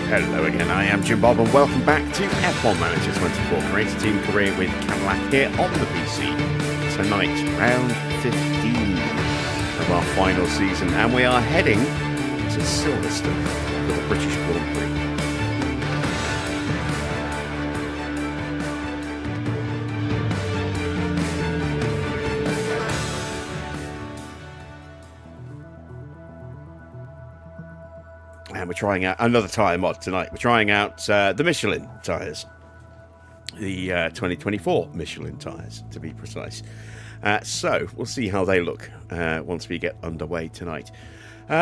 Hello again, I am Jim Bob and welcome back to F1 Manager 24 Creator Team Career with Cadillac here on the PC. Tonight, round 15 of our final season, and we are heading to Silverstone for the British Grand Prix. And we're trying out another tyre mod tonight. We're trying out the Michelin tyres. The 2024 Michelin tyres, to be precise. So, we'll see how they look once we get underway tonight.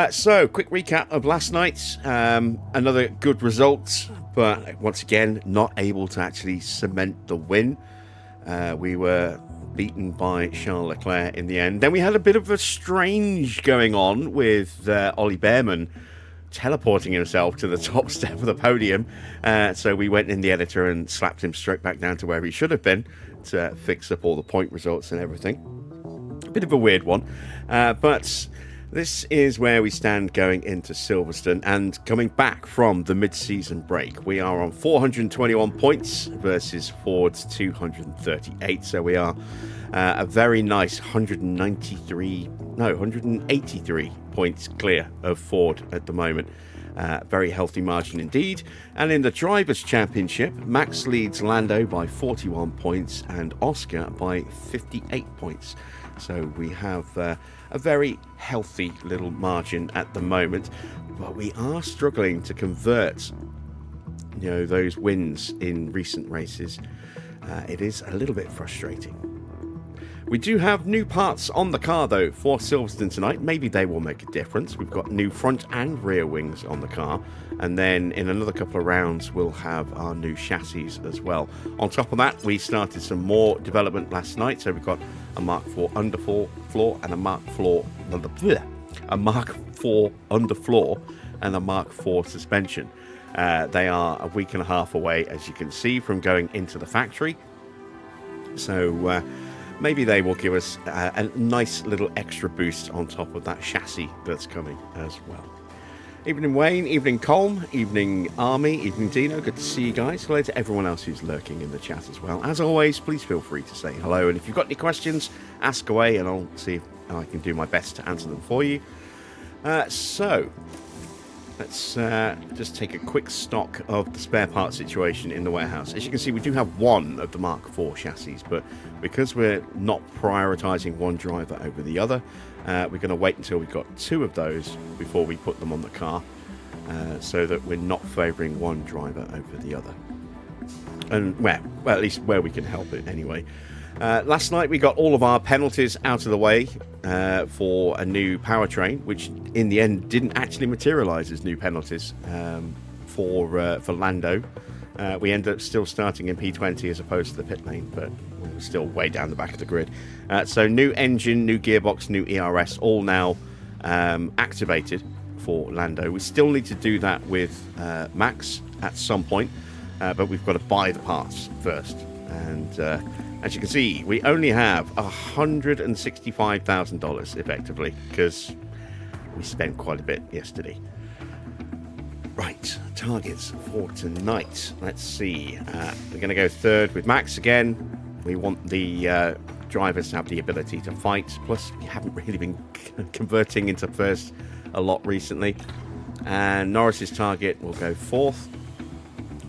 So, quick recap of last night. Another good result, but once again, not able to actually cement the win. We were beaten by Charles Leclerc in the end. Then we had a bit of a strange going on with Ollie Bearman teleporting himself to the top step of the podium. So we went in the editor and slapped him straight back down to where he should have been to fix up all the point results and everything. A bit of a weird one. But this is where we stand going into Silverstone and coming back from the mid-season break. We are on 421 points versus Ford's 238. So we are a very nice 183 points clear of Ford at the moment. Very healthy margin indeed. And in the Drivers' Championship, Max leads Lando by 41 points and Oscar by 58 points. So we have a very healthy little margin at the moment, but we are struggling to convert, those wins in recent races. It is a little bit frustrating. We do have new parts on the car, though, for Silverstone tonight. Maybe they will make a difference. We've got new front and rear wings on the car. And then in another couple of rounds, we'll have our new chassis as well. On top of that, we started some more development last night. So we've got a Mark IV underfloor and a Mark IV underfloor and a Mark IV suspension. They are a week and a half away, as you can see, from going into the factory. So maybe they will give us a nice little extra boost on top of that chassis that's coming as well. Evening Wayne, evening Colm, evening Army, evening Dino. Good to see you guys. Hello to everyone else who's lurking in the chat as well. As always, please feel free to say hello. And if you've got any questions, ask away and I'll see if I can do my best to answer them for you. So, let's just take a quick stock of the spare part situation in the warehouse. As you can see, we do have one of the Mark IV chassis, but because we're not prioritising one driver over the other, we're going to wait until we've got two of those before we put them on the car, so that we're not favouring one driver over the other. And, well, at least where we can help it anyway. Last night we got all of our penalties out of the way for a new powertrain, which in the end didn't actually materialise as new penalties for Lando. We ended up still starting in P20 as opposed to the pit lane, but we were still way down the back of the grid. So new engine, new gearbox, new ERS, all now activated for Lando. We still need to do that with Max at some point, but we've got to buy the parts first. And as you can see, we only have $165,000 effectively, because we spent quite a bit yesterday. Right, targets for tonight. Let's see. We're going to go third with Max again. We want the drivers to have the ability to fight. Plus, we haven't really been converting into first a lot recently. And Norris's target will go fourth.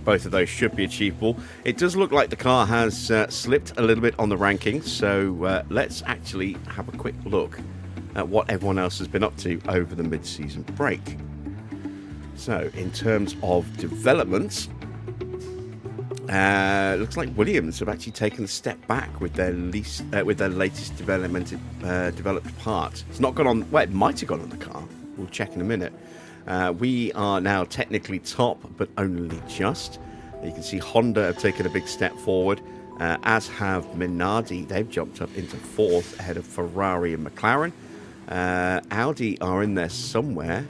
Both of those should be achievable. It does look like the car has slipped a little bit on the rankings, so let's actually have a quick look at what everyone else has been up to over the mid-season break. So, in terms of development, looks like Williams have actually taken a step back with their latest developed part. It's not gone on. Well, it might have gone on the car. We'll check in a minute. We are now technically top, but only just. You can see Honda have taken a big step forward, as have Minardi. They've jumped up into fourth ahead of Ferrari and McLaren. Audi are in there somewhere.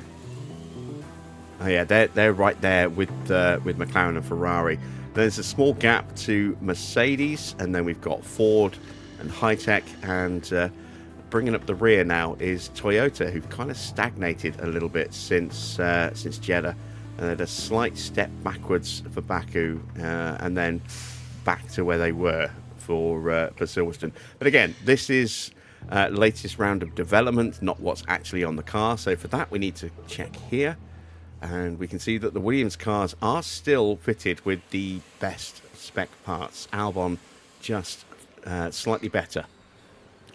Oh yeah, they're right there with McLaren and Ferrari. There's a small gap to Mercedes, and then we've got Ford and HiTech, and bringing up the rear now is Toyota, who've kind of stagnated a little bit since Jeddah. and then a slight step backwards for Baku, and then back to where they were for Silverstone. But again, this is latest round of development, not what's actually on the car. So for that, we need to check here, and we can see that the Williams cars are still fitted with the best spec parts. Albon just slightly better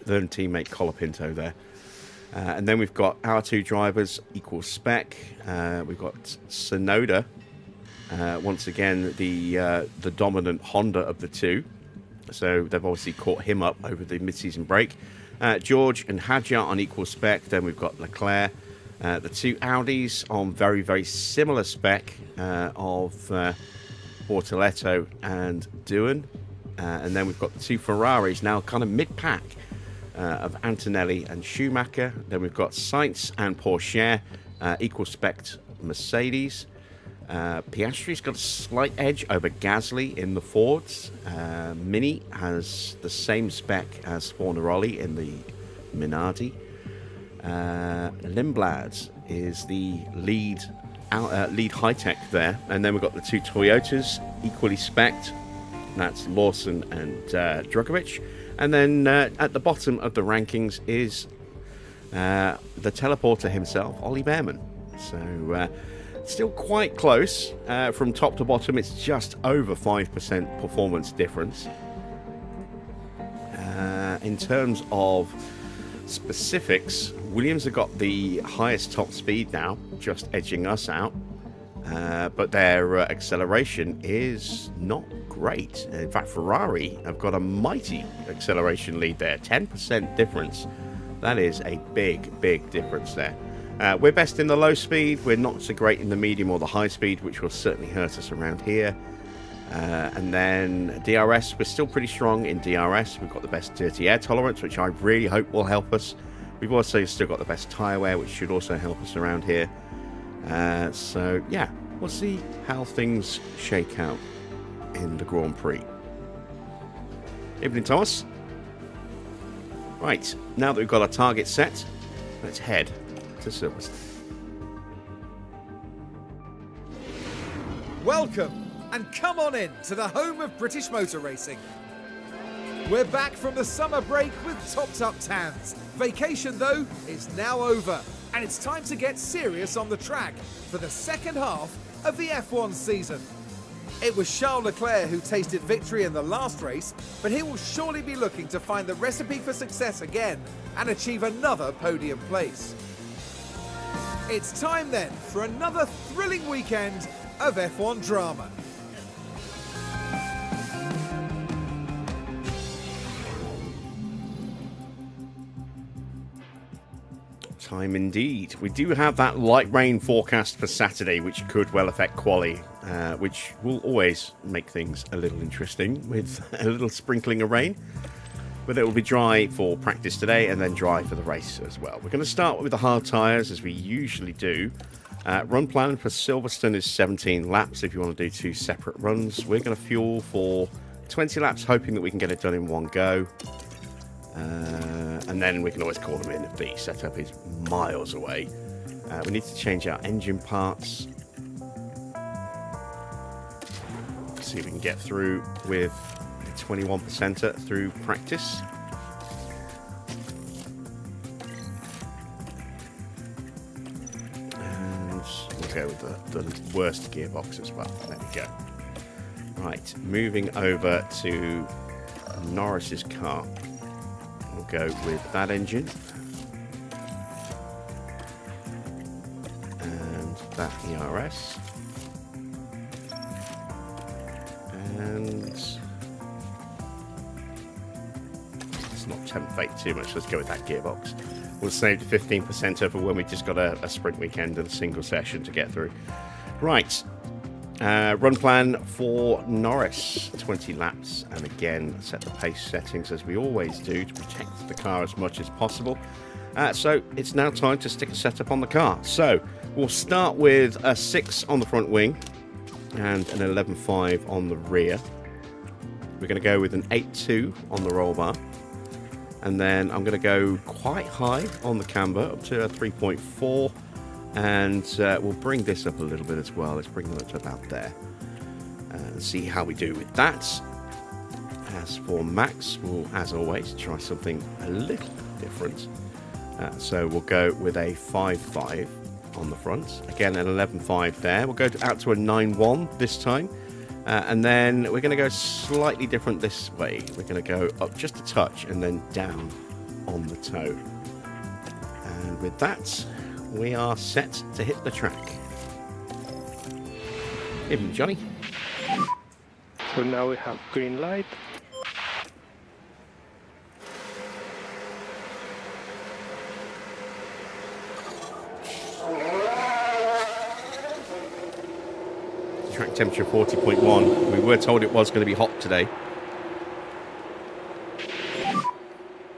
than teammate Colapinto there. And then we've got our two drivers equal spec. We've got Sonoda, once again the dominant Honda of the two. So they've obviously caught him up over the mid-season break. George and Hadjar on equal spec. Then we've got Leclerc. The two Audis on very, very similar spec of Bortoletto and Doohan. And then we've got the two Ferraris now kind of mid-pack of Antonelli and Schumacher. Then we've got Sainz and Porsche, equal spec Mercedes. Piastri's got a slight edge over Gasly in the Fords. Mini has the same spec as Fornaroli in the Minardi. Lindblad is the lead HiTech there. And then we've got the two Toyotas equally spec'd. That's Lawson and Drugovich. And then at the bottom of the rankings is the teleporter himself, Ollie Bearman. So still quite close. From top to bottom, it's just over 5% performance difference. In terms of specifics, Williams have got the highest top speed now, just edging us out. But their acceleration is not great. In fact, Ferrari have got a mighty acceleration lead there. 10% difference. That is a big, big difference there. We're best in the low speed. We're not so great in the medium or the high speed, which will certainly hurt us around here. And then DRS, we're still pretty strong in DRS. We've got the best dirty air tolerance, which I really hope will help us. We've also still got the best tyre wear, which should also help us around here. So, yeah, we'll see how things shake out in the Grand Prix. Evening, Thomas. Right, now that we've got our target set, let's head to Silverstone. Welcome, and come on in to the home of British motor racing. We're back from the summer break with topped up tans. Vacation, though, is now over, and it's time to get serious on the track for the second half of the F1 season. It was Charles Leclerc who tasted victory in the last race, but he will surely be looking to find the recipe for success again and achieve another podium place. It's time then for another thrilling weekend of F1 drama. Time indeed. We do have that light rain forecast for Saturday, which could well affect quali, which will always make things a little interesting with a little sprinkling of rain. But it will be dry for practice today and then dry for the race as well. We're going to start with the hard tyres, as we usually do. Run plan for Silverstone is 17 laps if you want to do two separate runs. We're going to fuel for 20 laps, hoping that we can get it done in one go. And then we can always call them in if the setup is miles away. We need to change our engine parts. See if we can get through with a 21%er through practice. And we'll go with the worst gearbox as well. There we go. Right, moving over to Norris's car. We'll go with that engine and that ERS, and let's not tempt fate too much. Let's go with that gearbox. We'll save the 15% for when we just got a sprint weekend and a single session to get through. Right. Run plan for Norris, 20 laps, and again set the pace settings as we always do to protect the car as much as possible. So it's now time to stick a setup on the car. So we'll start with a 6 on the front wing and an 11.5 on the rear. We're going to go with an 8.2 on the roll bar, and then I'm going to go quite high on the camber up to a 3.4. And we'll bring this up a little bit as well. Let's bring them up to about there. And see how we do with that. As for Max, we'll, as always, try something a little different. So we'll go with a 5.5 on the front. Again, an 11.5 there. We'll go out to a 9.1 this time. And then we're going to go slightly different this way. We're going to go up just a touch and then down on the toe. And with that, we are set to hit the track. Evening, Johnny. So now we have green light. Track temperature 40.1. We were told it was going to be hot today.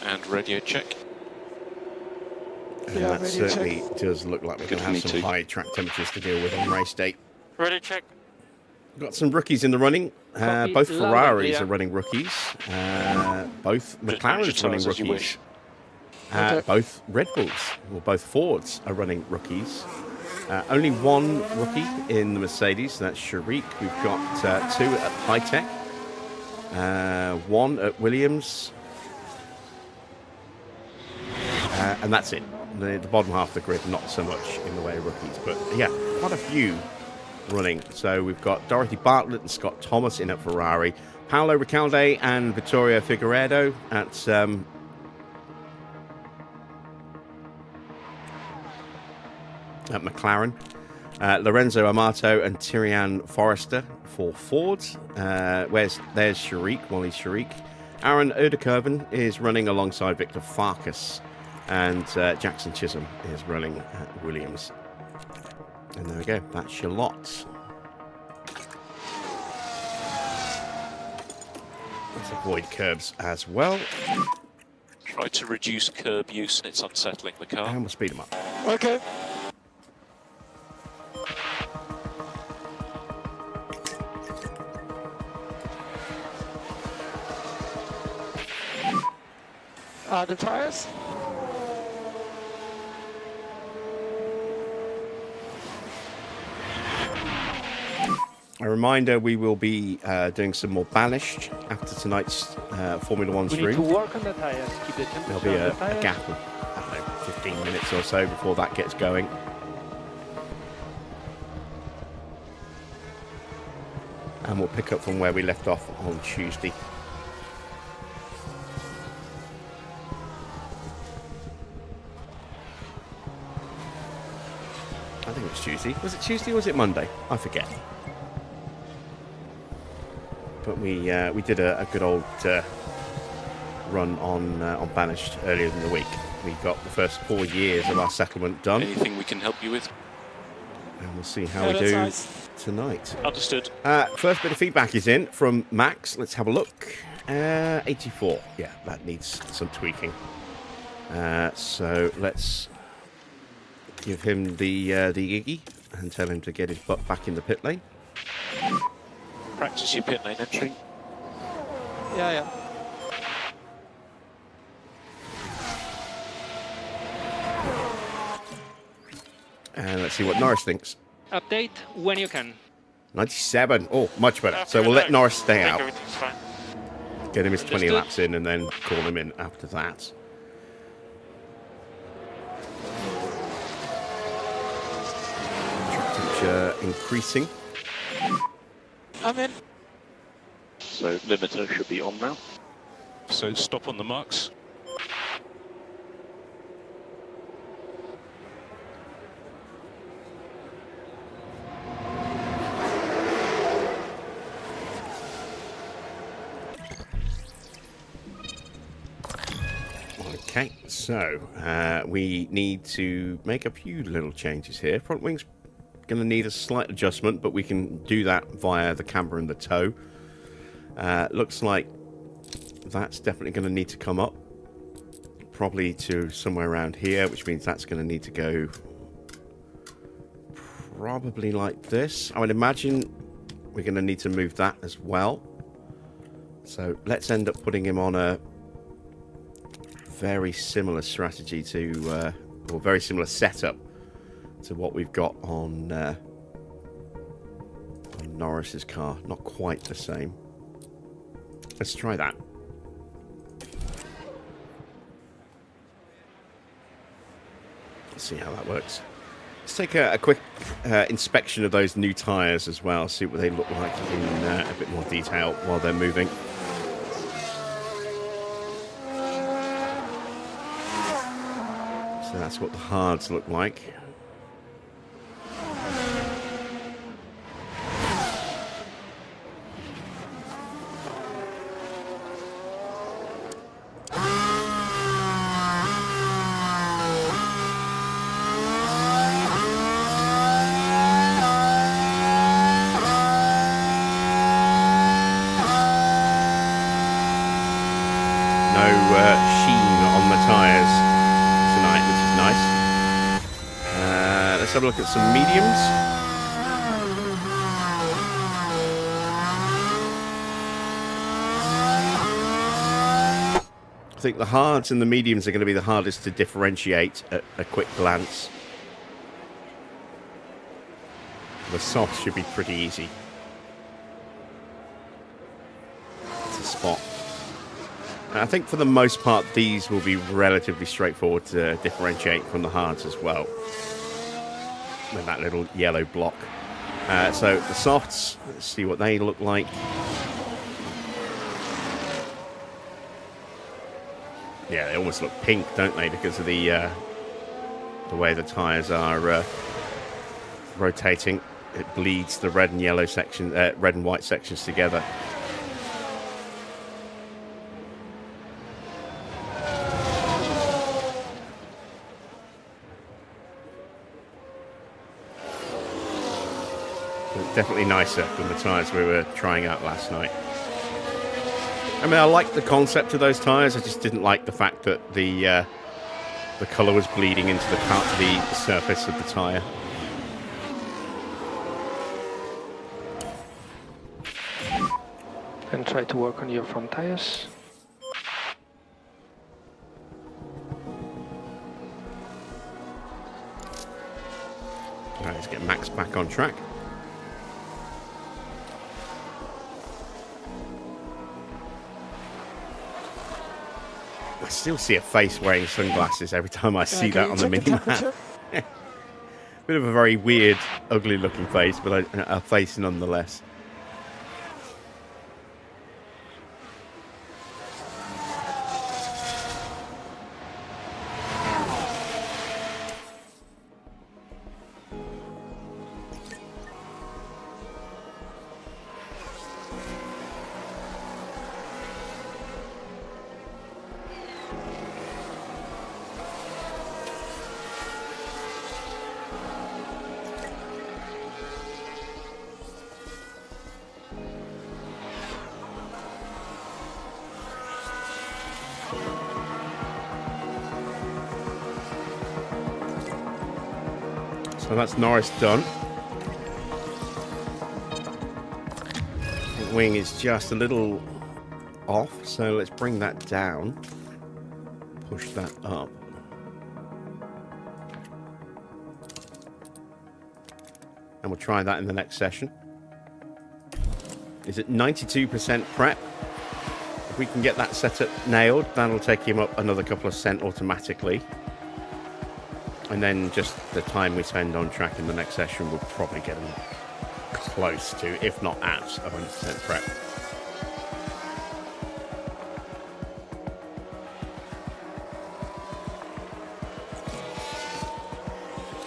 And radio check. And that certainly does look like we're going to have some high track temperatures to deal with on race day. Radio check. We've got some rookies in the running. Both Ferraris are running rookies. Both McLaren's running rookies. Both Red Bulls, or both Fords, are running rookies. Only one rookie in the Mercedes, that's Sharik. We've got two at HiTech, one at Williams, and that's it. The bottom half of the grid, not so much in the way of rookies, but yeah, quite a few running. So we've got Dorothy Bartlett and Scott Thomas in at Ferrari, Paolo Ricalde and Vittorio Figueiredo at McLaren, Lorenzo Amato and Tyrian Forrester for Ford. There's Sharik, Wally Sharik. Aaron Oederkerven is running alongside Victor Farkas, and Jackson Chisholm is running at Williams. And there we go, that's your lot. Let's avoid curbs as well. Try to reduce curb use, it's unsettling the car. And we'll speed them up. Okay. The tires? A reminder, we will be doing some more banished after tonight's Formula 1 stream. We need to work on the tires, keep the temperature. There'll be a gap of, I don't know, 15 minutes or so before that gets going. And we'll pick up from where we left off on Tuesday. I think it was Tuesday. Was it Tuesday or was it Monday? I forget. But we did a good old run on Banished earlier in the week. We got the first 4 years of our settlement done. Anything we can help you with? And we'll see how we do tonight. Understood. First bit of feedback is in from Max. Let's have a look. 84. Yeah, that needs some tweaking. So let's give him the Iggy and tell him to get his butt back in the pit lane. Practice your pit lane entry. Yeah. And let's see what Norris thinks. Update when you can. 97. Oh, much better. So we'll let Norris stay out. Everything's fine. Get him his 20 Understood. laps in and then call him in after that. Track temperature increasing. I'm in. So limiter should be on now. So stop on the marks. Okay, so we need to make a few little changes here. Front wing's going to need a slight adjustment, but we can do that via the camber and the toe. Looks like that's definitely going to need to come up, probably to somewhere around here, which means that's going to need to go probably like this. I would imagine we're going to need to move that as well. So let's end up putting him on a very similar strategy to, or very similar setup to what we've got on Norris's car. Not quite the same. Let's try that. Let's see how that works. Let's take a quick inspection of those new tyres as well, see what they look like in a bit more detail while they're moving. So that's what the hards look like. Let's have a look at some mediums. I think the hards and the mediums are going to be the hardest to differentiate at a quick glance. The softs should be pretty easy to spot. And I think for the most part these will be relatively straightforward to differentiate from the hards as well. With that little yellow block. So the softs, let's see what they look like. Yeah, they almost look pink, don't they, because of the way the tyres are rotating. It bleeds the red and yellow section, red and white sections together. Definitely nicer than the tyres we were trying out last night. I mean, I like the concept of those tyres. I just didn't like the fact that the colour was bleeding into the surface of the tyre. And try to work on your front tyres. All right, let's get Max back on track. I still see a face wearing sunglasses every time I see that on the mini-map. Bit of a very weird, ugly-looking face, but a face nonetheless. So that's Norris done. The wing is just a little off, so let's bring that down. Push that up. And we'll try that in the next session. Is it 92% prep? If we can get that setup nailed, that'll take him up another couple of cent automatically. And then just the time we spend on track in the next session will probably get him close to, if not at, 100% prep.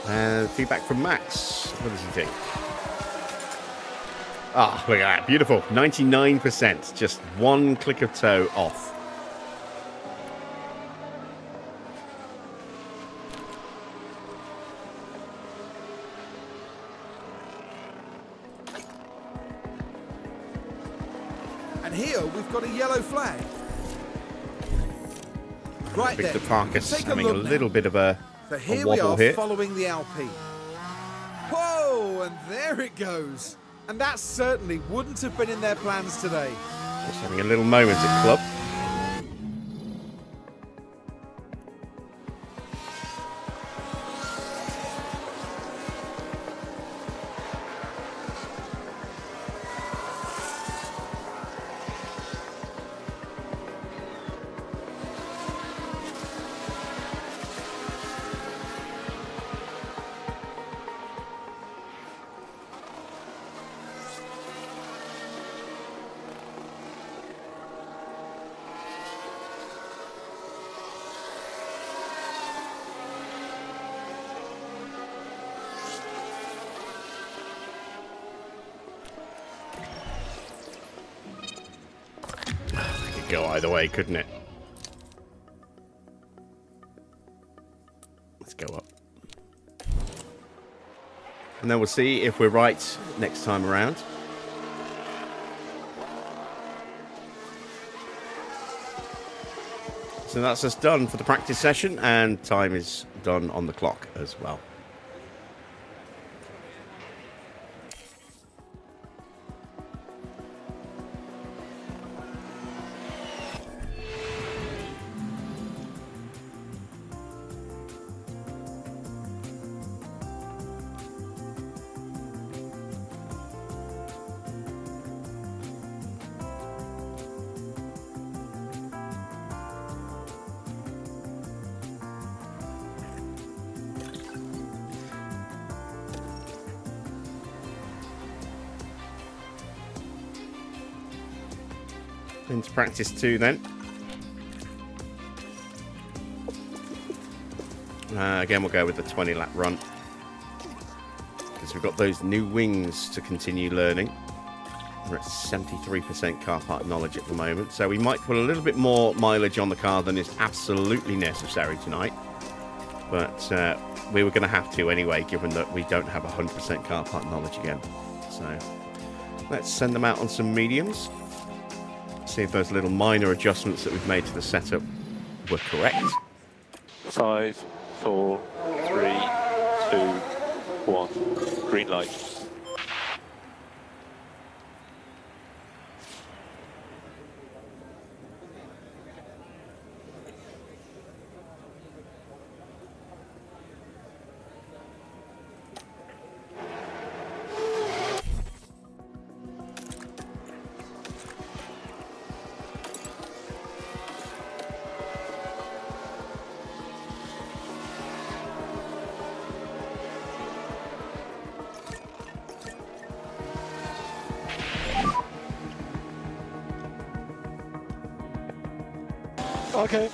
And feedback from Max. What does he think? Ah, look at that. Beautiful. 99%. Just one click of toe off. And here we've got a yellow flag. Right there. Victor Farkas having a little bit of a here wobble we are here. Following the Alpine. Whoa, and there it goes. And that certainly wouldn't have been in their plans today. Just having a little moment at club. go either way, couldn't it? Let's go up. And then we'll see if we're right next time around. So that's us done for the practice session, and time is done on the clock as well. Into practice 2 then. Again, we'll go with the 20-lap run, because we've got those new wings to continue learning. We're at 73% car park knowledge at the moment, so we might put a little bit more mileage on the car than is absolutely necessary tonight. But we were going to have to anyway, given that we don't have 100% car park knowledge again. So let's send them out on some mediums. See if those little minor adjustments that we've made to the setup were correct. 5, 4, 3, 2, 1. Green light. Okay.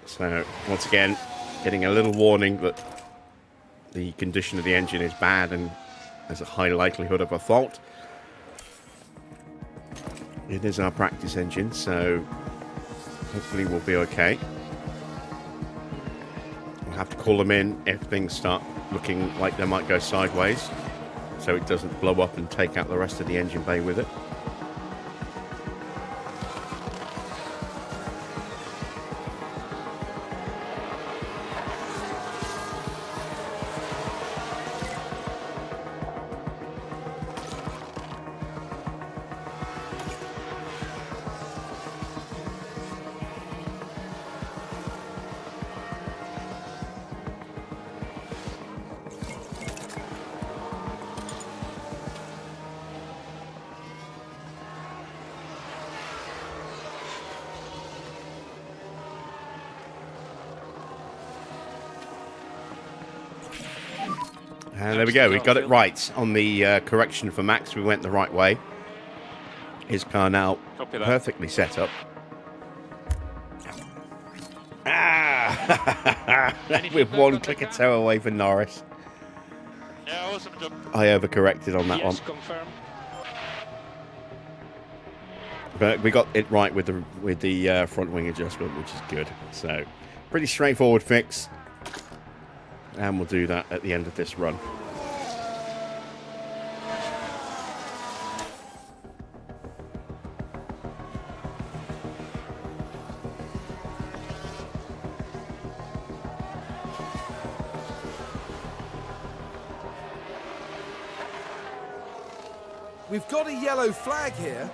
So, once again, getting a little warning that the condition of the engine is bad and there's a high likelihood of a fault. It is our practice engine, so hopefully we'll be okay. We'll have to call them in if things start looking like they might go sideways, so it doesn't blow up and take out the rest of the engine bay with it. And there we go, we got it right on the correction for Max. We went the right way. His car now perfectly set up. Ah! With one click of toe away for Norris. Yeah, awesome job. I overcorrected on that one. Confirm. But we got it right with the front wing adjustment, which is good. So, pretty straightforward fix. And we'll do that at the end of this run. We've got a yellow flag here.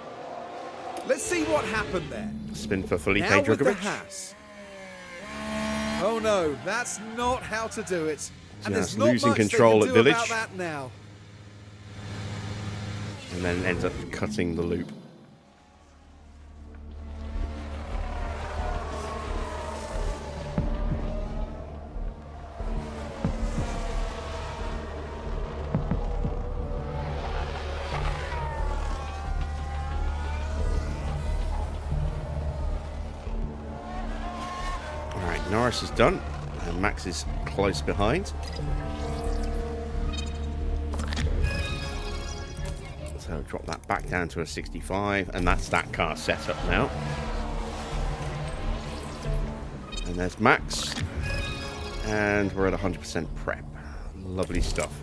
Let's see what happened there. Spin for Felipe Now with the Drugovich. Haas. Oh no, that's not how to do it. And there's Just not losing much control they at can do Village. about that now. And then ends up cutting the loop. Alright, Norris is done. And Max is close behind. So So drop that back down to a 65, and that's that car set up now. And there's Max, and we're at 100% prep. Lovely stuff.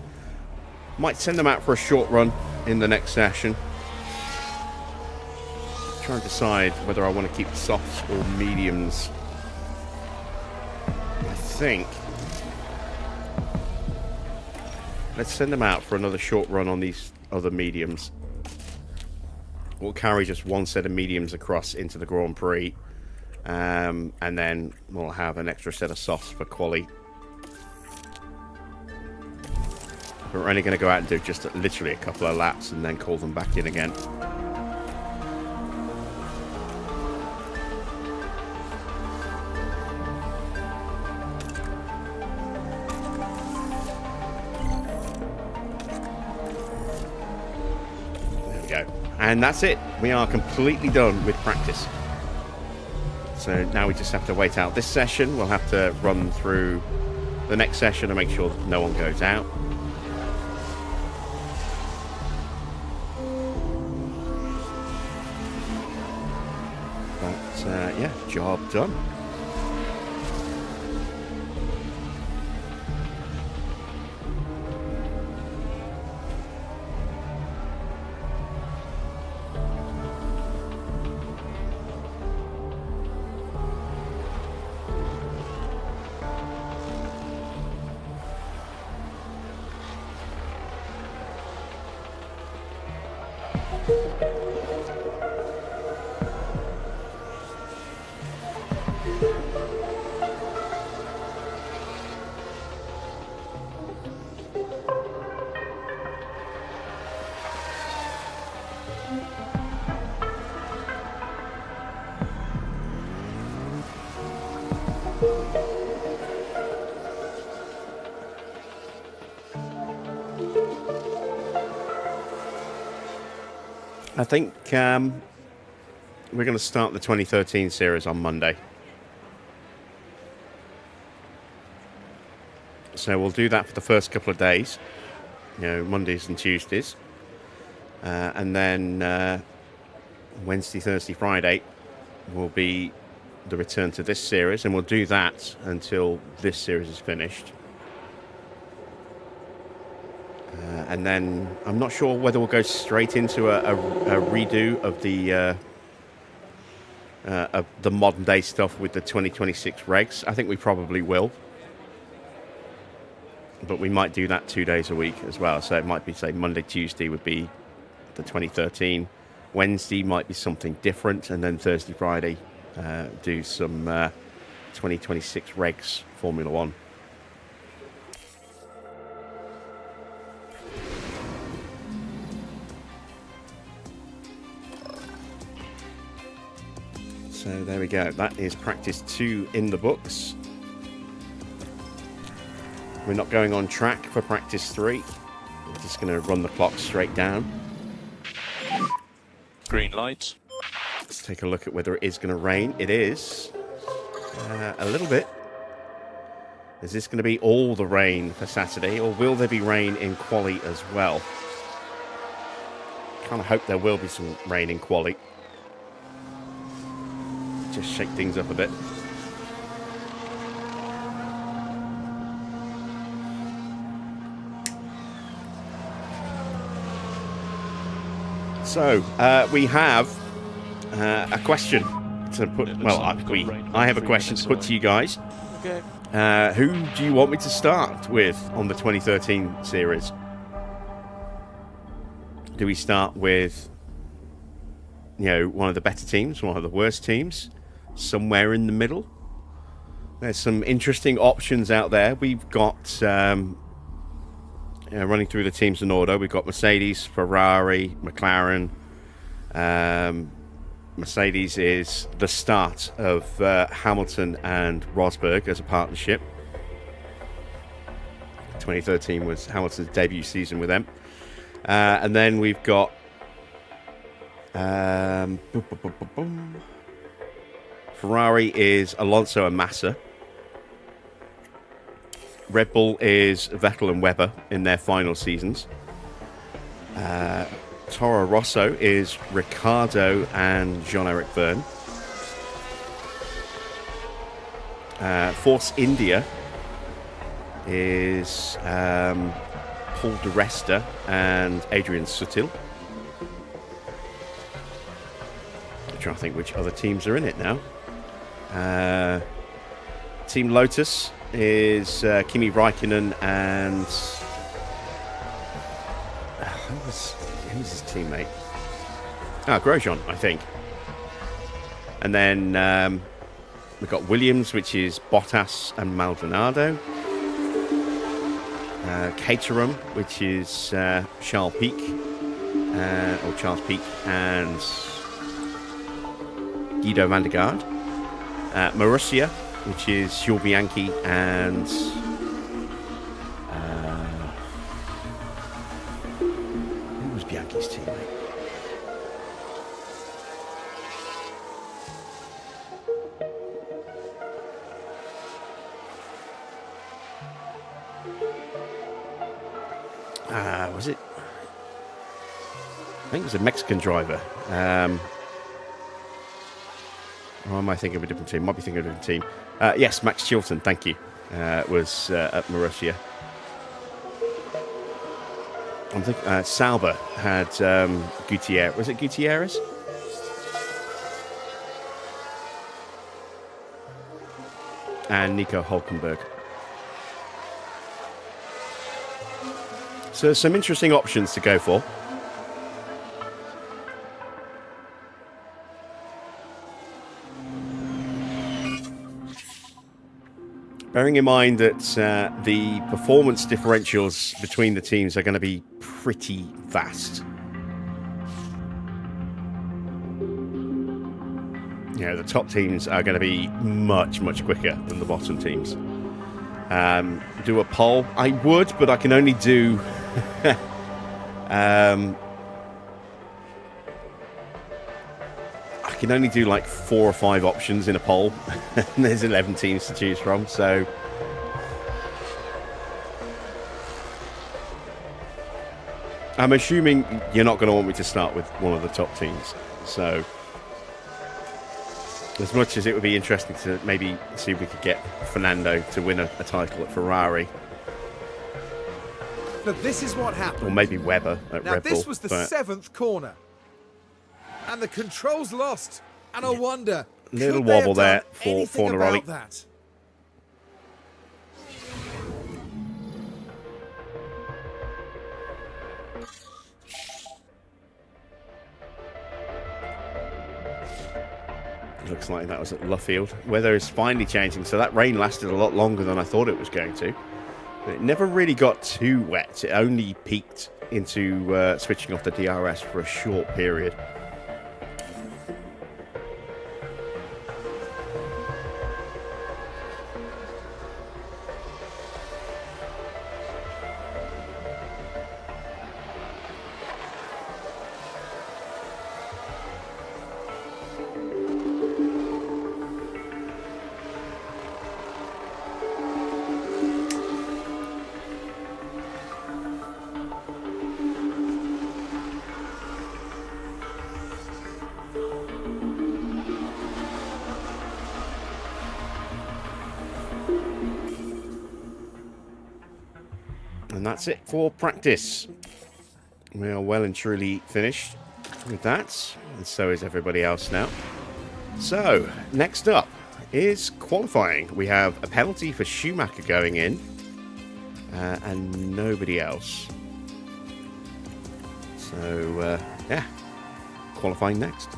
Might send them out for a short run in the next session. Trying to decide whether I want to keep the softs or mediums. I think let's send them out for another short run on these other mediums. We'll carry just one set of mediums across into the Grand Prix, and then we'll have an extra set of softs for quali. But we're only going to go out and do just literally a couple of laps and then call them back in again. And that's it. We are completely done with practice. So now we just have to wait out this session. We'll have to run through the next session and make sure that no one goes out. But yeah, job done. I think we're going to start the 2013 series on Monday. So we'll do that for the first couple of days, you know, Mondays and Tuesdays. And then Wednesday, Thursday, Friday will be the return to this series, and we'll do that until this series is finished. And then I'm not sure whether we'll go straight into a redo of the modern day stuff with the 2026 regs. I think we probably will. But we might do that 2 days a week as well. So it might be, say, Monday, Tuesday would be the 2013. Wednesday might be something different. And then Thursday, Friday, do some 2026 regs Formula One. So there we go. That is practice 2 in the books. We're not going on track for practice 3. We're just going to run the clock straight down. Green lights. Let's take a look at whether it is going to rain. It is. A little bit. Is this going to be all the rain for Saturday, or will there be rain in quali as well? Kind of hope there will be some rain in quali. Just shake things up a bit. So we have a question to put. Well, I have a question to put to you guys. Okay. Who do you want me to start with on the 2013 series? Do we start with, you know, one of the better teams, one of the worst teams, somewhere in the middle? There's some interesting options out there. We've got, running through the teams in order, we've got Mercedes, Ferrari, McLaren. Mercedes is the start of Hamilton and Rosberg as a partnership. 2013 was Hamilton's debut season with them. And then we've got Ferrari is Alonso and Massa. Red Bull is Vettel and Webber in their final seasons. Toro Rosso is Ricciardo and Jean-Eric Verne. Force India is Paul de Resta and Adrian Sutil. I'm trying to think which other teams are in it now. Team Lotus is Kimi Raikkonen and who was his teammate? Grosjean, I think. And then we've got Williams, which is Bottas and Maldonado. Caterham, which is Charles Pic and Guido van der Garde. Marussia, which is Jules Bianchi and who was Bianchi's teammate? Was it? I think it was a Mexican driver. Or am I thinking of a different team? Might be thinking of a different team. Yes, Max Chilton, thank you. Was at Marussia. I'm thinking Sauber had Gutierrez. Was it Gutierrez? And Nico Hulkenberg. So some interesting options to go for. Bearing in mind that the performance differentials between the teams are going to be pretty vast. You know, the top teams are going to be much, much quicker than the bottom teams. Do a poll? I would, but I can only do... I can only do like 4 or 5 options in a poll. And there's 11 teams to choose from, so... I'm assuming you're not going to want me to start with one of the top teams. So, as much as it would be interesting to maybe see if we could get Fernando to win a title at Ferrari. Now this is what happened. Or maybe Webber at now Red Bull. this was the 7th corner. And the controls lost. And I wonder, little could they wobble have there done for anything Fornaroli. about that? Looks like that was at Luffield. Weather is finally changing, so that rain lasted a lot longer than I thought it was going to. But it never really got too wet. It only peaked into switching off the DRS for a short period. And that's it for practice. We are well and truly finished with that, and so is everybody else now. So, next up is qualifying. We have a penalty for Schumacher going in, and nobody else. So, yeah, qualifying next.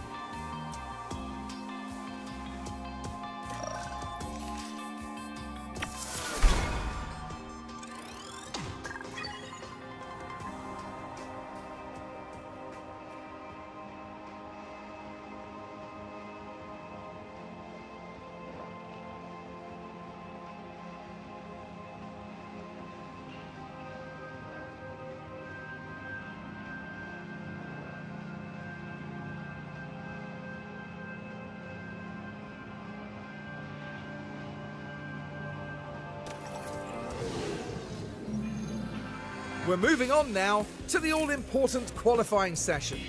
We're moving on now to the all-important qualifying session.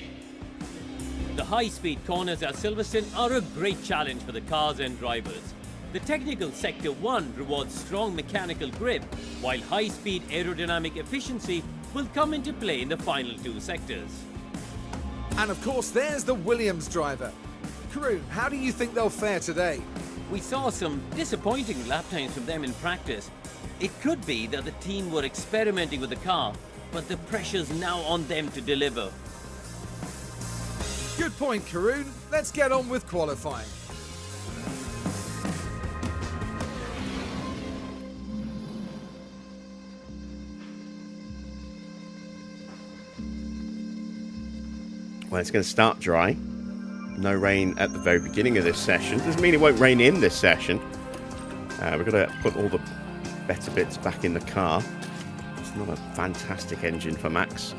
The high-speed corners at Silverstone are a great challenge for the cars and drivers. The technical Sector 1 rewards strong mechanical grip, while high-speed aerodynamic efficiency will come into play in the final two sectors. And of course, there's the Williams driver. Karun, how do you think they'll fare today? We saw some disappointing lap times from them in practice. It could be that the team were experimenting with the car, but the pressure's now on them to deliver. Good point, Karun. Let's get on with qualifying. Well, it's going to start dry. No rain at the very beginning of this session. Doesn't mean it won't rain in this session. We've got to put all the better bits back in the car. It's not a fantastic engine for Max,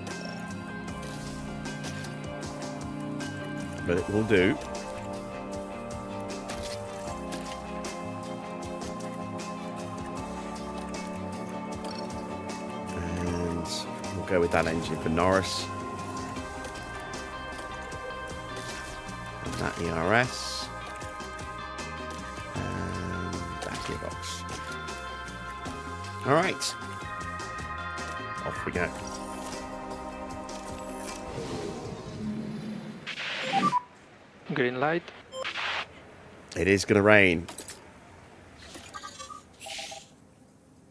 but it will do. And we'll go with that engine for Norris. That ERS and that gearbox. All right, off we go. Green light. It is going to rain,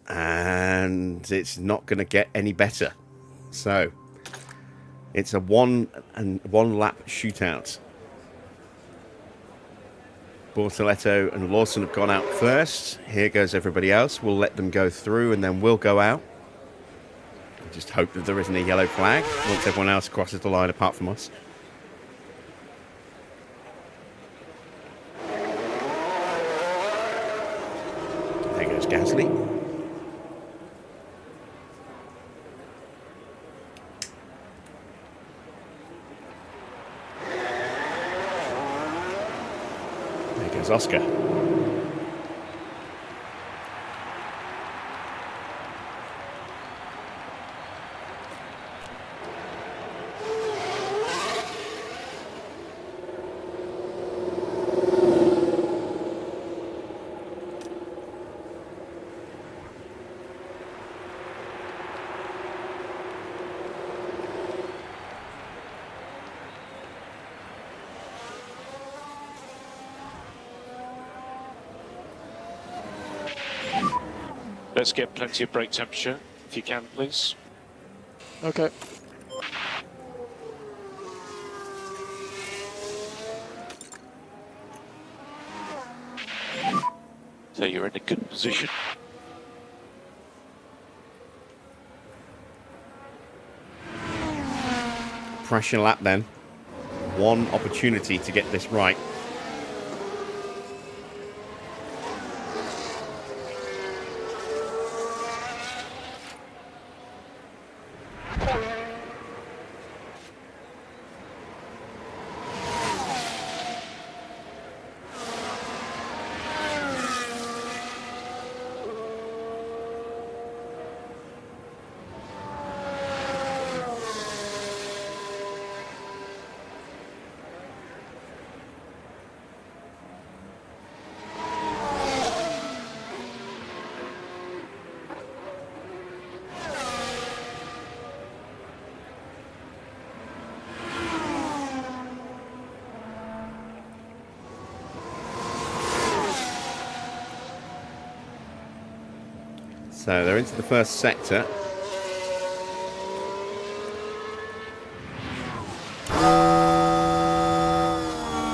and it's not going to get any better. So it's a one lap shootout. Bortoletto and Lawson have gone out first. Here goes everybody else. We'll let them go through and then we'll go out. Just hope that there isn't a yellow flag once everyone else crosses the line apart from us. There goes Gasly. Oscar. Let's get plenty of brake temperature, if you can, please. Okay. So you're in a good position. Pressure lap then. One opportunity to get this right. So they're into the first sector.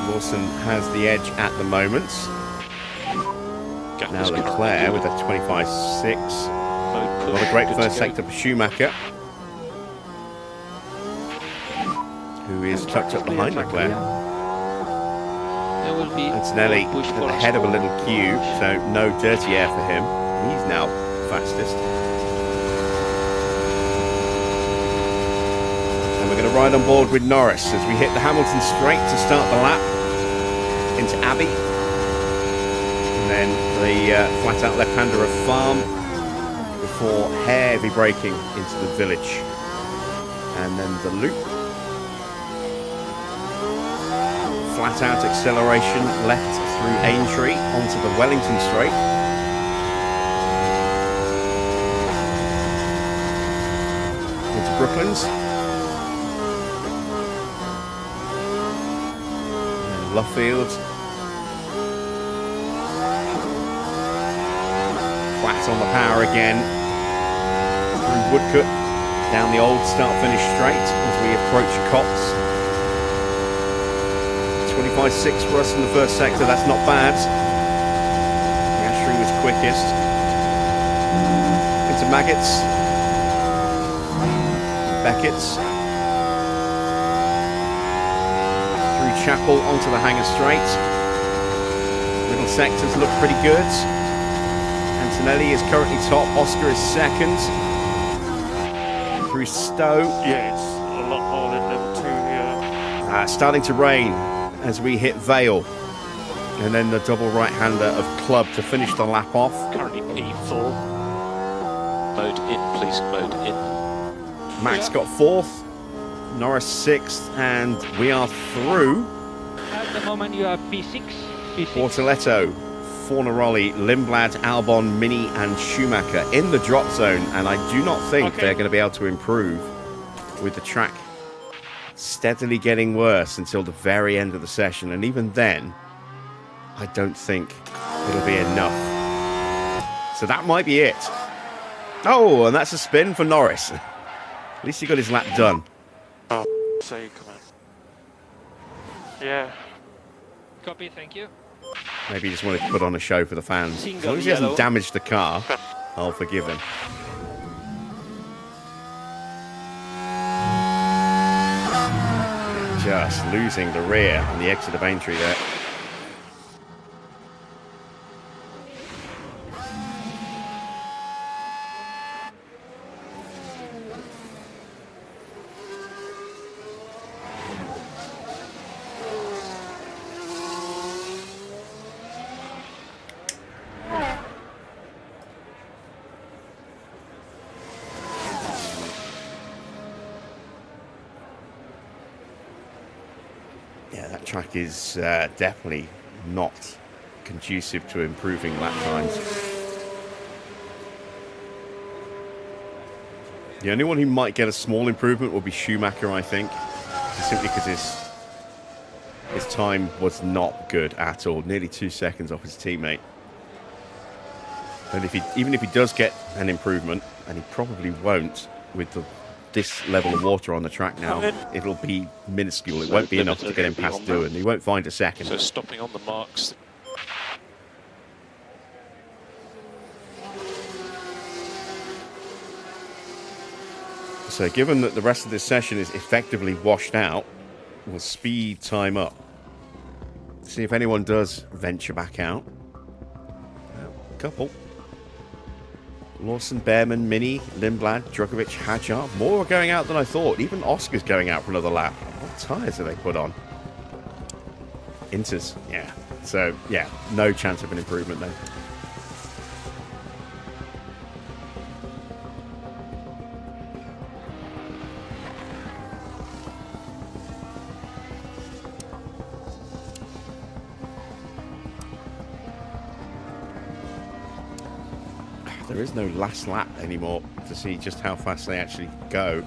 Lawson has the edge at the moment. Now Leclerc with a 25.6. What a great first sector for Schumacher, who is tucked up behind Leclerc. Antonelli at the head of a little queue, so no dirty air for him. He's now fastest. And we're going to ride on board with Norris as we hit the Hamilton straight to start the lap into Abbey. And then the flat out left-hander of Farm for heavy braking into the village. And then the loop. Flat out acceleration left through Aintree onto the Wellington Straight. Into Brooklands. And Luffield. Flat on the power again. Through Woodcut. Down the old start-finish straight as we approach Cox. 25.6 for us in the first sector, that's not bad. Piastri was quickest. Into Maggots. Beckett's. Through Chapel onto the Hanger Straight. Middle sectors look pretty good. Antonelli is currently top, Oscar is second. Through Stowe. Yeah, it's a lot more than level 2 here. Starting to rain as we hit Vale. And then the double right-hander of Club to finish the lap off. Currently P4. Mode in, please, mode in. Max got 4th, Norris 6th, and we are through. At the moment you are P6. Bortoletto, Fornaroli, Lindblad, Albon, Mini and Schumacher in the drop zone, and I do not think they're going to be able to improve with the track steadily getting worse until the very end of the session, and even then I don't think it'll be enough. So that might be it. Oh, and that's a spin for Norris. At least he got his lap done. Oh, so you come in. Yeah. Copy, thank you. Maybe he just wanted to put on a show for the fans. As Single long as he hasn't yellow. damaged the car, I'll forgive him. Just losing the rear on the exit of Aintree there. Yeah, that track is definitely not conducive to improving lap times. The only one who might get a small improvement will be Schumacher, I think, simply because his time was not good at all, nearly 2 seconds off his teammate. And even if he does get an improvement, and he probably won't with this level of water on the track now, it'll be minuscule. It won't be enough to get him past Doohan. He won't find a second. So stopping on the marks. So given that the rest of this session is effectively washed out, we'll speed time up. See if anyone does venture back out. A couple. Lawson, Bearman, Mini, Lindblad, Drugovic, Hadjar. More are going out than I thought. Even Oscar's going out for another lap. What tyres have they put on? Inters, yeah. So, yeah, no chance of an improvement then. There is no last lap anymore to see just how fast they actually go.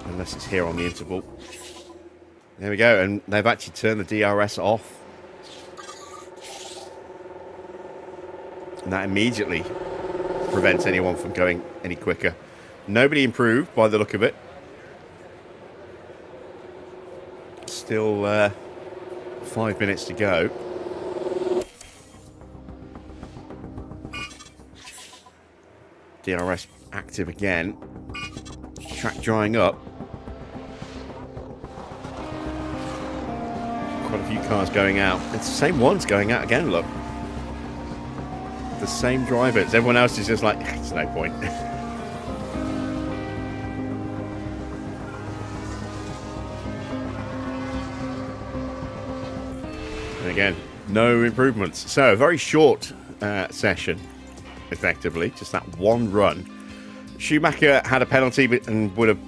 Unless it's here on the interval. There we go, and they've actually turned the DRS off. And that immediately prevents anyone from going any quicker. Nobody improved by the look of it. Still 5 minutes to go. DRS active again. Track drying up. Quite a few cars going out. It's the same ones going out again, look. The same drivers. Everyone else is just like, it's no point. And again, no improvements. So a very short session, effectively. Just that one run. Schumacher had a penalty and would have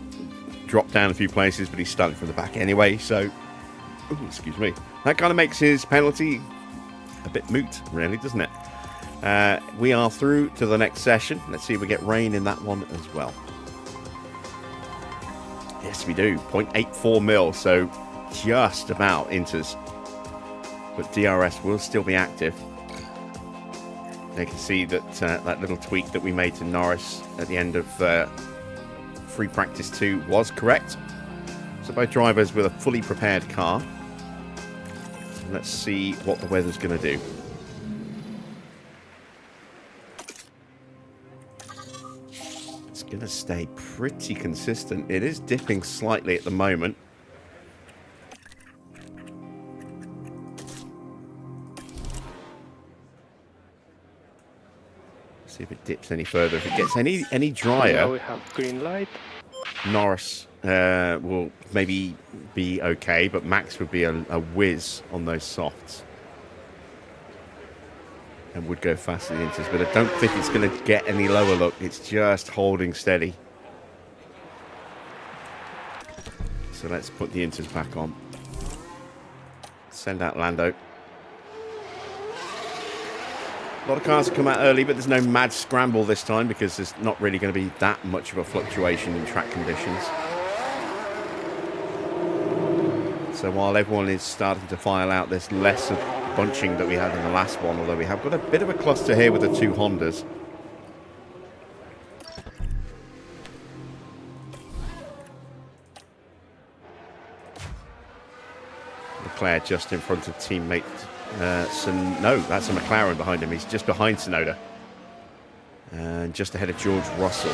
dropped down a few places, but he started from the back anyway, so... Ooh, excuse me. That kind of makes his penalty a bit moot, really, doesn't it? We are through to the next session. Let's see if we get rain in that one as well. Yes, we do. 0.84 mil, so just about inters. But DRS will still be active. They can see that that little tweak that we made to Norris at the end of free practice 2 was correct. So both drivers with a fully prepared car. So let's see what the weather's going to do. It's going to stay pretty consistent. It is dipping slightly at the moment. See if it dips any further. If it gets any drier, now we have green light. Norris will maybe be okay, but Max would be a whiz on those softs and would go faster than inters. But I don't think it's going to get any lower. Look, it's just holding steady. So let's put the inters back on. Send out Lando. A lot of cars have come out early, but there's no mad scramble this time because there's not really going to be that much of a fluctuation in track conditions. So while everyone is starting to file out, there's less of bunching that we had in the last one, although we have got a bit of a cluster here with the two Hondas. Leclerc just in front of teammate. No, that's a McLaren behind him. He's just behind Tsunoda. And just ahead of George Russell.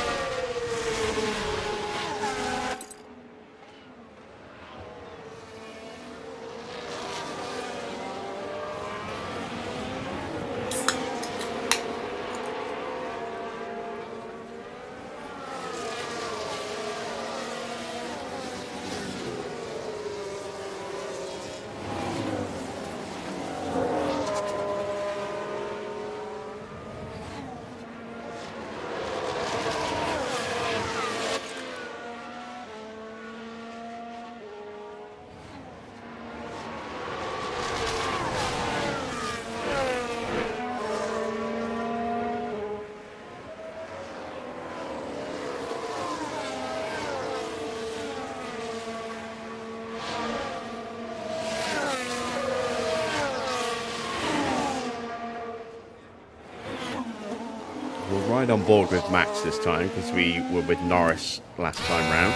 Right on board with Max this time because we were with Norris last time round.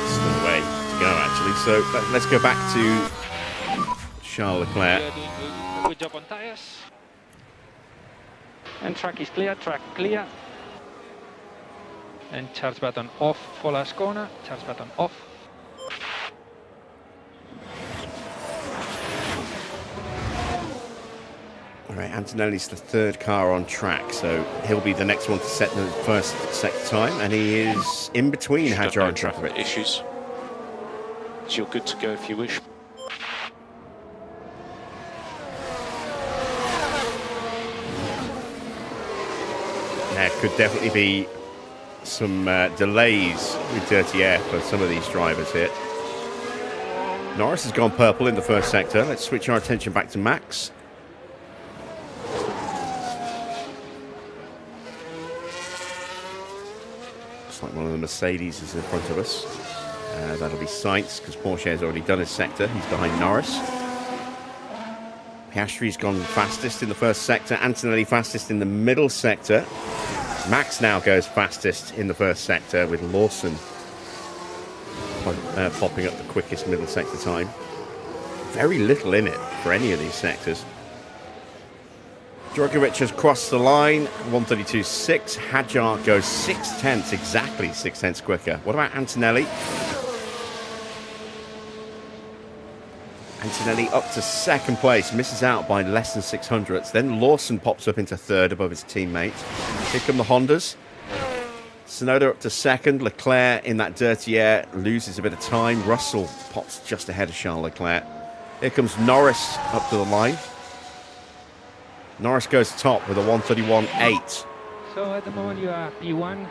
Still a way to go actually, so let's go back to Charles Leclerc. You're doing good job on tires. And track is clear, track clear. And charge button off for last corner, charge button off. All right, Antonelli's the third car on track, so he'll be the next one to set the first sector time, and he is in between Hadjar and traffic issues. So you're good to go if you wish. There could definitely be some delays with dirty air for some of these drivers here. Norris has gone purple in the first sector. Let's switch our attention back to Max. Looks like one of the Mercedes is in front of us. That'll be Sainz because Porsche has already done his sector. He's behind Norris. Piastri's gone fastest in the first sector. Antonelli fastest in the middle sector. Max now goes fastest in the first sector with Lawson popping up the quickest middle sector time. Very little in it for any of these sectors. Djokovic has crossed the line, 132.6. Hadjar goes 6/10, exactly 6/10 quicker. What about Antonelli? Antonelli up to second place, misses out by less than 600ths. Then Lawson pops up into third above his teammate. Here come the Hondas. Tsunoda up to second. Leclerc in that dirty air loses a bit of time. Russell pops just ahead of Charles Leclerc. Here comes Norris up to the line. Norris goes top with a 1:31.8. So at the moment you are P1.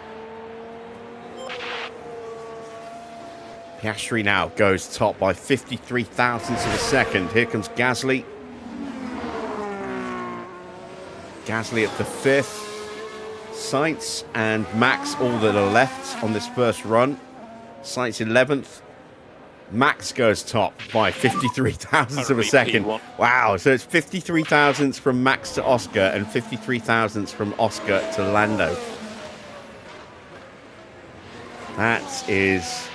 Piastri now goes top by 53 thousandths of a second. Here comes Gasly. Gasly up to 5th. Sainz and Max all that are left on this first run. Sainz 11th. Max goes top by 53 thousandths of a second. Wow, so it's 53 thousandths from Max to Oscar and 53 thousandths from Oscar to Lando. That is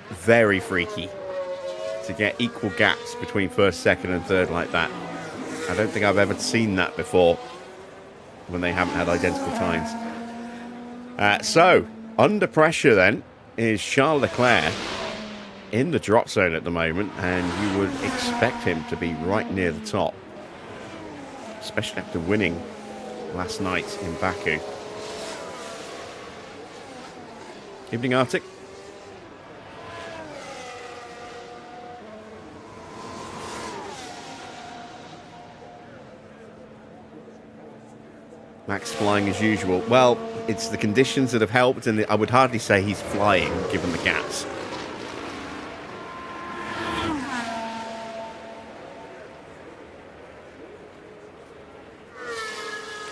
very freaky to get equal gaps between first, second and third like that. I don't think I've ever seen that before when they haven't had identical times. So, under pressure then is Charles Leclerc in the drop zone at the moment, and you would expect him to be right near the top, especially after winning last night in Baku. Evening, Arctic. Max flying as usual. Well, it's the conditions that have helped, and I would hardly say he's flying given the gaps.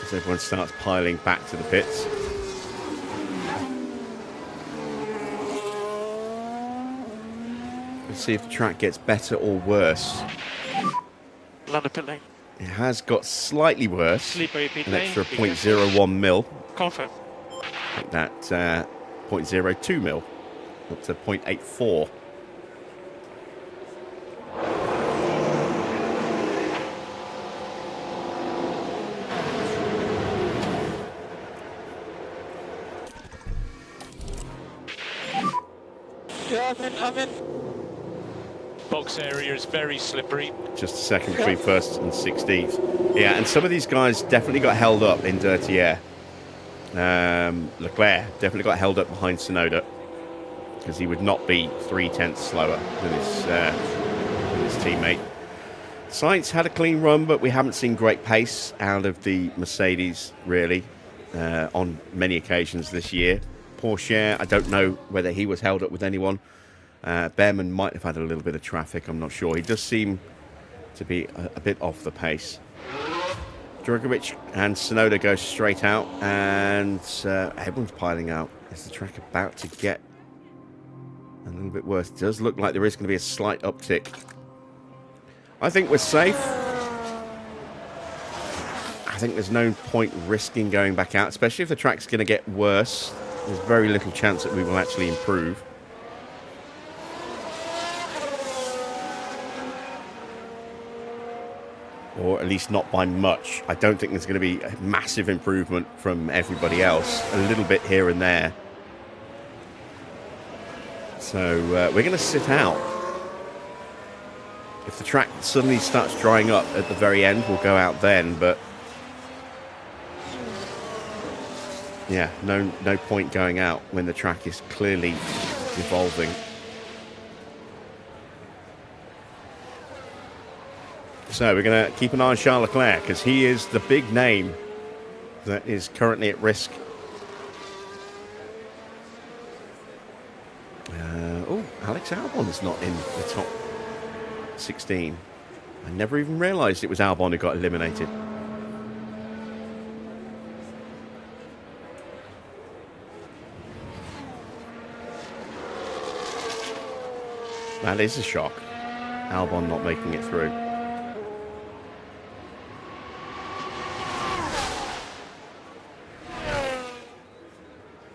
As everyone starts piling back to the pits. Let's see if the track gets better or worse. Lando pit lane. It has got slightly worse. Slippery pit An lane. extra 0.01 mil. Confirm. Like that 0.02 mil. Up to 0.84. Yeah, I'm in. Box area is very slippery. Just a second between first and 16th. Yeah, and some of these guys definitely got held up in dirty air. Leclerc definitely got held up behind Tsunoda because he would not be 0.3 slower than his teammate. Sainz had a clean run, but we haven't seen great pace out of the Mercedes, really, on many occasions this year. Porsche, I don't know whether he was held up with anyone. Bearman might have had a little bit of traffic, I'm not sure. He does seem to be a bit off the pace. Drogovic and Tsunoda go straight out, and everyone's piling out. Is the track about to get a little bit worse? It does look like there is going to be a slight uptick. I think we're safe. I think there's no point risking going back out, especially if the track's going to get worse. There's very little chance that we will actually improve. Or at least not by much. I don't think there's going to be a massive improvement from everybody else. A little bit here and there. So we're going to sit out. If the track suddenly starts drying up at the very end, we'll go out then. But yeah, no point going out when the track is clearly evolving. So we're going to keep an eye on Charles Leclerc because he is the big name that is currently at risk. Oh, Alex Albon's not in the top 16. I never even realised it was Albon who got eliminated. That is a shock. Albon not making it through.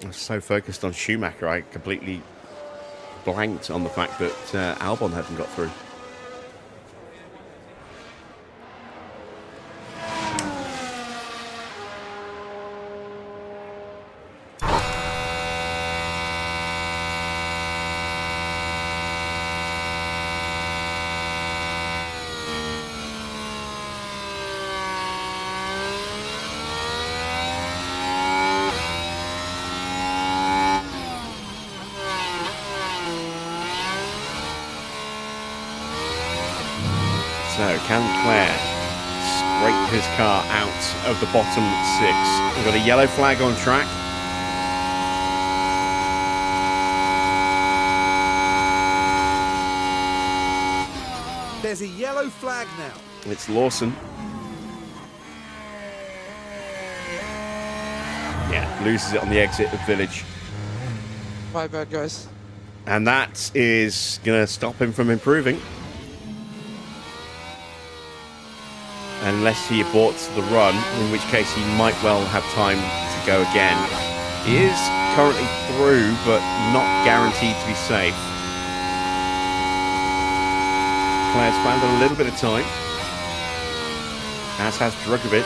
I was so focused on Schumacher, I completely blanked on the fact that Albon hadn't got through. So, can Leclerc scrape his car out of the bottom 6? We've got a yellow flag on track. There's a yellow flag now. It's Lawson. Yeah, loses it on the exit of Village. My bad, guys. And that is going to stop him from improving. Unless he aborts the run, in which case he might well have time to go again. He is currently through, but not guaranteed to be safe. Leclerc's found a little bit of time, as has Drugovic.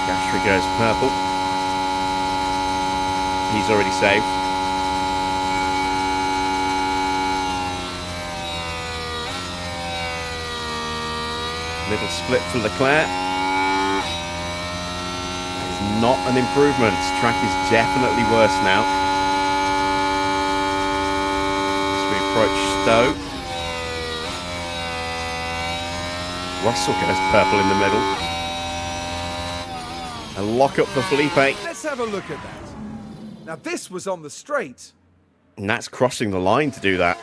Gasly goes purple. He's already saved. Little split for Leclerc. It's not an improvement. Track is definitely worse now. As we approach Stowe. Russell goes purple in the middle. A lock up for Felipe. Let's have a look at that. Now this was on the straight. And that's crossing the line to do that.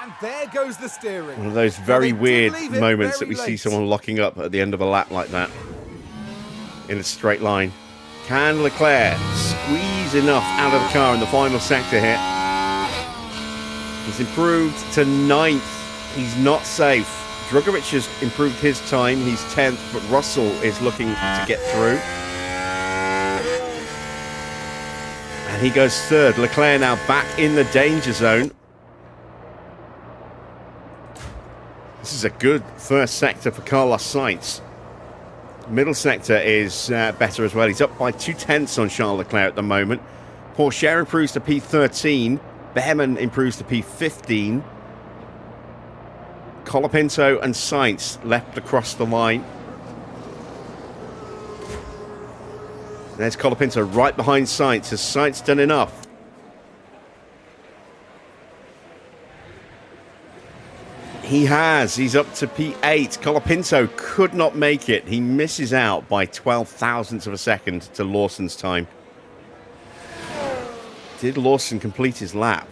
And there goes the steering. One of those very Well, they weird did leave it moments that very we see late. someone locking up at the end of a lap like that. In a straight line. Can Leclerc squeeze enough out of the car in the final sector here? He's improved to 9th. He's not safe. Drugovic has improved his time. He's 10th, but Russell is looking to get through. And he goes 3rd. Leclerc now back in the danger zone. This is a good first sector for Carlos Sainz. Middle sector is better as well. He's up by 2/10 on Charles Leclerc at the moment. Porsche improves to P13. Bearman improves to P15. Colapinto and Sainz left across the line. There's Colapinto right behind Sainz. Has Sainz done enough? He has. He's up to P8. Colapinto could not make it. He misses out by 12 thousandths of a second to Lawson's time. Did Lawson complete his lap?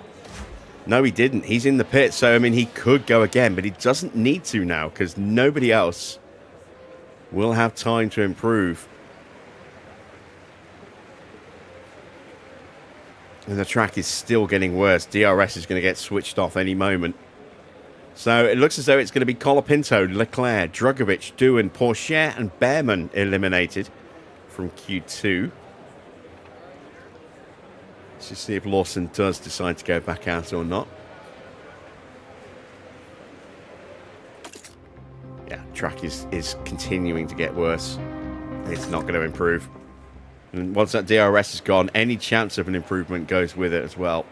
No, he didn't. He's in the pit, so, I mean, he could go again, but he doesn't need to now because nobody else will have time to improve. And the track is still getting worse. DRS is going to get switched off any moment. So it looks as though it's going to be Colapinto, Leclerc, Drugovic, Doohan, Porsche and Bearman eliminated from Q2. Let's just see if Lawson does decide to go back out or not. Yeah, track is continuing to get worse. It's not going to improve. And once that DRS is gone, any chance of an improvement goes with it as well.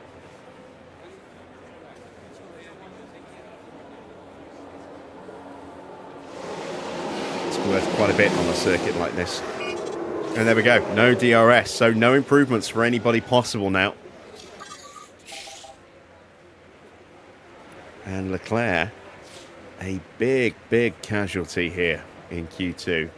Worth quite a bit on a circuit like this. And there we go, no DRS, so no improvements for anybody possible now. And Leclerc, a big casualty here in Q2.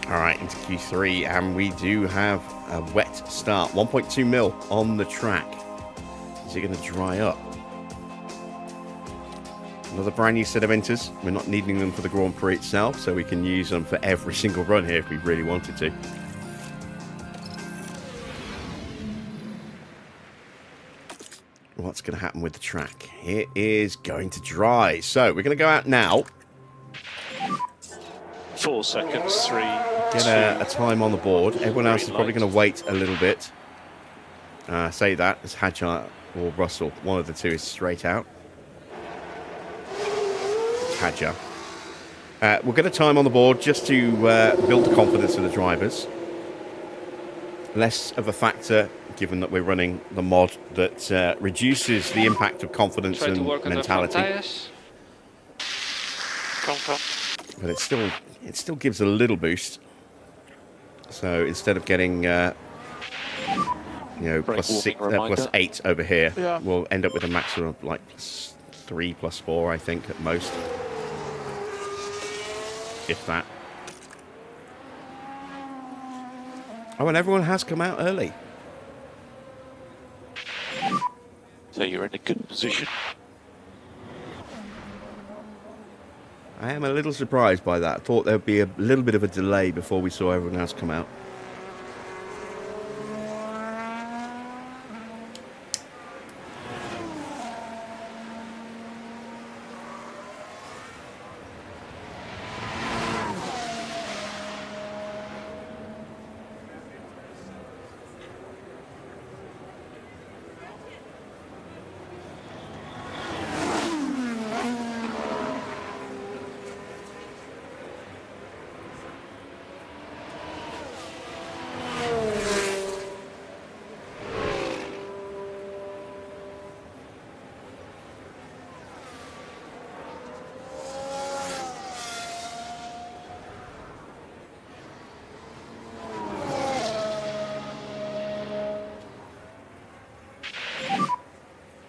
Alright, into Q3, and we do have a wet start. 1.2 mil on the track. Is it going to dry up? Another brand new set of inters. We're not needing them for the Grand Prix itself, so we can use them for every single run here if we really wanted to. what's going to happen with the track. It is going to dry. So we're going to go out now. 4 seconds, 3, Get a time on the board. Everyone else is probably going to wait a little bit. Say that as Hadjar or Russell. One of the two is straight out. Hadjar. We'll get a time on the board just to build the confidence of the drivers. Less of a factor, given that we're running the mod that reduces the impact of confidence and mentality. But it still gives a little boost. So instead of getting plus 8 over here, we'll end up with a maximum of like +3, +4, I think, at most. If that. Oh, and everyone has come out early. So you're in a good position. I am a little surprised by that. I thought there would be a little bit of a delay before we saw everyone else come out.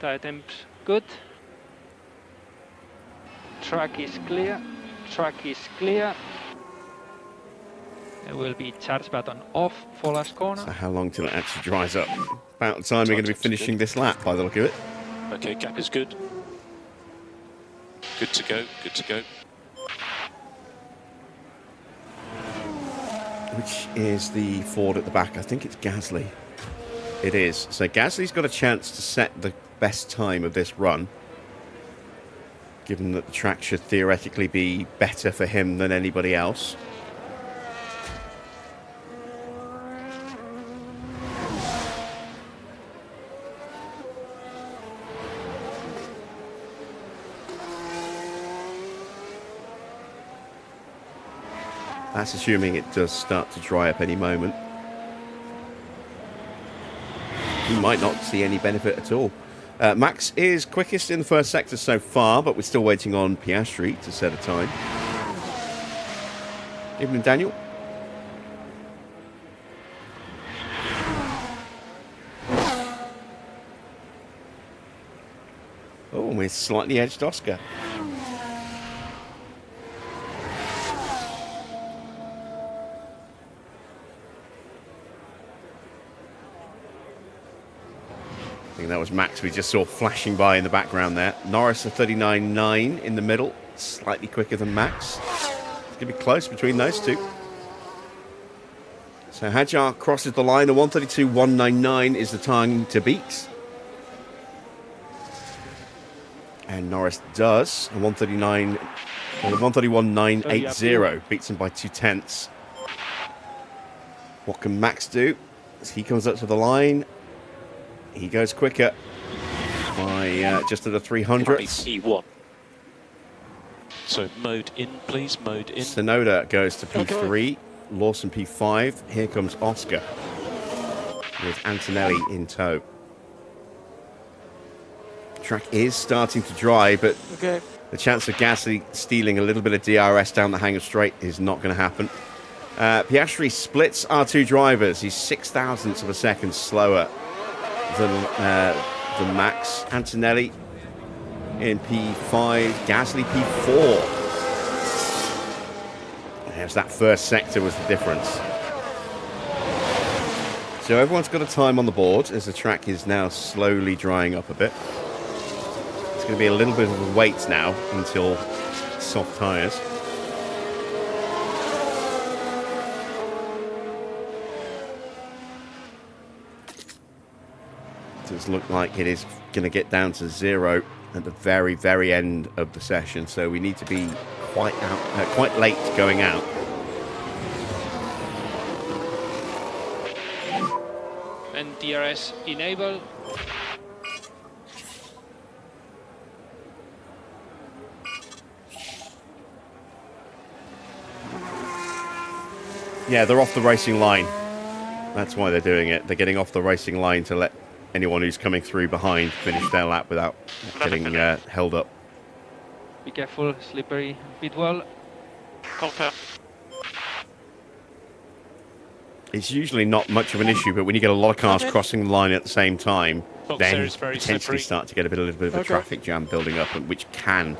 Tire temps good. Track is clear. Track is clear. There will be charge button off for last corner. So how long till it actually dries up? About the time we're going to be finishing this lap, by the look of it. Okay, gap is good. Good to go, good to go. Which is the Ford at the back? I think it's Gasly. It is. So Gasly's got a chance to set the best time of this run, given that the track should theoretically be better for him than anybody else. That's assuming it does start to dry up any moment. He might not see any benefit at all. Max is quickest in the first sector so far, but we're still waiting on Piastri to set a time. Evening, Daniel. Oh, we slightly edged Oscar. I think that was Max we just saw flashing by in the background there. Norris a 39.9 in the middle, slightly quicker than Max. It's going to be close between those two. So Hadjar crosses the line, a 132.199 is the time to beat. And Norris does, a 131.980, beats him by 2/10. What can Max do? As he comes up to the line, he goes quicker by just at the 300s. P1. So mode in, please, mode in. Sonoda goes to P3, Lawson P5. Here comes Oscar with Antonelli in tow. Track is starting to dry, but the chance of Gasly stealing a little bit of DRS down the Hangar Straight is not going to happen. Piastri splits our two drivers. He's 0.006 of a second slower than Max. Antonelli in P5, Gasly P4. There's that first sector was the difference. So everyone's got a time on the board as the track is now slowly drying up a bit. It's going to be a little bit of a wait now until soft tyres. does look like it is going to get down to 0 at the very, very end of the session. So we need to be quite late going out. And DRS enable. Yeah, they're off the racing line. That's why they're doing it. They're getting off the racing line to let anyone who's coming through behind finish their lap without getting held up. Be careful, slippery pit wall. Confirm. It's usually not much of an issue, but when you get a lot of cars crossing the line at the same time, then potentially start to get a little bit of a traffic jam building up, which can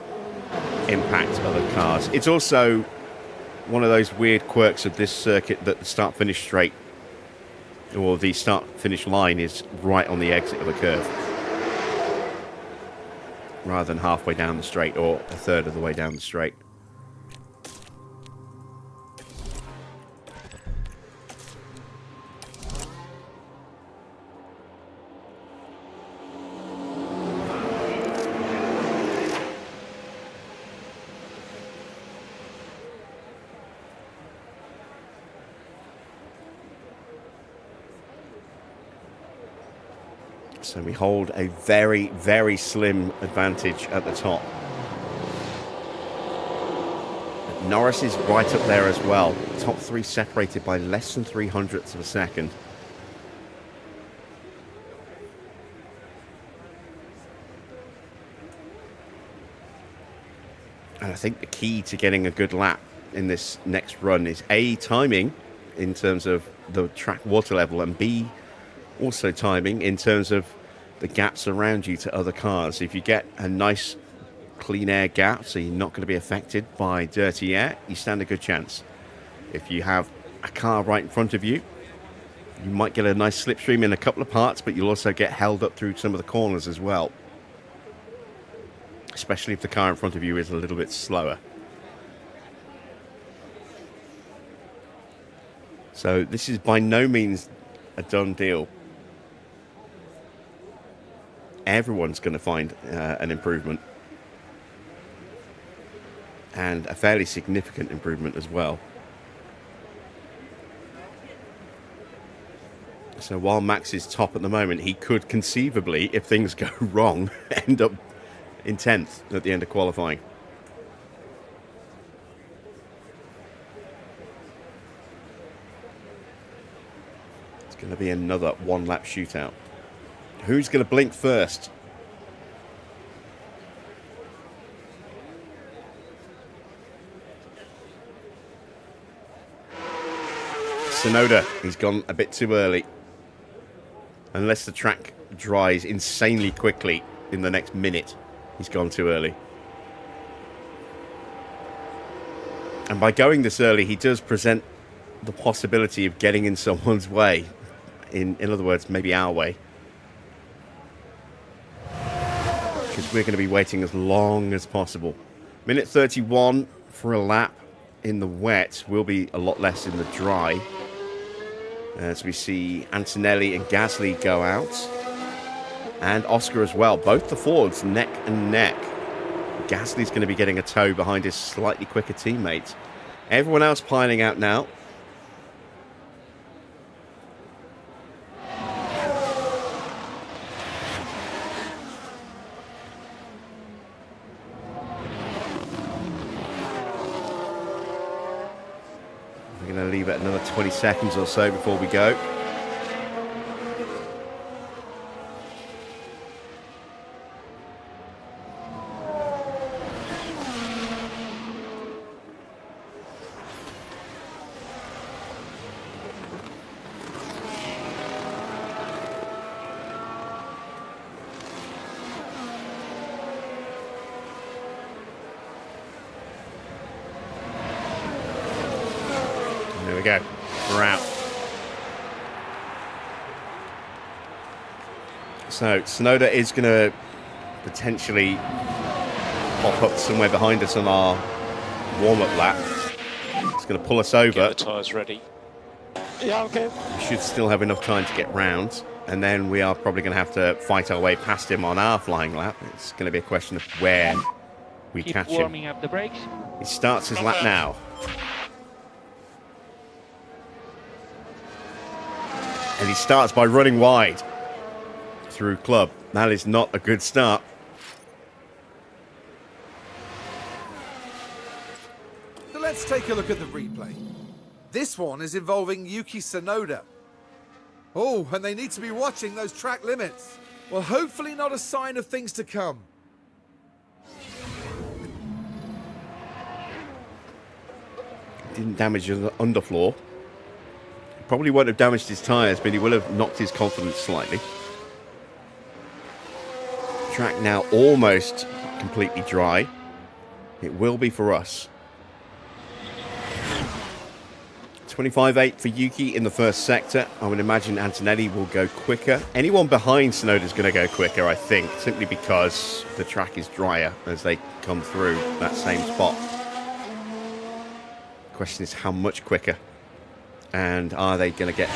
impact other cars. It's also one of those weird quirks of this circuit that the start-finish straight, or the start-finish line, is right on the exit of a curve, rather than halfway down the straight or a third of the way down the straight. So we hold a very, very slim advantage at the top. But Norris is right up there as well. Top three separated by less than 0.03 of a second. And I think the key to getting a good lap in this next run is A, timing in terms of the track water level, and B, also timing in terms of the gaps around you to other cars. If you get a nice clean air gap, so you're not going to be affected by dirty air, you stand a good chance. If you have a car right in front of you, you might get a nice slipstream in a couple of parts, but you'll also get held up through some of the corners as well, especially if the car in front of you is a little bit slower. So this is by no means a done deal. Everyone's going to find an improvement, and a fairly significant improvement as well. So while Max is top at the moment, he could conceivably, if things go wrong, end up in 10th at the end of qualifying. It's going to be another one-lap shootout. Who's going to blink first? Tsunoda, he's gone a bit too early. Unless the track dries insanely quickly in the next minute, he's gone too early. And by going this early, he does present the possibility of getting in someone's way. In other words, maybe our way. Because we're going to be waiting as long as possible. Minute 31 for a lap in the wet will be a lot less in the dry. As we see Antonelli and Gasly go out. And Oscar as well. Both the Fords neck and neck. Gasly's going to be getting a tow behind his slightly quicker teammates. Everyone else piling out now. We're going to leave it another 20 seconds or so before we go. There we go. We're out. So Tsunoda is going to potentially pop up somewhere behind us on our warm-up lap. It's going to pull us over. Get the tyres ready. Yeah, okay. We should still have enough time to get round. and then we are probably going to have to fight our way past him on our flying lap. It's going to be a question of where we Keep catch warming him. up the brakes. He starts his lap now. And he starts by running wide through club. That is not a good start. So let's take a look at the replay. This one is involving Yuki Tsunoda. Oh, and they need to be watching those track limits. Well, hopefully not a sign of things to come. Didn't damage his underfloor. Probably won't have damaged his tyres, but he will have knocked his confidence slightly. Track now almost completely dry. It will be for us. 25.8 for Yuki in the first sector. I would imagine Antonelli will go quicker. Anyone behind Tsunoda is going to go quicker, I think, simply because the track is drier as they come through that same spot. Question is how much quicker, and are they going to get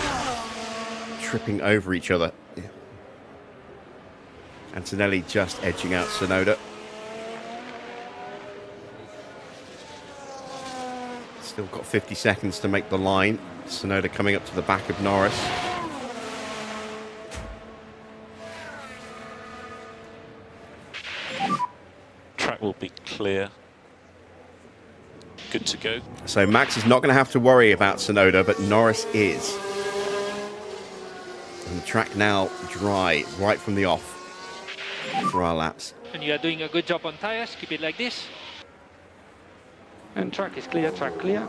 tripping over each other? Yeah. Antonelli just edging out Tsunoda. Still got 50 seconds to make the line. Tsunoda coming up to the back of Norris. Track will be clear. Good to go. So Max is not going to have to worry about Tsunoda, but Norris is. And the track now dry right from the off for our laps. And you are doing a good job on tires. Keep it like this. And track is clear, track clear.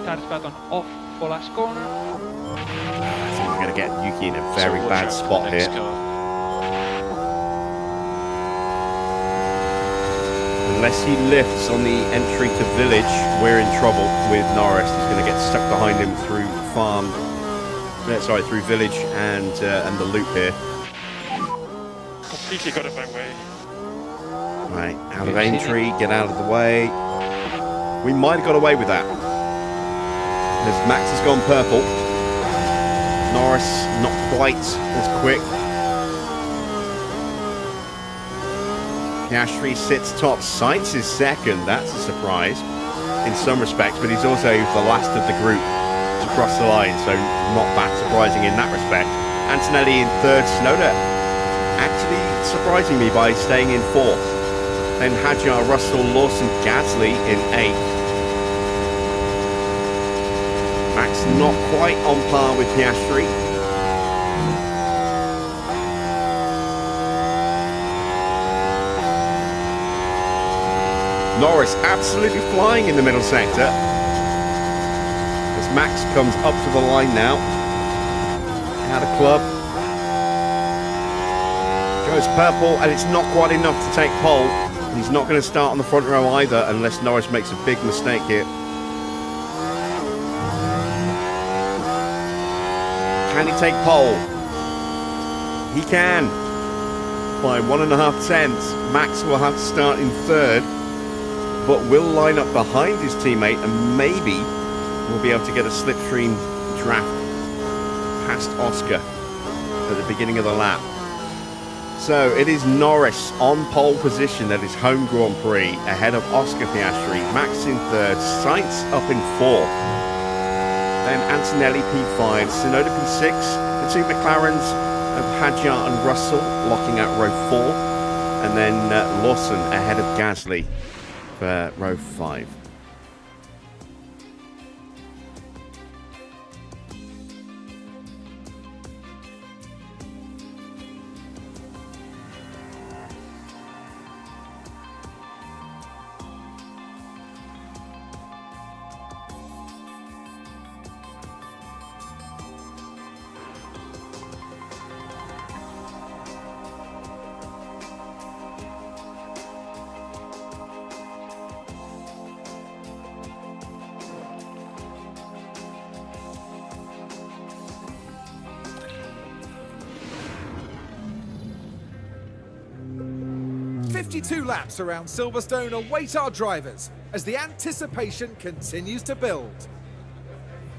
Tires button off for last corner. I think we're going to get Yuki in a very bad spot here. Unless he lifts on the entry to Village, we're in trouble with Norris. He's going to get stuck behind him through through Village and the loop here. Completely got it my way. Right, out of entry, get out of the way. We might have got away with that. As Max has gone purple. Norris not quite as quick. Piastri sits top. Sainz is second. That's a surprise in some respects, but he's also the last of the group to cross the line, so not that surprising in that respect. Antonelli in third. Tsunoda actually surprising me by staying in fourth. Then Hadjar, Russell, Lawson, Gasly in eighth. Max not quite on par with Piastri. Norris absolutely flying in the middle sector. As Max comes up to the line now. Out of club. Goes purple, and it's not quite enough to take pole. He's not going to start on the front row either unless Norris makes a big mistake here. Can he take pole? He can. By 1.5 tenths. Max will have to start in third, but will line up behind his teammate and maybe will be able to get a slipstream draft past Oscar at the beginning of the lap. So it is Norris on pole position at his home Grand Prix ahead of Oscar Piastri. Max in third, Sainz up in fourth. Then Antonelli P5, Tsunoda P6. The two McLarens of Hadjar and Russell locking out row 4. And then Lawson ahead of Gasly for row 5. "52 laps around Silverstone await our drivers as the anticipation continues to build.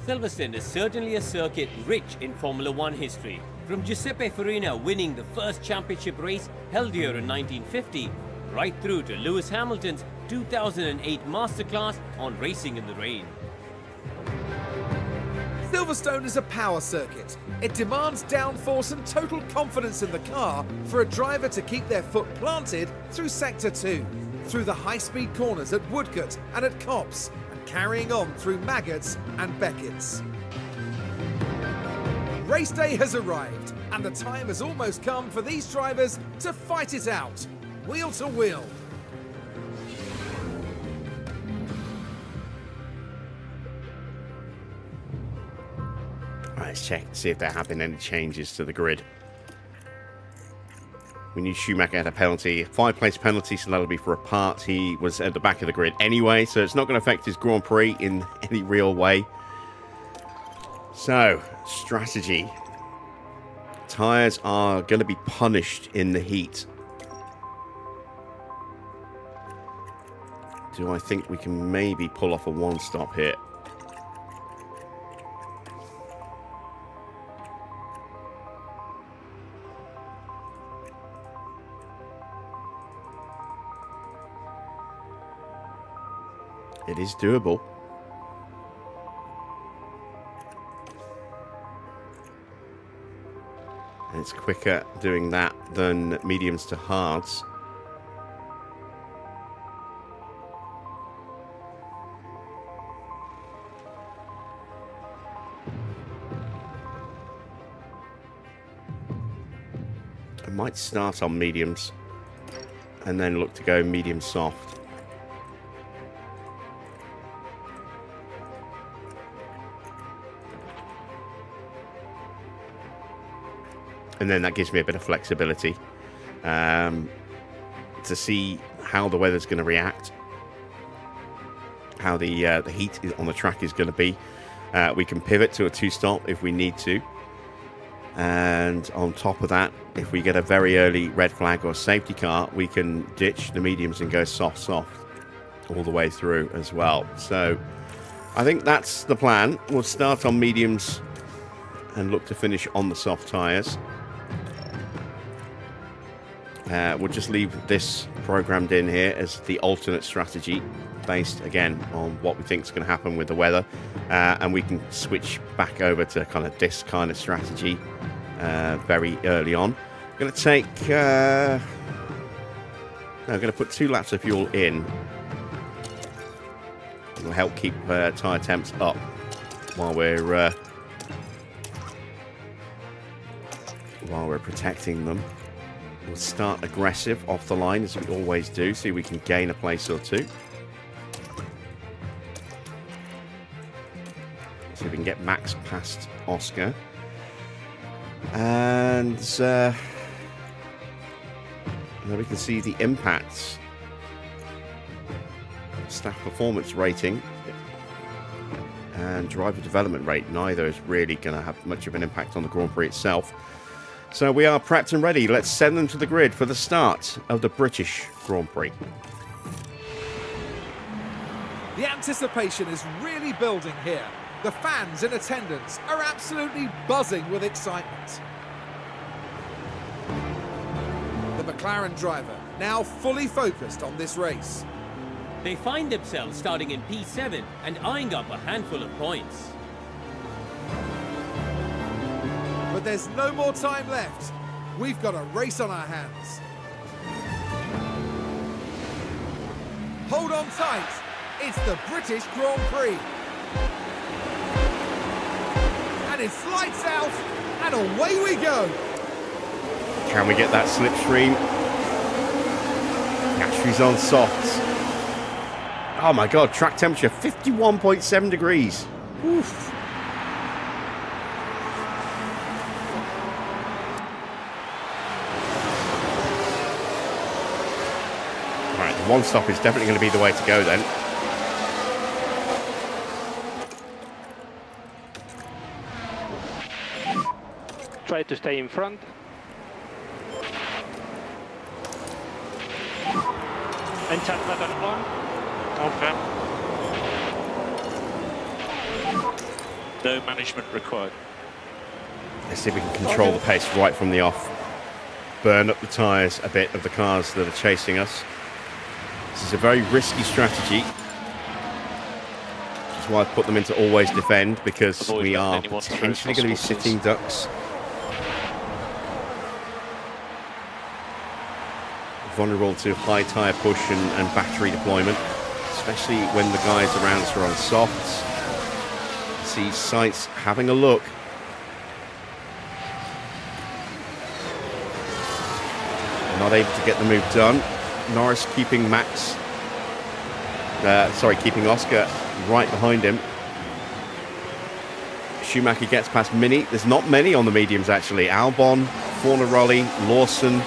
Silverstone is certainly a circuit rich in Formula One history, from Giuseppe Farina winning the first championship race held here in 1950, right through to Lewis Hamilton's 2008 masterclass on racing in the rain. Silverstone is a power circuit. It demands downforce and total confidence in the car for a driver to keep their foot planted through Sector 2, through the high-speed corners at Woodcote and at Copse, and carrying on through Maggots and Beckett's. Race day has arrived, and the time has almost come for these drivers to fight it out, wheel to wheel. Let's check to see if there have been any changes to the grid. We knew Schumacher had a penalty, 5-place penalty, so that'll be for a part. He was at the back of the grid anyway, so it's not going to affect his Grand Prix in any real way. So, strategy. Tyres are going to be punished in the heat. Do I think we can maybe pull off a one-stop here? It is doable. And it's quicker doing that than mediums to hards. I might start on mediums and then look to go medium soft. And then that gives me a bit of flexibility to see how the weather's going to react, how the heat on the track is going to be. We can pivot to a two-stop if we need to. And on top of that, if we get a very early red flag or safety car, we can ditch the mediums and go soft all the way through as well. So I think that's the plan. We'll start on mediums and look to finish on the soft tyres. We'll just leave this programmed in here as the alternate strategy, based again on what we think is going to happen with the weather, and we can switch back over to kind of this kind of strategy very early on. I'm going to take I'm going to put 2 laps of fuel in. It'll help keep tyre temps up while we're protecting them. We'll start aggressive off the line, as we always do, so we can gain a place or two. So we can get Max past Oscar. And now we can see the impacts. Staff performance rating and driver development rate. Neither is really going to have much of an impact on the Grand Prix itself. So we are prepped and ready. Let's send them to the grid for the start of the British Grand Prix. The anticipation is really building here. The fans in attendance are absolutely buzzing with excitement. The McLaren driver now fully focused on this race. They find themselves starting in P7 and eyeing up a handful of points. But there's no more time left. We've got a race on our hands. Hold on tight. It's the British Grand Prix. And it's lights out, and away we go. Can we get that slipstream? Gasly's on softs. Oh my god, track temperature 51.7 degrees. Oof. Alright, the one stop is definitely going to be the way to go then. Try to stay in front. And chat button on. Okay. No management required. Let's see if we can control the pace right from the off. Burn up the tyres a bit of the cars that are chasing us. This is a very risky strategy. Which is why I've put them into always defend, because we are potentially going to be sitting ducks. Vulnerable to high tyre push and battery deployment, especially when the guys around us are on softs. See Sainz having a look. Not able to get the move done. Norris keeping keeping Oscar right behind him. Schumacher gets past Mini. There's not many on the mediums actually. Albon, Fornaroli, Lawson,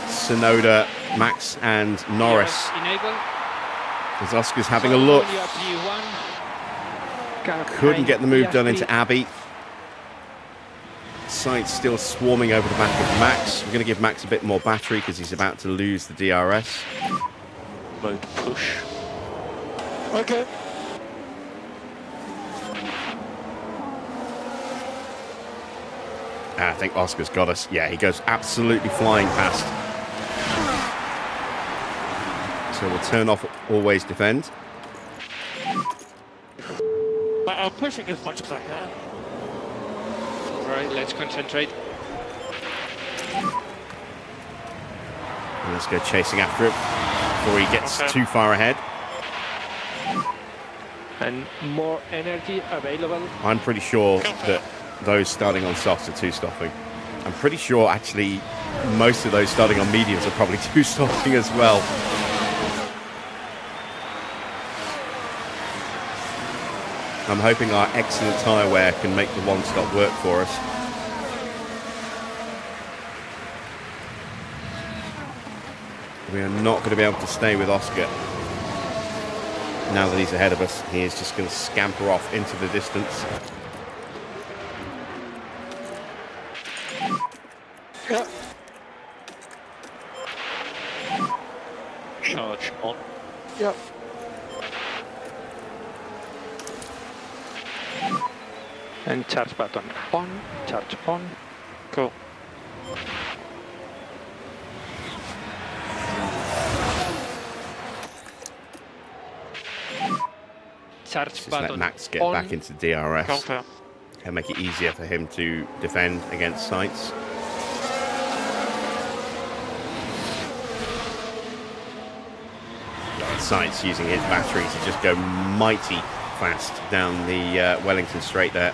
Tsunoda, Max and Norris. As Oscar's having a look. Couldn't get the move done into Abbey. Sainz still swarming over the back of Max. We're going to give Max a bit more battery because he's about to lose the DRS. Mode push. Okay. I think Oscar's got us. Yeah, he goes absolutely flying past. So we'll turn off always defend. But I'm pushing as much as I can. Right, let's concentrate. And let's go chasing after him before he gets too far ahead. And more energy available. I'm pretty sure that those starting on softs are two-stopping. I'm pretty sure actually most of those starting on mediums are probably two-stopping as well. I'm hoping our excellent tyre wear can make the one-stop work for us. We are not going to be able to stay with Oscar. Now that he's ahead of us, he is just going to scamper off into the distance. Yeah. Charge on. Yep. And charge button on, charge on. Cool. Charge Just button let Max get on. back into DRS Confirm. and make it easier for him to defend against Sainz. Sainz using his battery to just go mighty fast down the Wellington straight there.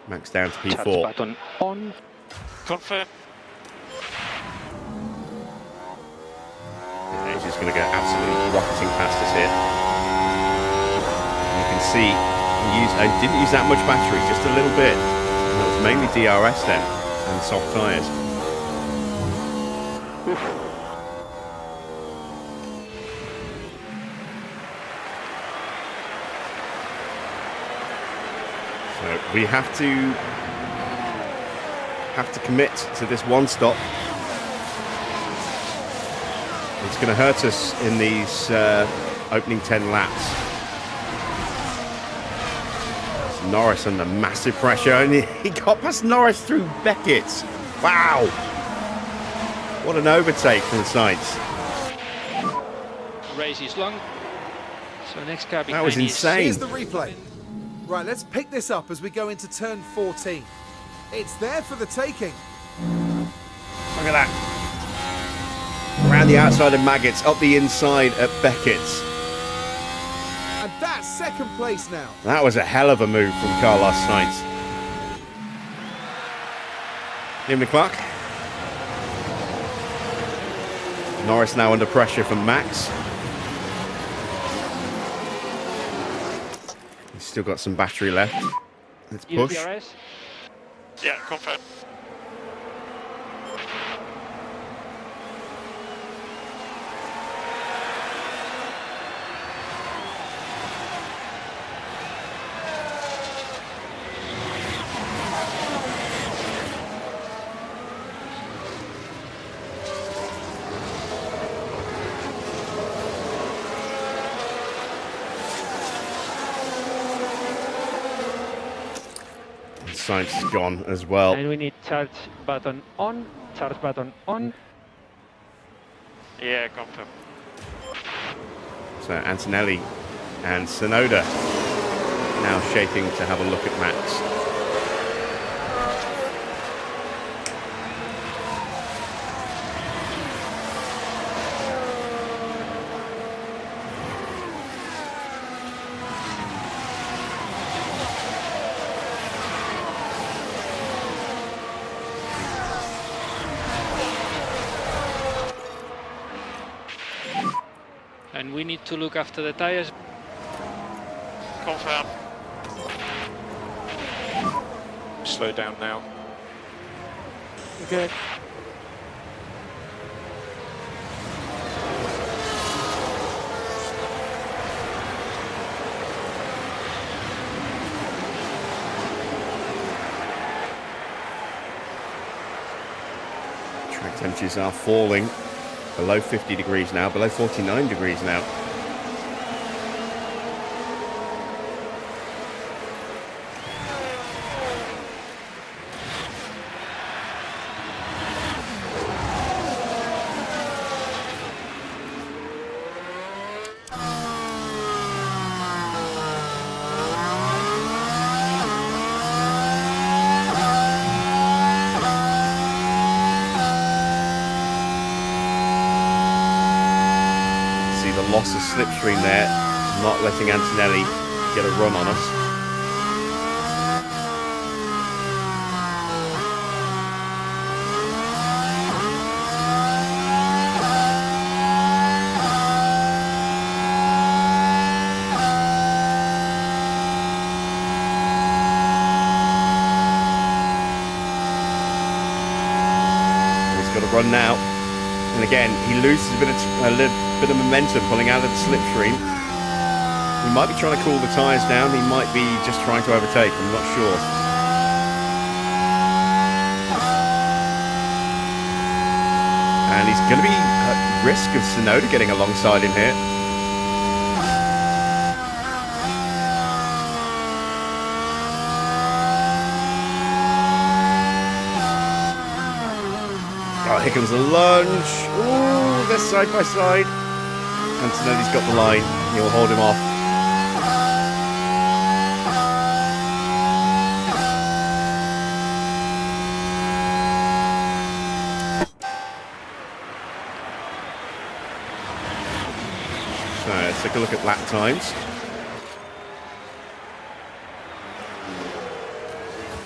Max down to Charge P4. button on. Confirm. Yeah, he's just going to go absolutely rocketing past us here. You can see I didn't use that much battery, just a little bit. And that was mainly DRS then and soft tyres. So we have to commit to this one stop. It's going to hurt us in these opening 10 laps. It's Norris under massive pressure, and he got past Norris through Beckett. Wow! What an overtake from Sainz. Race is long. So next car behind That was is- insane. Here's the replay. Right, let's pick this up as we go into turn 14. It's there for the taking. Look at that. Around the outside of Maggots, up the inside at Beckett's. And that's second place now. That was a hell of a move from Carlos Sainz. Liam Leclerc. Norris now under pressure from Max. He's still got some battery left. Let's push. DRS. Yeah, confirm. Sainz is gone as well. And we need charge button on, charge button on. Yeah, confirm. So Antonelli and Tsunoda now shaking to have a look at Max. And we need to look after the tires. Confirm. Slow down now. Okay. Track temperatures are falling below 50 degrees now, below 49 degrees now. Loss of slipstream there, not letting Antonelli get a run on us. He's got a run now, and again he loses a bit of momentum pulling out of the slipstream. He might be trying to cool the tyres down. He might be just trying to overtake. I'm not sure. And he's going to be at risk of Tsunoda getting alongside him here. Oh, here comes the lunge. Ooh, they're side by side. Antonelli's got the line. He'll hold him off. So let's take a look at lap times.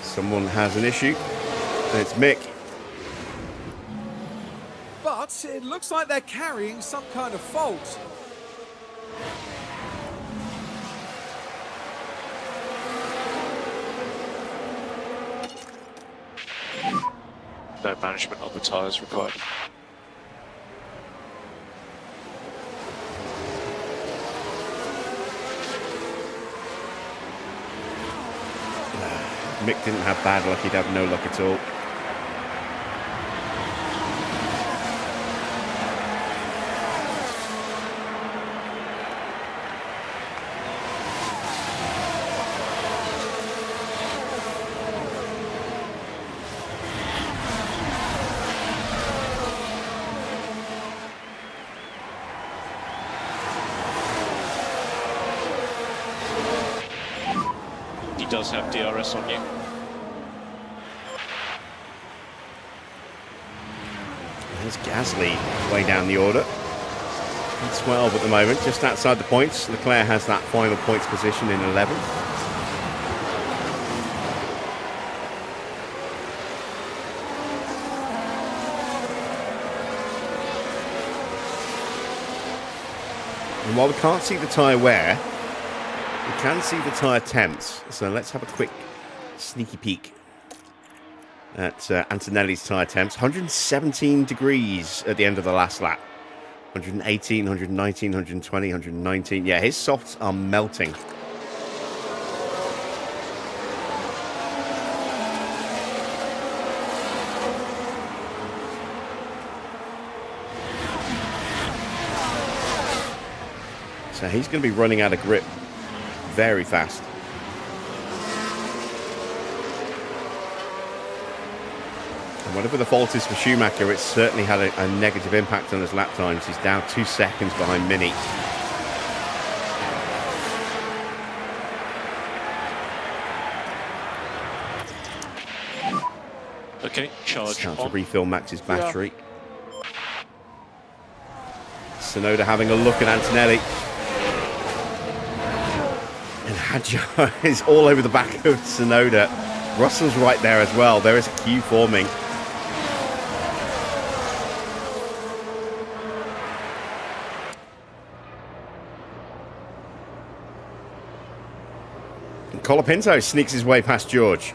Someone has an issue. And it's Mick. But it looks like they're carrying some kind of fault. No management on the tyres required. Mick didn't have bad luck, he'd have no luck at all. Does have DRS on you. There's Gasly way down the order. 12 at the moment, just outside the points. Leclerc has that final points position in 11th. And while we can't see the tyre wear, we can see the tyre temps, so let's have a quick sneaky peek at Antonelli's tyre temps. 117 degrees at the end of the last lap. 118, 119, 120, 119. Yeah, his softs are melting. So he's going to be running out of grip very fast. And whatever the fault is for Schumacher, it's certainly had a negative impact on his lap times. He's down 2 seconds behind Mini. Okay, charge Time to on. refill Max's battery. Tsunoda having a look at Antonelli. And Hadjar is all over the back of Tsunoda. Russell's right there as well. There is a queue forming. And Colapinto sneaks his way past George.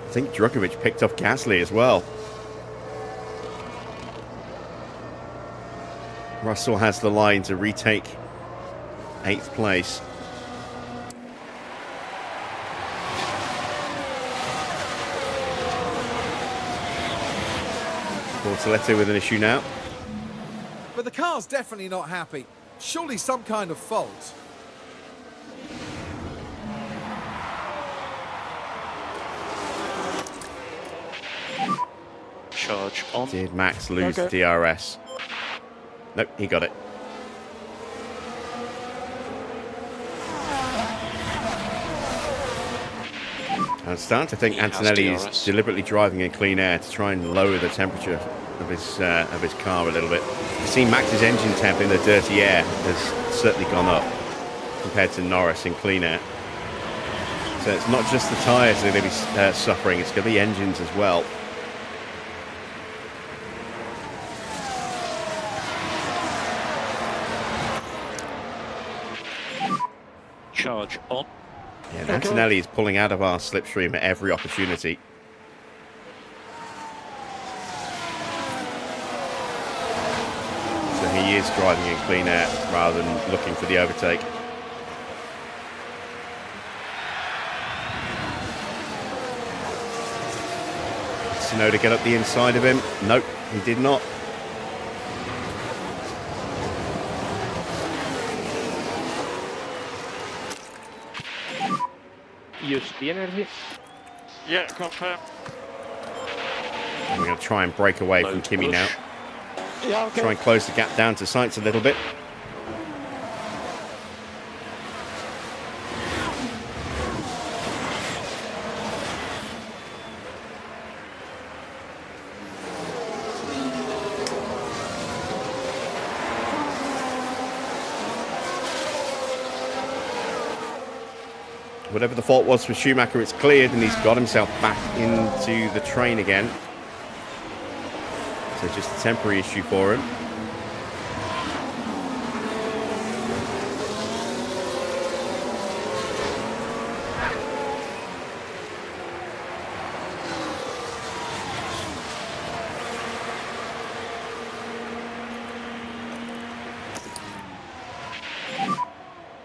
I think Drukovic picked off Gasly as well. Russell has the line to retake 8th place. Bortoletti with an issue now. But the car's definitely not happy. Surely some kind of fault. Charge on. Did Max lose Okay. DRS? Nope, he got it. I'm starting to think He has Antonelli is DRS. deliberately driving in clean air to try and lower the temperature of his car a little bit. You see Max's engine temp in the dirty air has certainly gone up compared to Norris in clean air. So it's not just the tyres that are going to be suffering, it's going to be engines as well. Charge on. Yeah, and Antonelli is pulling out of our slipstream at every opportunity. So he is driving in clean air rather than looking for the overtake. Tsunoda get up the inside of him. Nope, he did not. Use the energy. Yeah, confirm. And we're going to try and break away from Load Kimi push. now. Yeah, okay. Try and close the gap down to Sainz a little bit. Whatever the fault was for Schumacher, it's cleared and he's got himself back into the train again. So just a temporary issue for him.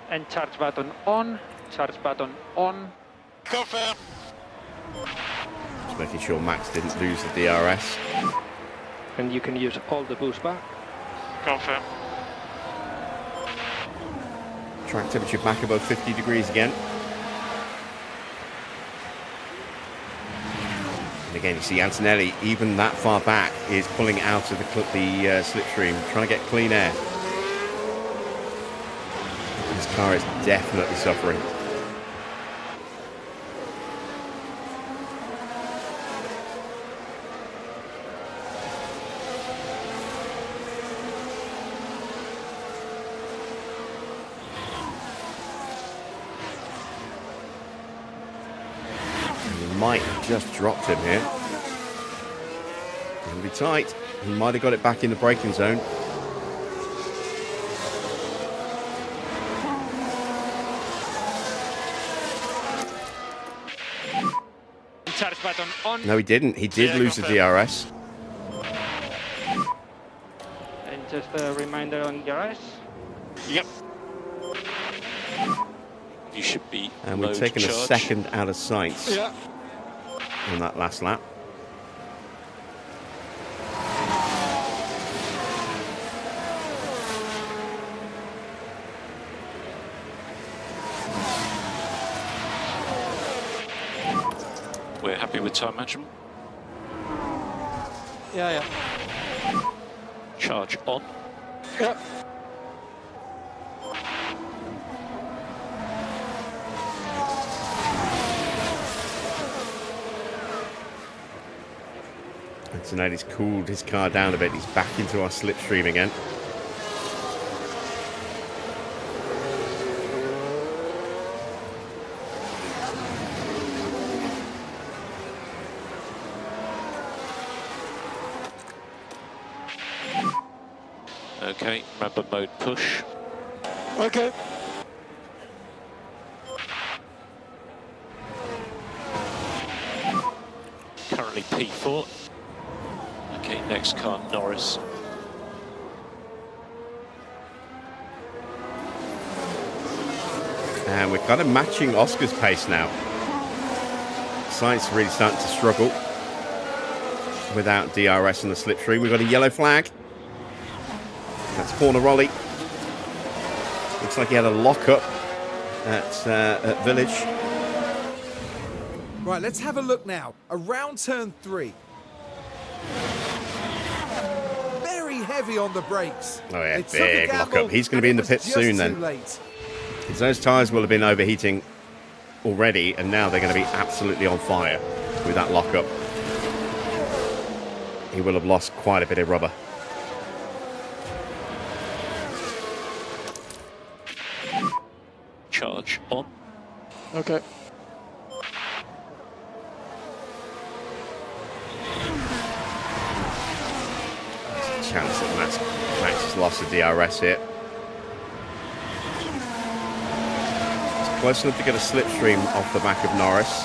And charge button on. Charge button on. Confirm. Just making sure Max didn't lose the DRS. And you can use all the boost back. Confirm. Track temperature back above 50 degrees again. And again, you see Antonelli, even that far back, is pulling out of the slipstream, trying to get clean air. His car is definitely suffering. Might have just dropped him here. It'll be tight. He might have got it back in the braking zone. Charge button on. No, he didn't. He did Yeah, lose the confirm. DRS. And just a reminder on DRS. Yep. You should be. And we've load taken a charge. second out of Sainz Yeah. on that last lap. We're happy with time management. Yeah. Charge on. Yeah. Antonelli's cooled his car down a bit. He's back into our slipstream again. Okay, remember mode push. Okay. Currently P4. Okay, next car, Norris. And we're kind of matching Oscar's pace now. Sainz really starting to struggle without DRS in the slipstream. We've got a yellow flag. That's Fornaroli. Looks like he had a lock-up at Village. Right, let's have a look now. Around turn 3. Very heavy on the brakes. Oh yeah, They took a big gamble, lock-up. He's going to and be it in the was pits just soon too then. late. Because those tyres will have been overheating already, and now they're going to be absolutely on fire with that lock-up. He will have lost quite a bit of rubber. Charge on. Okay. Chance that Max has lost the DRS here. It's close enough to get a slipstream off the back of Norris.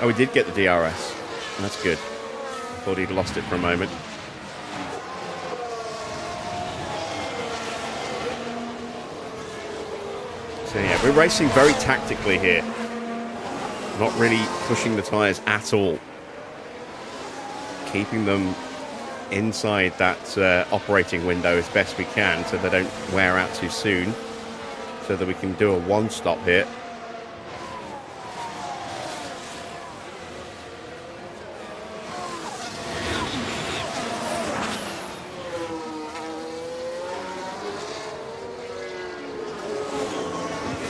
Oh, he did get the DRS. That's good. I thought he'd lost it for a moment. So yeah, we're racing very tactically here. Not really pushing the tyres at all. Keeping them inside that operating window as best we can so they don't wear out too soon, so that we can do a one-stop here.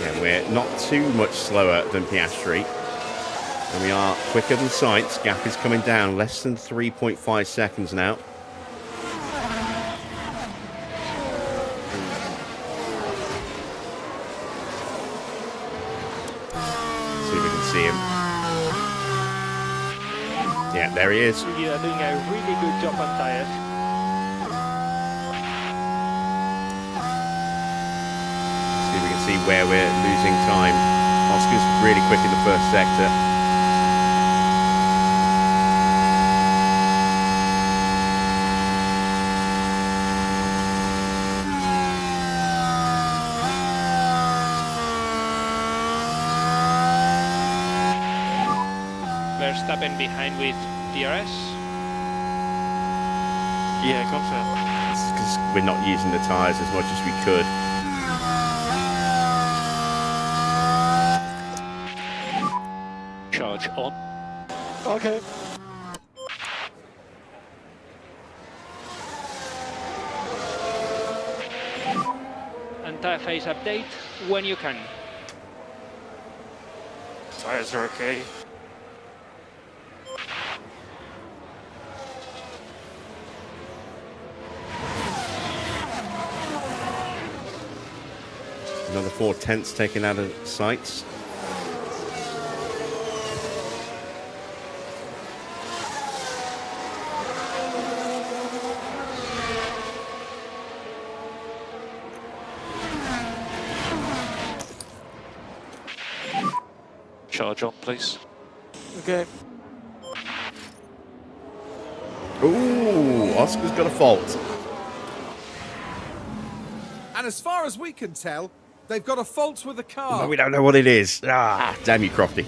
Yeah, we're not too much slower than Piastri. And we are quicker than Sainz. Gap is coming down, less than 3.5 seconds now. See if we can see him. Yeah, there he is. You are doing a really good job on tires. See if we can see where we're losing time. Oscar's really quick in the first sector. Verstappen behind with DRS. Yeah, confirm. Because we're not using the tyres as much as we could. Charge on. Okay. And tire phase update when you can. Tires are okay. Another 4/10 taken out of sights. Charge on, please. Okay. Ooh, Oscar's got a fault. And as far as we can tell, they've got a fault with the car. But we don't know what it is. Ah, damn you, Crofty.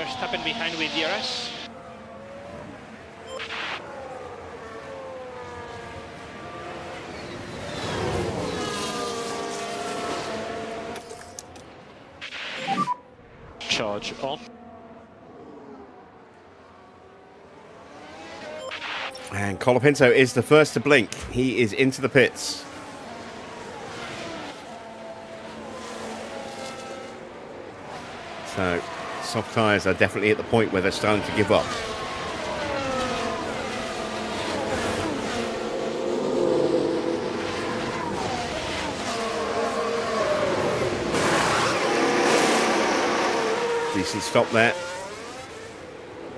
Verstappen behind with DRS. Charge on. And Colapinto is the first to blink. He is into the pits. So, soft tyres are definitely at the point where they're starting to give up. Decent stop there.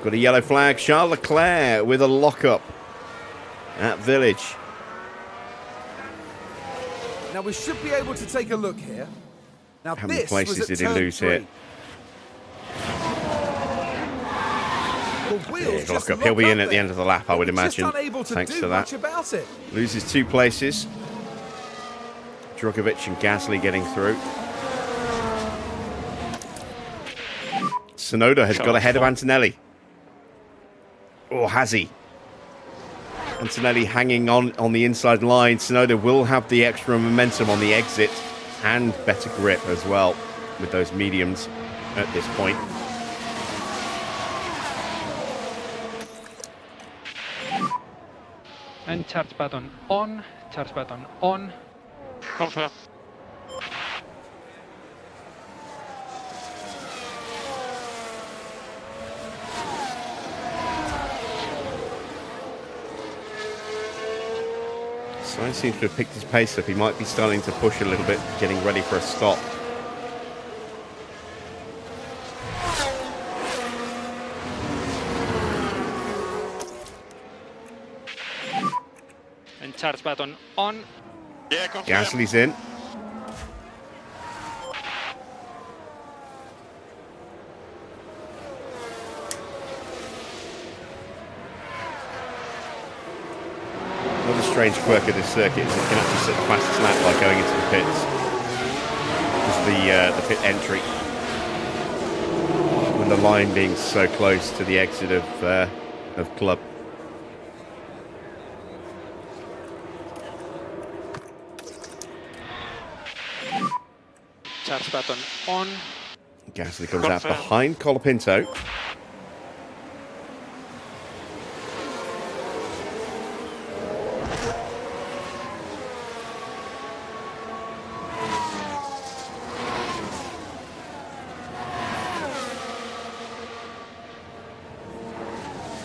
Got a yellow flag. Charles Leclerc with a lockup at Village. Now we should be able to take a look here. Now How many this places was at did he turn lose 3. here? The wheels Yeah, just lock up. He'll be locked in up at the end of the lap, I there. would We're just imagine. unable to Thanks do to that. much about it. Loses 2 places. Drogovic and Gasly getting through. Tsunoda has got ahead of Antonelli. Or has he? Antonelli hanging on the inside line. Tsunoda will have the extra momentum on the exit and better grip as well with those mediums at this point. And charge button on, charge button on. Confirm. Sainz seems to have picked his pace up. He might be starting to push a little bit, getting ready for a stop. And charge button on. Yeah, confirm. Gasly's in. Another strange quirk of this circuit is it can actually set the fastest lap by going into the pits. Just the pit entry. When the line being so close to the exit of club. Charge button on. Gasly comes out behind Colapinto.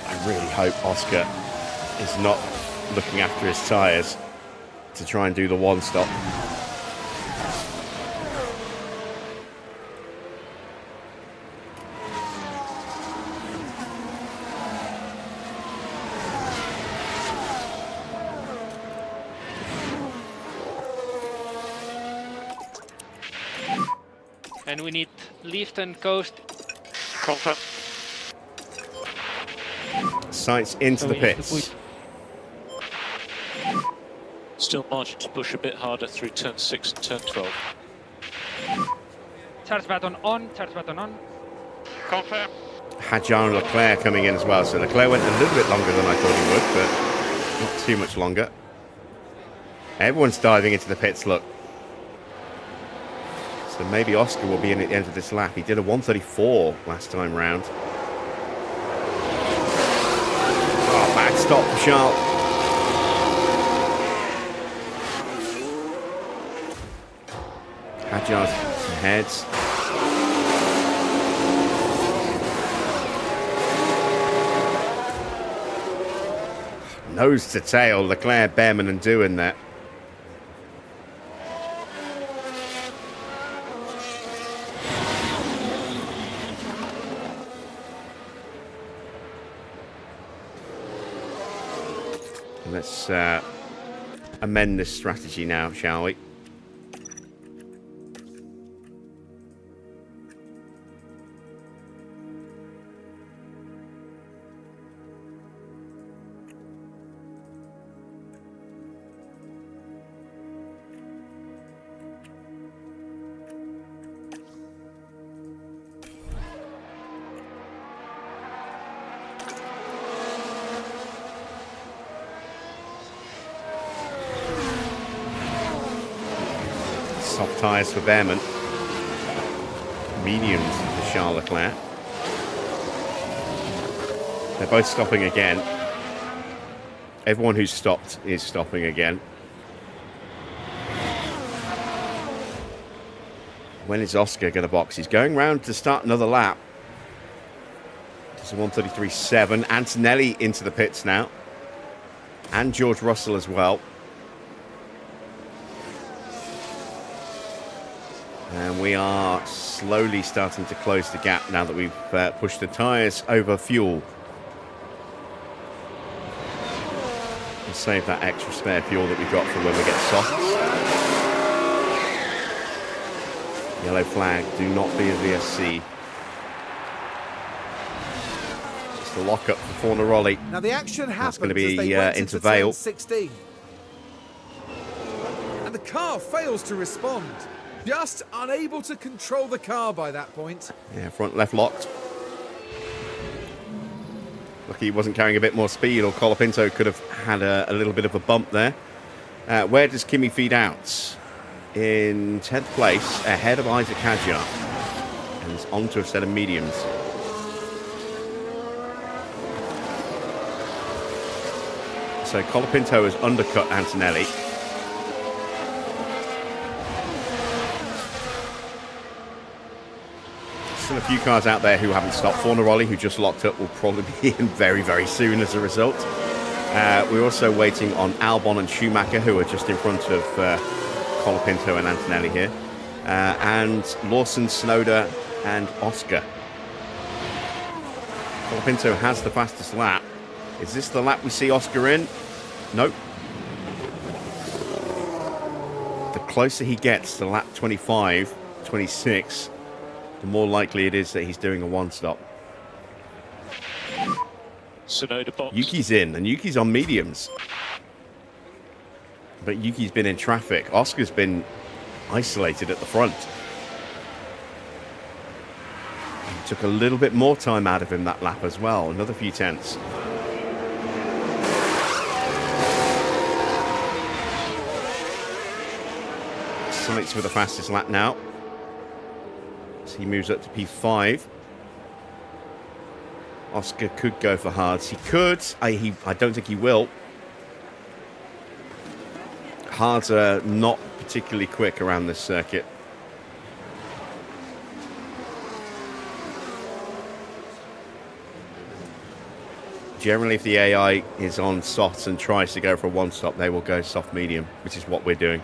I really hope Oscar is not looking after his tyres to try and do the one stop. And we need lift and coast. Confirm. Sainz into the pits. Still margin to push a bit harder through turn 6 and turn 12. Charge button on, charge button on. Confirm. Hadjar and Leclerc coming in as well. So Leclerc went a little bit longer than I thought he would, but not too much longer. Everyone's diving into the pits, look. So maybe Oscar will be in at the end of this lap. He did a 1:34 last time round. Oh, bad stop for Charles. Hadjar's heads. Nose to tail, Leclerc, Bearman and doing that. Let's amend this strategy now, shall we? Soft tyres for Bearman. Mediums for Charles Leclerc. They're both stopping again. Everyone who's stopped is stopping again. When is Oscar going to box? He's going round to start another lap. It's a 1:33.7. Antonelli into the pits now. And George Russell as well. And we are slowly starting to close the gap now that we've pushed the tyres over fuel. We'll save that extra spare fuel that we've got for when we get softs. Yellow flag, do not be a VSC. Just a lock-up for Fornaroli. Now the action happens. That's going to be as they went into turn Vale. 16. And the car fails to respond. Just unable to control the car by that point. Yeah, front left locked. Lucky he wasn't carrying a bit more speed, or Colapinto could have had a little bit of a bump there. Where does Kimi feed out? In 10th place, ahead of Isaac Hadjar. And he's onto a set of mediums. So Colapinto has undercut Antonelli. Still a few cars out there who haven't stopped. Fornaroli, who just locked up, will probably be in very, very soon as a result. We're also waiting on Albon and Schumacher, who are just in front of Colapinto and Antonelli here. And Lawson, Snowder and Oscar. Colapinto has the fastest lap. Is this the lap we see Oscar in? Nope. The closer he gets to lap 25, 26, the more likely it is that he's doing a one-stop. Sonoda box. Yuki's in, and Yuki's on mediums. But Yuki's been in traffic. Oscar's been isolated at the front. It took a little bit more time out of him that lap as well. Another few tenths. Sainz with the fastest lap now. So he moves up to P5. Oscar could go for hards. He could. I don't think he will. Hards are not particularly quick around this circuit. Generally, if the AI is on softs and tries to go for a one-stop, they will go soft-medium, which is what we're doing.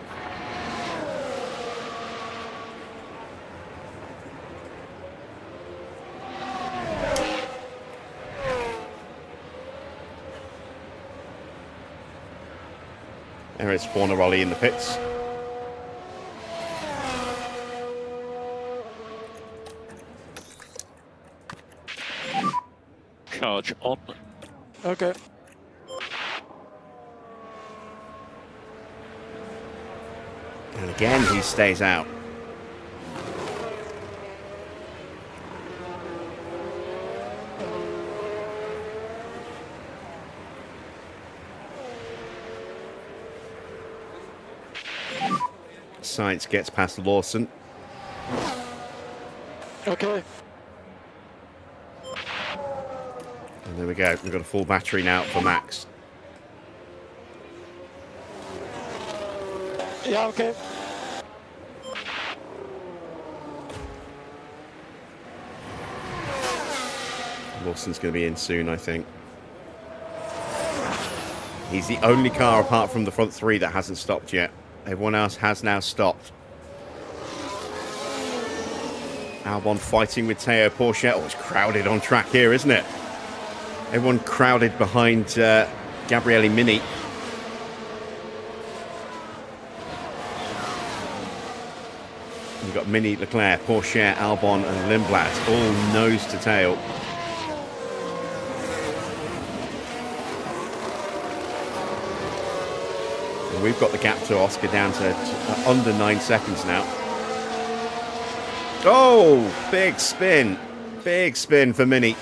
There is Fornaroli in the pits. Charge on. Okay. And again, he stays out. Sainz gets past Lawson. Okay. And there we go. We've got a full battery now for Max. Yeah, okay. Lawson's going to be in soon, I think. He's the only car apart from the front three that hasn't stopped yet. Everyone else has now stopped. Albon fighting with Teo Porchet. Oh, it's crowded on track here, isn't it? Everyone crowded behind Gabriele Mini. You've got Mini, Leclerc, Porchet, Albon and Lindblad all nose to tail. And we've got the gap to Oscar down to under 9 seconds now. Oh, big spin. Big spin for Mini.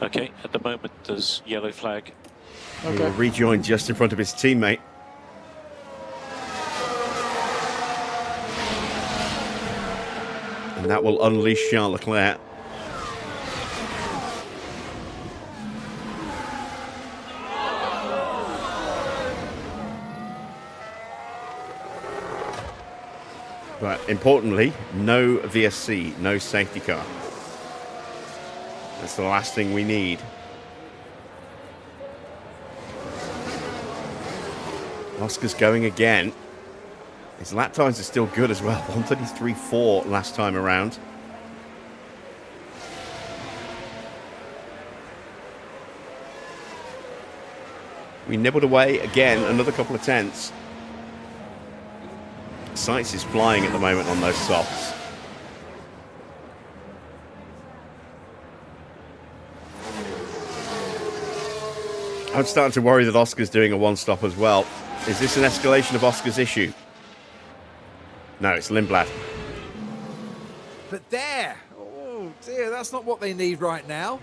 Okay, at the moment there's yellow flag. He will rejoin just in front of his teammate. And that will unleash Charles Leclerc. But importantly, no VSC, no safety car. That's the last thing we need. Oscar's going again. His lap times are still good as well. 1:33.4 last time around. We nibbled away again, another couple of tenths. Sainz is flying at the moment on those softs. I'm starting to worry that Oscar's doing a one-stop as well. Is this an escalation of Oscar's issue? No, it's Lindblad. But there! Oh dear, that's not what they need right now.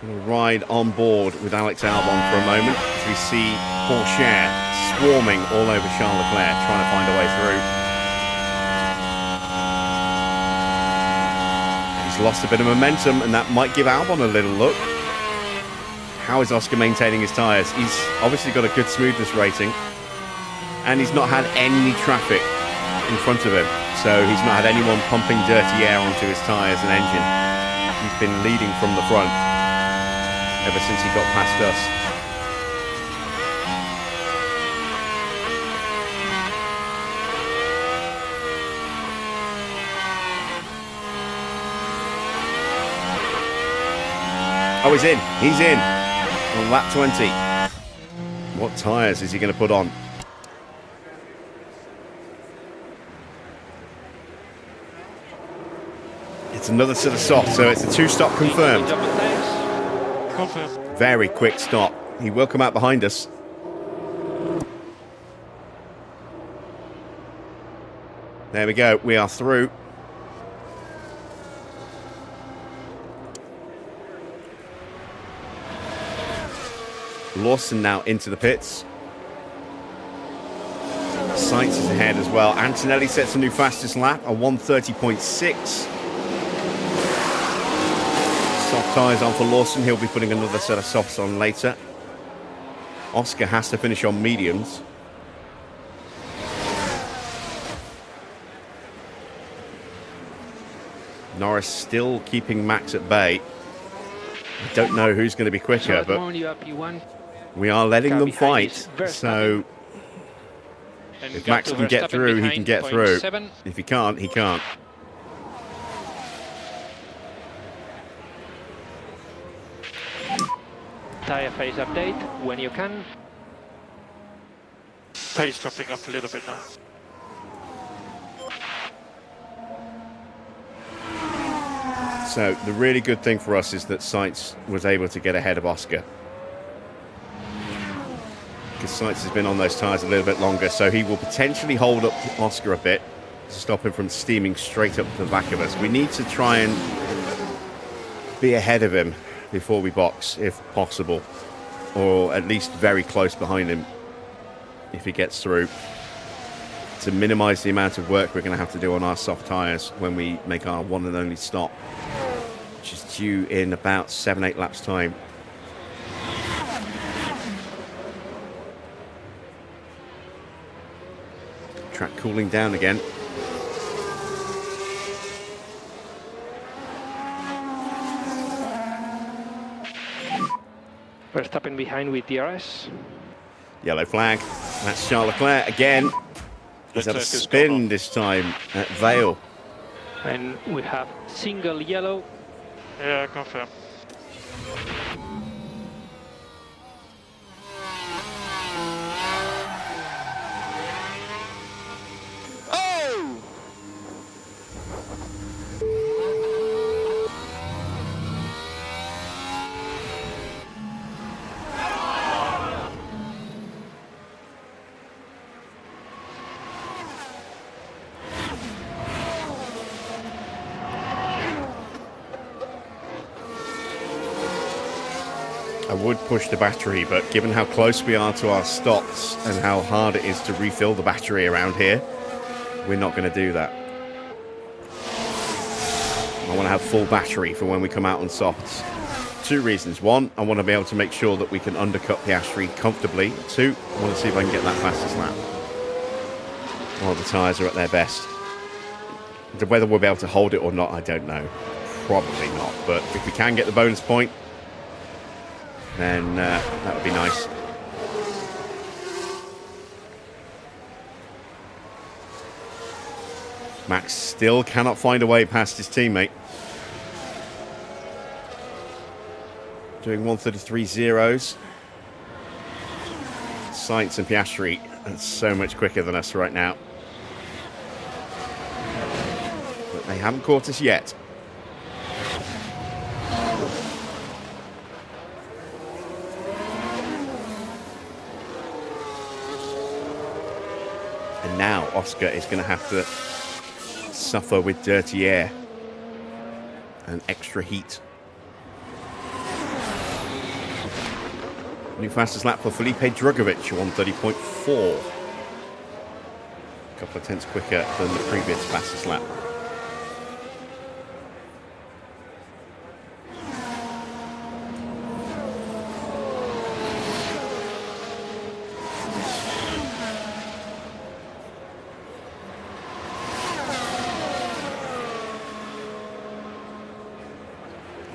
We'll ride on board with Alex Albon for a moment as we see Porsche swarming all over Charles Leclerc, trying to find a way through. He's lost a bit of momentum, and that might give Albon a little look. How is Oscar maintaining his tyres? He's obviously got a good smoothness rating, and he's not had any traffic in front of him, so he's not had anyone pumping dirty air onto his tyres and engine. He's been leading from the front ever since he got past us. Oh, he's in. He's in on lap 20. What tyres is he going to put on? It's another set of soft, so it's a two-stop confirmed. Confirm. Very quick stop. He will come out behind us. There we go. We are through. Lawson now into the pits. Sainz is ahead as well. Antonelli sets a new fastest lap, a 1:30.6. Soft tyres on for Lawson. He'll be putting another set of softs on later. Oscar has to finish on mediums. Norris still keeping Max at bay. I don't know who's going to be quicker, but we are letting them fight. So if Max can get through, he can get through. If he can't, he can't. Tire phase update when you can. Pace dropping up a little bit now. So the really good thing for us is that Sainz was able to get ahead of Oscar. Because Sainz has been on those tyres a little bit longer, so he will potentially hold up Oscar a bit to stop him from steaming straight up to the back of us. We need to try and be ahead of him before we box, if possible, or at least very close behind him if he gets through, to minimise the amount of work we're going to have to do on our soft tyres when we make our one and only stop, which is due in about 7-8 laps time. Track cooling down again. Verstappen behind with DRS. Yellow flag. That's Charles Leclerc again. He's had a spin this time at Vale. And we have single yellow. Yeah, confirm. I would push the battery, but given how close we are to our stops and how hard it is to refill the battery around here, we're not going to do that. I want to have full battery for when we come out on softs. 2 reasons. 1, I want to be able to make sure that we can undercut Piastri comfortably. 2, I want to see if I can get that fastest lap while the tyres are at their best. Whether we'll be able to hold it or not, I don't know. Probably not. But if we can get the bonus point, then that would be nice. Max still cannot find a way past his teammate. Doing 1:33.0s. Sainz and Piastri are so much quicker than us right now. But they haven't caught us yet. And now Oscar is going to have to suffer with dirty air and extra heat. New fastest lap for Felipe Drugovich, 1:30.4. A couple of tenths quicker than the previous fastest lap.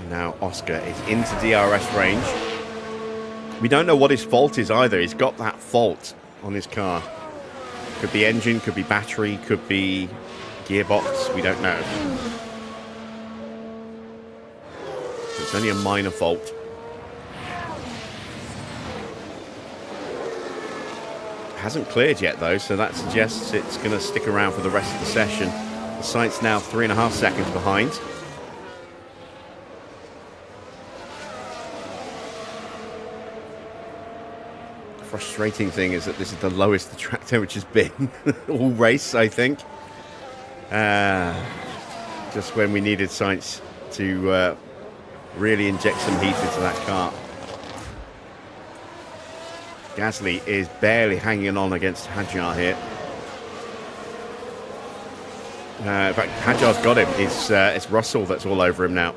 Now Oscar is into DRS range. We don't know what his fault is either. He's got that fault on his car. Could be engine, could be battery, could be gearbox. We don't know. It's only a minor fault. Hasn't cleared yet though, so that suggests it's going to stick around for the rest of the session. The Sainz now 3.5 seconds behind. Frustrating thing is that this is the lowest the track temperature's been all race, I think. Just when we needed Sainz to really inject some heat into that car. Gasly is barely hanging on against Hadjar here. In fact, Hadjar's got him. It's Russell that's all over him now.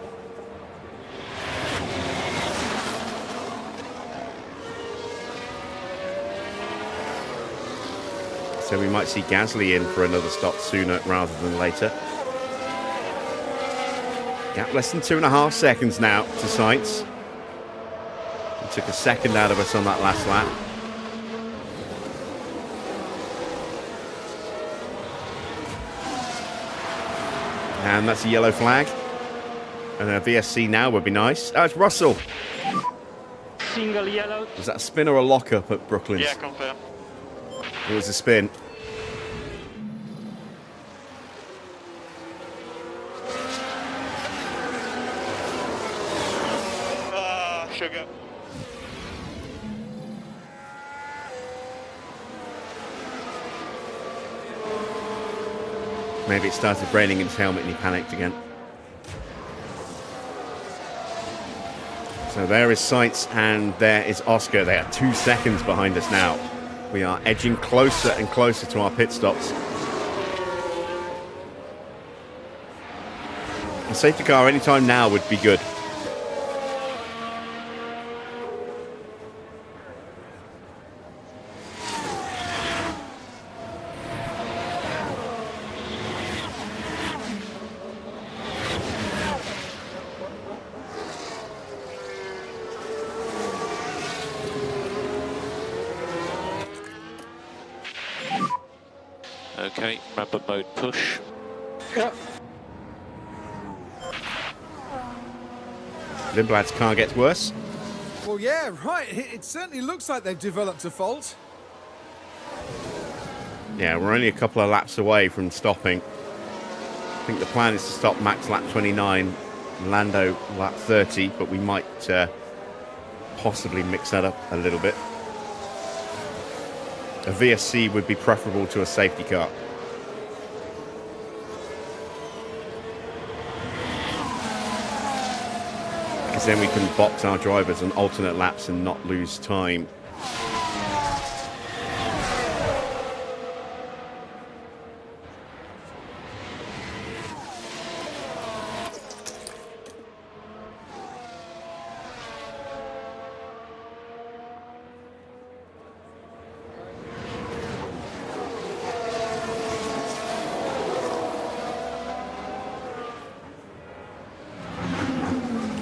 So we might see Gasly in for another stop sooner rather than later. Gap less than 2.5 seconds now to Sainz. He took a second out of us on that last lap. And that's a yellow flag. And a VSC now would be nice. Oh, it's Russell. Single yellow. Was that a spin or a lock-up at Brooklands? Yeah, confirm. It was a spin. Sugar. Maybe it started raining in his helmet and he panicked again. So there is Sainz and there is Oscar. They are 2 seconds behind us now. We are edging closer and closer to our pit stops. A safety car anytime now would be good. Okay, remember mode push. Yeah. Lindblad's car gets worse. Well, yeah, right. It certainly looks like they've developed a fault. Yeah, we're only a couple of laps away from stopping. I think the plan is to stop Max lap 29, Lando lap 30, but we might possibly mix that up a little bit. A VSC would be preferable to a safety car. because then we can box our drivers on alternate laps and not lose time.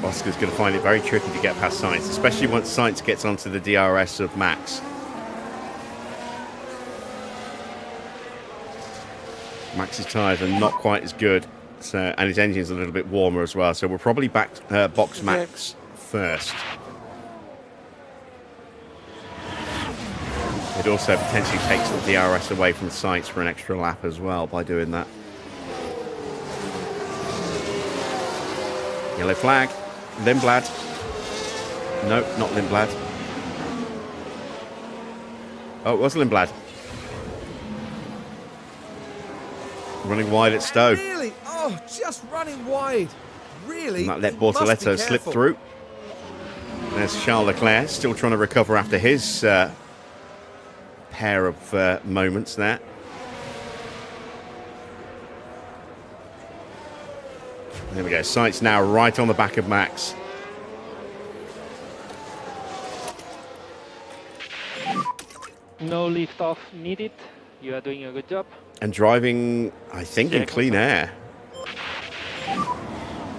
Oscar's going to find it very tricky to get past Sainz, especially once Sainz gets onto the DRS of Max. Max's tyres are not quite as good, so, and his engine's a little bit warmer as well, so we'll probably box Max first. It also potentially takes the DRS away from Sainz for an extra lap as well by doing that. Yellow flag. Lindblad. No, not Lindblad. Oh, it was Lindblad. Running wide at Stowe. Really? Oh, just running wide. Really? And that let Bortoletto slip through. There's Charles Leclerc still trying to recover after his pair of moments there. There we go. Sainz now right on the back of Max. No lift off needed. You are doing a good job. And driving, I think, in clean air.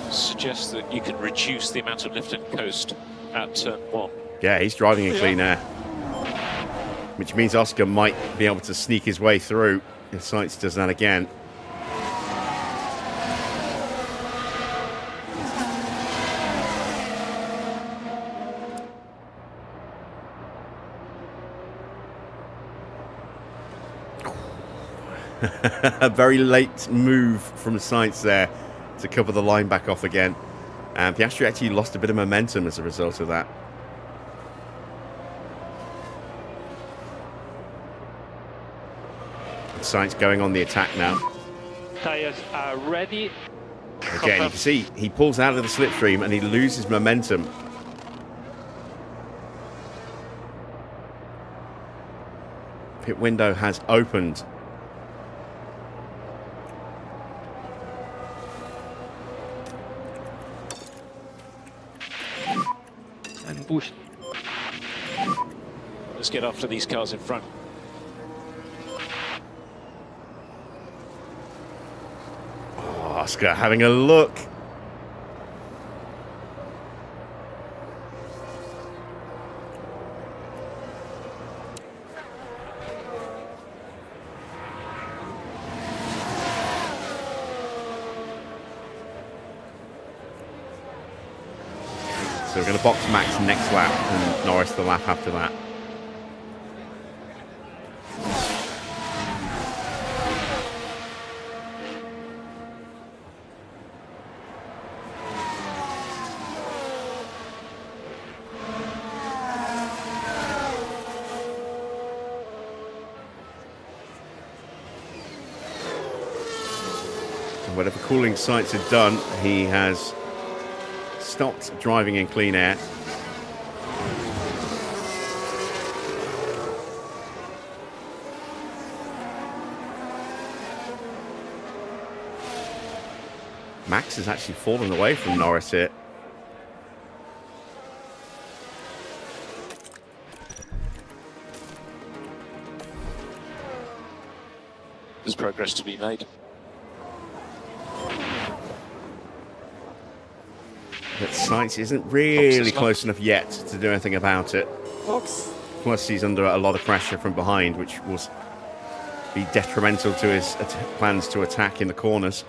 Suggests that you can reduce the amount of lift and coast at turn 1. Yeah, he's driving in clean air. Which means Oscar might be able to sneak his way through if Sainz does that again. A very late move from Sainz there to cover the line back off again. And Piastri actually lost a bit of momentum as a result of that. Sainz going on the attack now. Tires are ready. Again, you can see he pulls out of the slipstream and he loses momentum. Pit window has opened. And push. Let's get after these cars in front. Oscar having a look. So we're going to box Max next lap and Norris the lap after that. Whatever cooling Sainz had done, he has stopped driving in clean air. Max has actually fallen away from Norris here. There's progress to be made. But Sainz isn't really close enough yet to do anything about it. Plus, he's under a lot of pressure from behind, which will be detrimental to his plans to attack in the corners.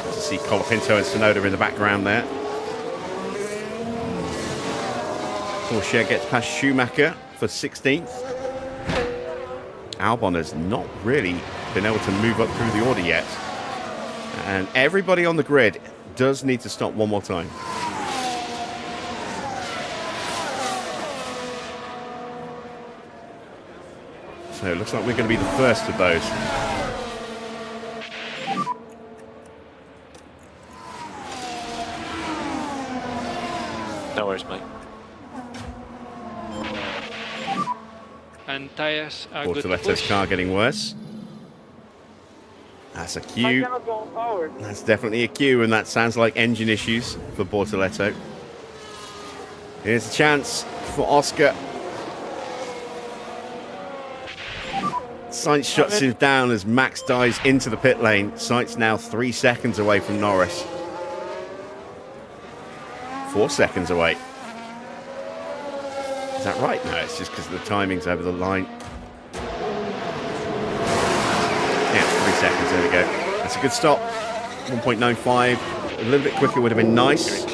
To see Colapinto and Tsunoda in the background there. Porsche gets past Schumacher for 16th. Albon has not really been able to move up through the order yet. And everybody on the grid does need to stop one more time. So it looks like we're going to be the first of those. worries, mate. And tyres are good to Bortoletto's push. car getting worse. That's a cue. That's definitely a cue, and that sounds like engine issues for Bortoletto. Here's a chance for Oscar. Sainz shuts him down as Max dives into the pit lane. Sainz now 3 seconds away from Norris. 4 seconds away. Is that right? No, it's just because the timing's over the line. Yeah, 3 seconds. There we go. That's a good stop. 1.95. A little bit quicker would have been nice.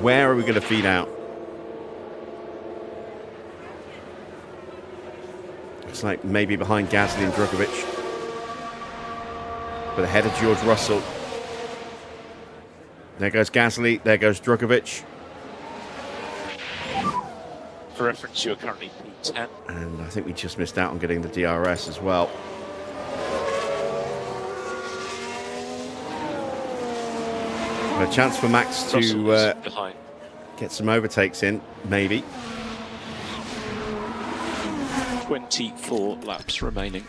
Where are we going to feed out? Looks like maybe behind Gasly and Drugovich. But ahead of George Russell. There goes Gasly. There goes Drugovich. For reference, you're currently P10. And I think we just missed out on getting the DRS as well. A chance for Max to get some overtakes in, maybe. 24 laps remaining.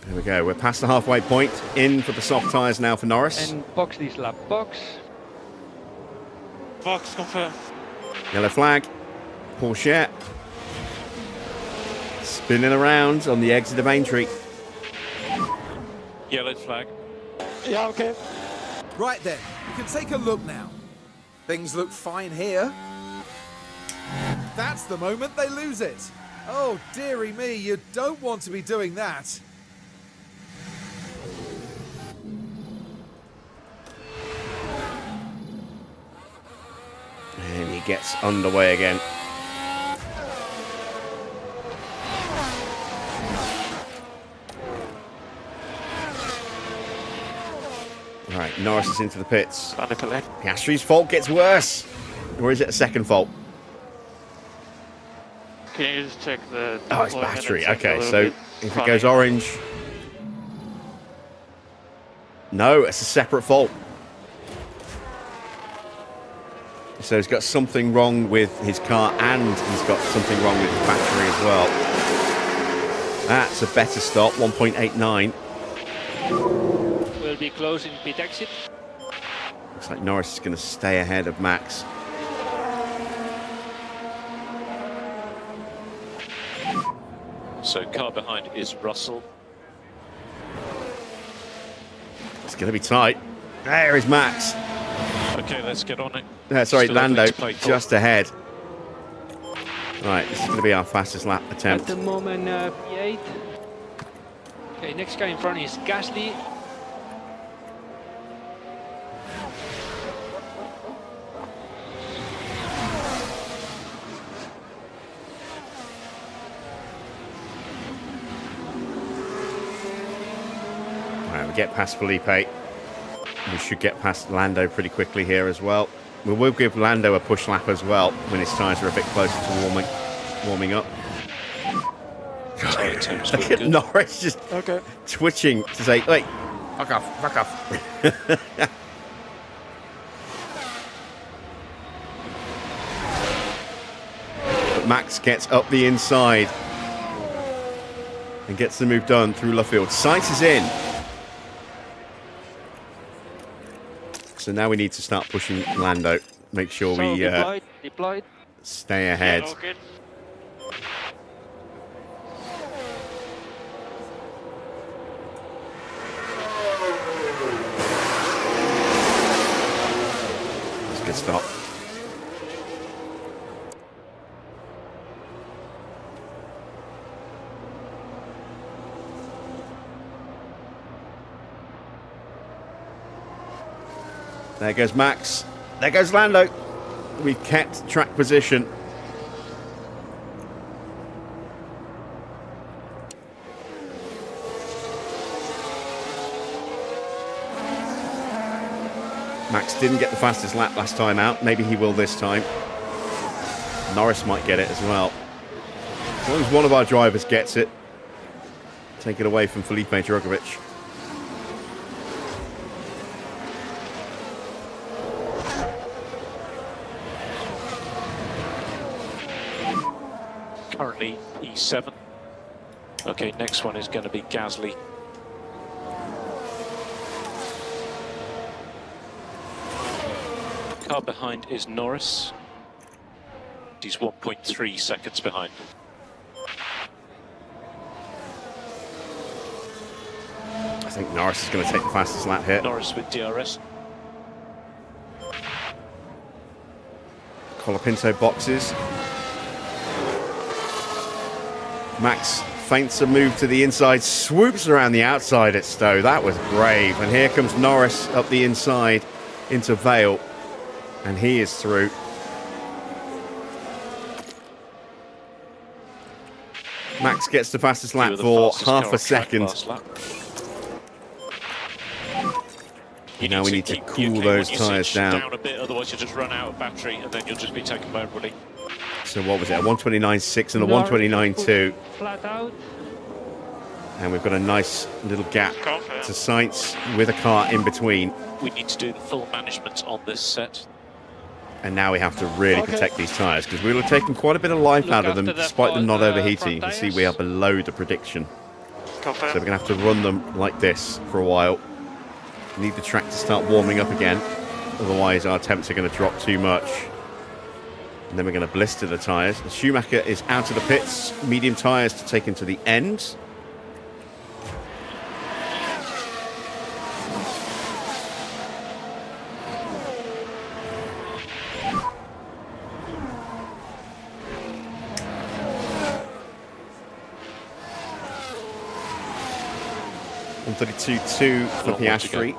There we go. We're past the halfway point. In for the soft tyres now for Norris. And box this lap, box. Box confirmed. Yellow flag. Porsche. Spinning around on the exit of Aintree. Yellow flag. Yeah, okay. Right then, you can take a look now. Things look fine here. That's the moment they lose it. Oh, dearie me, you don't want to be doing that. And he gets underway again. Right, Norris is into the pits. Piastri's fault gets worse. Or is it a second fault? Can you just check the... Oh, it's battery. Okay, so if it goes orange... No, it's a separate fault. So he's got something wrong with his car and he's got something wrong with his battery as well. That's a better stop, 1.89. Will be closing pit exit. Looks like Norris is going to stay ahead of Max. So car behind is Russell. It's going to be tight. There is Max. Okay, let's get on it. Sorry, Still have Lando, to play for. just ahead. Right, this is going to be our fastest lap attempt. At the moment, P8. Okay, next guy in front is Gasly. Right, we get past Felipe. We should get past Lando pretty quickly here as well. We will give Lando a push lap as well when his tyres are a bit closer to warming up. Look at Norris just twitching to say, wait, fuck off, fuck off. But Max gets up the inside and gets the move done through Luffield. Sainz is in. So now we need to start pushing Lando. Make sure we deployed. stay ahead. Yeah, okay. That's a good stop. There goes Max. There goes Lando. We've kept track position. Max didn't get the fastest lap last time out. Maybe he will this time. Norris might get it as well. As long as one of our drivers gets it, take it away from Felipe Drugovich. only E7. Okay, next one is going to be Gasly. Car behind is Norris. He's 1.3 seconds behind. I think Norris is going to take the fastest lap here. Norris with DRS. Colapinto boxes. Max feints a move to the inside, swoops around the outside at Stowe. That was brave. And here comes Norris up the inside into Vale. And he is through. Max gets the fastest lap for half a second. Now we need to cool those tyres down a bit, otherwise you'll just run out of battery and then you'll just be taken by everybody. So what was it? A 129.6 and a 129.2. Flat out. And we've got a nice little gap to Sainz with a car in between. We need to do the full management on this set. And now we have to really protect these tyres because we were taking quite a bit of life out of them despite them not overheating. You can see we are below the prediction. So we're going to have to run them like this for a while. Need the track to start warming up again. Otherwise our temps are going to drop too much. And then we're going to blister the tyres. Schumacher is out of the pits. Medium tyres to take him to the end. And 32.2 for Piastri.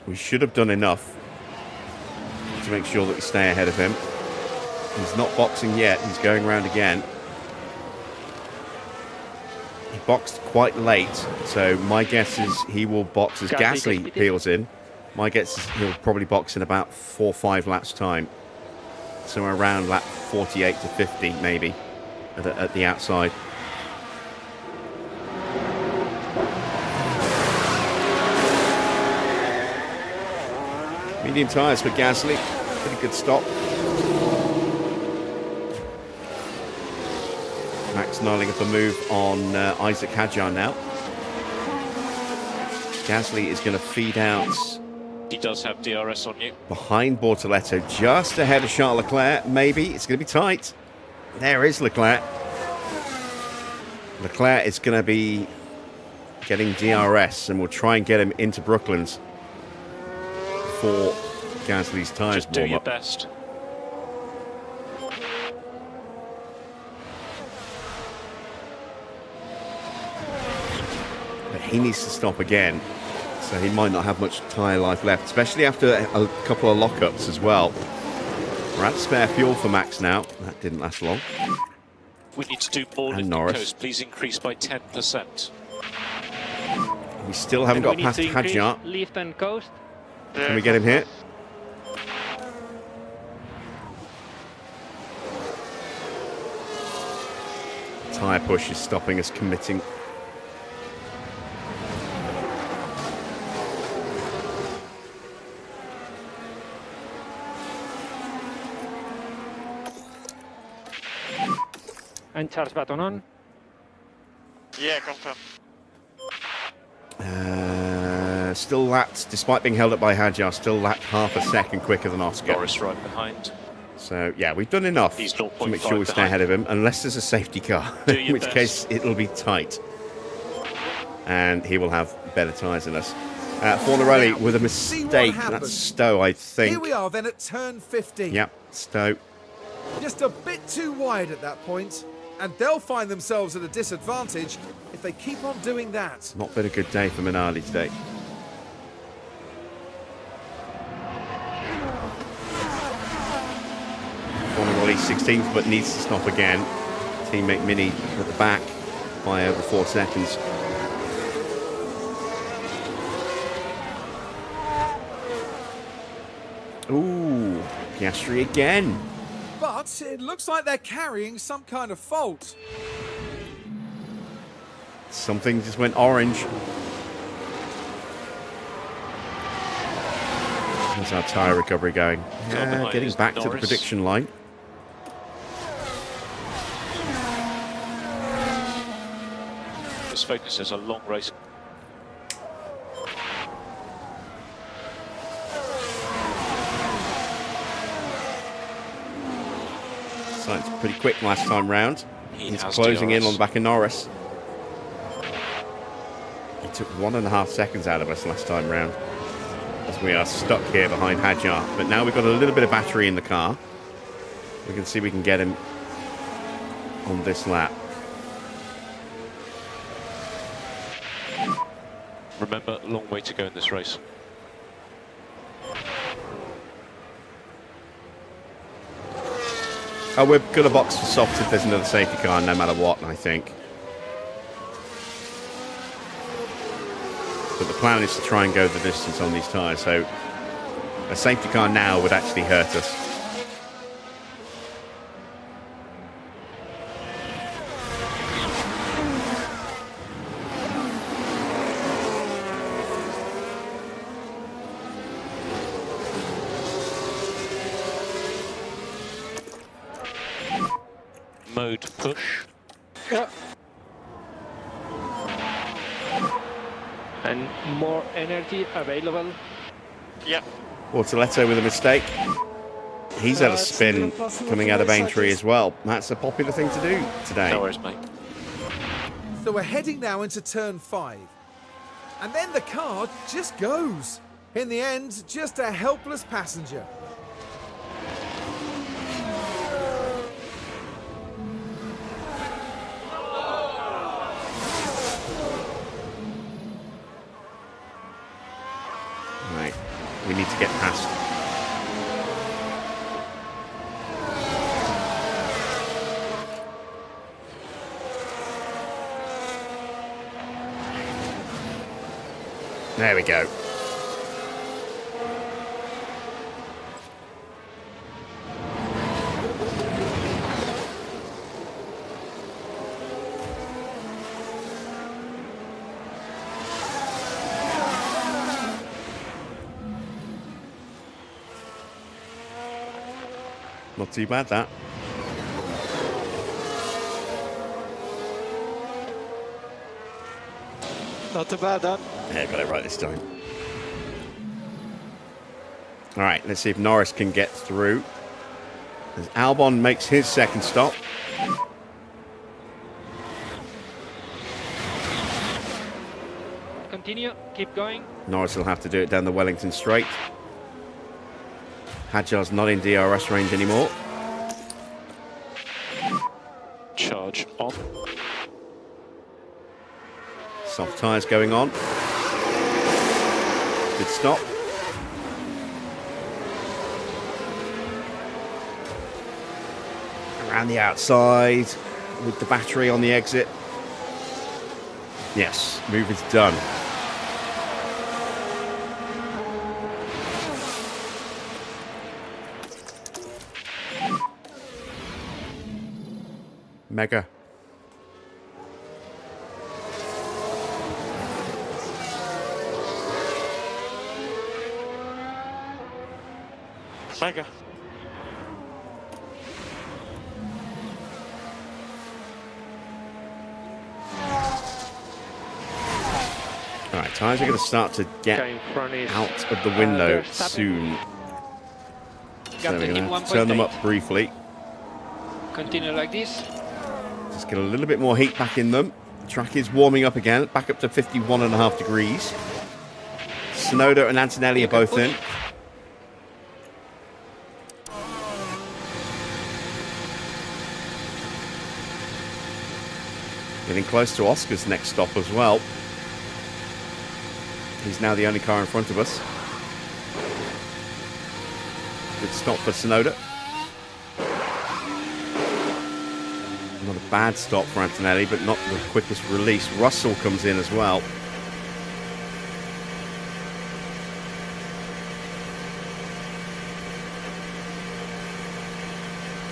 We should have done enough to make sure that we stay ahead of him. He's not boxing yet. He's going around again. He boxed quite late, so my guess is he will box as Gasly peels in. My guess is he'll probably box in about 4 or 5 laps time. Somewhere around lap 48 to 50 maybe at the outside. Medium tyres for Gasly. Pretty good stop. Max nailing up a move on Isaac Hadjar now. Gasly is going to feed out. He does have DRS on you. Behind Bortoletto, just ahead of Charles Leclerc. Maybe it's going to be tight. There is Leclerc. Leclerc is going to be getting DRS, and we'll try and get him into Brooklands before Gasly's tyres Just do warm your up. best. But he needs to stop again, so he might not have much tyre life left, especially after a couple of lockups as well. We're at spare fuel for Max now. That didn't last long. We need to do more And lift Norris. coast. Please increase by 10%. We still haven't got past Hadjar. Lift and coast. Can we get him here? Tyre push is stopping us committing. And Charles Baton on. Yeah, confirm. Still lapped, despite being held up by Hadjar, still lapped half a second quicker than Oscar. Norris right behind. So, yeah, we've done enough He's to 0.5 make sure we stay behind. ahead of him, unless there's a safety car, Do in your which best. case it'll be tight. And he will have better tyres than us. Fornarelli Now, with a see what mistake. happens. That's Stowe, I think. Here we are then at turn 50. Yep, Stowe. Just a bit too wide at that point, and they'll find themselves at a disadvantage if they keep on doing that. Not been a good day for Minardi today. Fornarelli 16th, but needs to stop again. Teammate Mini at the back by over 4 seconds. Ooh, Piastri again. But it looks like they're carrying some kind of fault. Something just went orange. How's our tyre recovery going? Car behind Getting is back to the Norris. prediction line. focus. There's a long race. Sainz pretty quick last time round. He's has closing in DRS. on the back of Norris. He took 1.5 seconds out of us last time round, as we are stuck here behind Hadjar. But now we've got a little bit of battery in the car. We can see we can get him on this lap. Remember, long way to go in this race. Oh, we're going to box for softs if there's another safety car, no matter what, I think. But the plan is to try and go the distance on these tyres, so a safety car now would actually hurt us. Mode push. Yeah. And more energy available. Yeah. Bortoletto with a mistake. He's had a spin coming out of Aintree as well. That's a popular thing to do today. No worries, mate. So we're heading now into turn 5. And then the car just goes. In the end, just a helpless passenger. Right, we need to get past. There we go. Not too bad, that. Not too bad, huh? Yeah, got it right this time. All right, let's see if Norris can get through. As Albon makes his second stop. Continue, keep going. Norris will have to do it down the Wellington straight. Hadjar's not in DRS range anymore. Charge on. Soft tyres going on. Good stop. Around the outside with the battery on the exit. Yes, move is done. Mega. Mega. All right, tyres are going to start to get Okay, in front is out of the window Verstappen. soon. So Got we're to going hit to turn them 1.8. up briefly. Continue like this. Just get a little bit more heat back in them. The track is warming up again, back up to 51.5 degrees. Tsunoda and Antonelli are both in. Getting close to Oscar's next stop as well. He's now the only car in front of us. Good stop for Tsunoda. Not a bad stop for Antonelli, but not the quickest release. Russell comes in as well.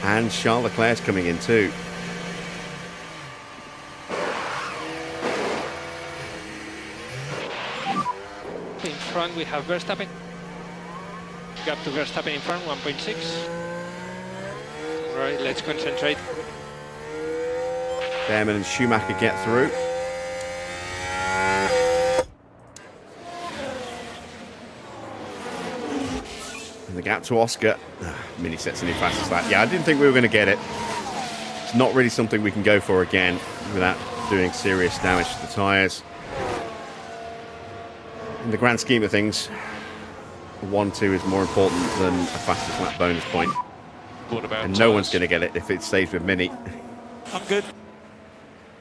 And Charles Leclerc's coming in too. In front we have Verstappen. Gap to Verstappen in front, 1.6. Right, let's concentrate. Bearman and Schumacher get through. gap to Oscar. Mini sets a new fastest lap. Yeah, I didn't think we were going to get it. It's not really something we can go for again without doing serious damage to the tyres. In the grand scheme of things, 1-2 is more important than a fastest lap bonus point. What about And no one's going to get it if it stays with Mini. I'm good.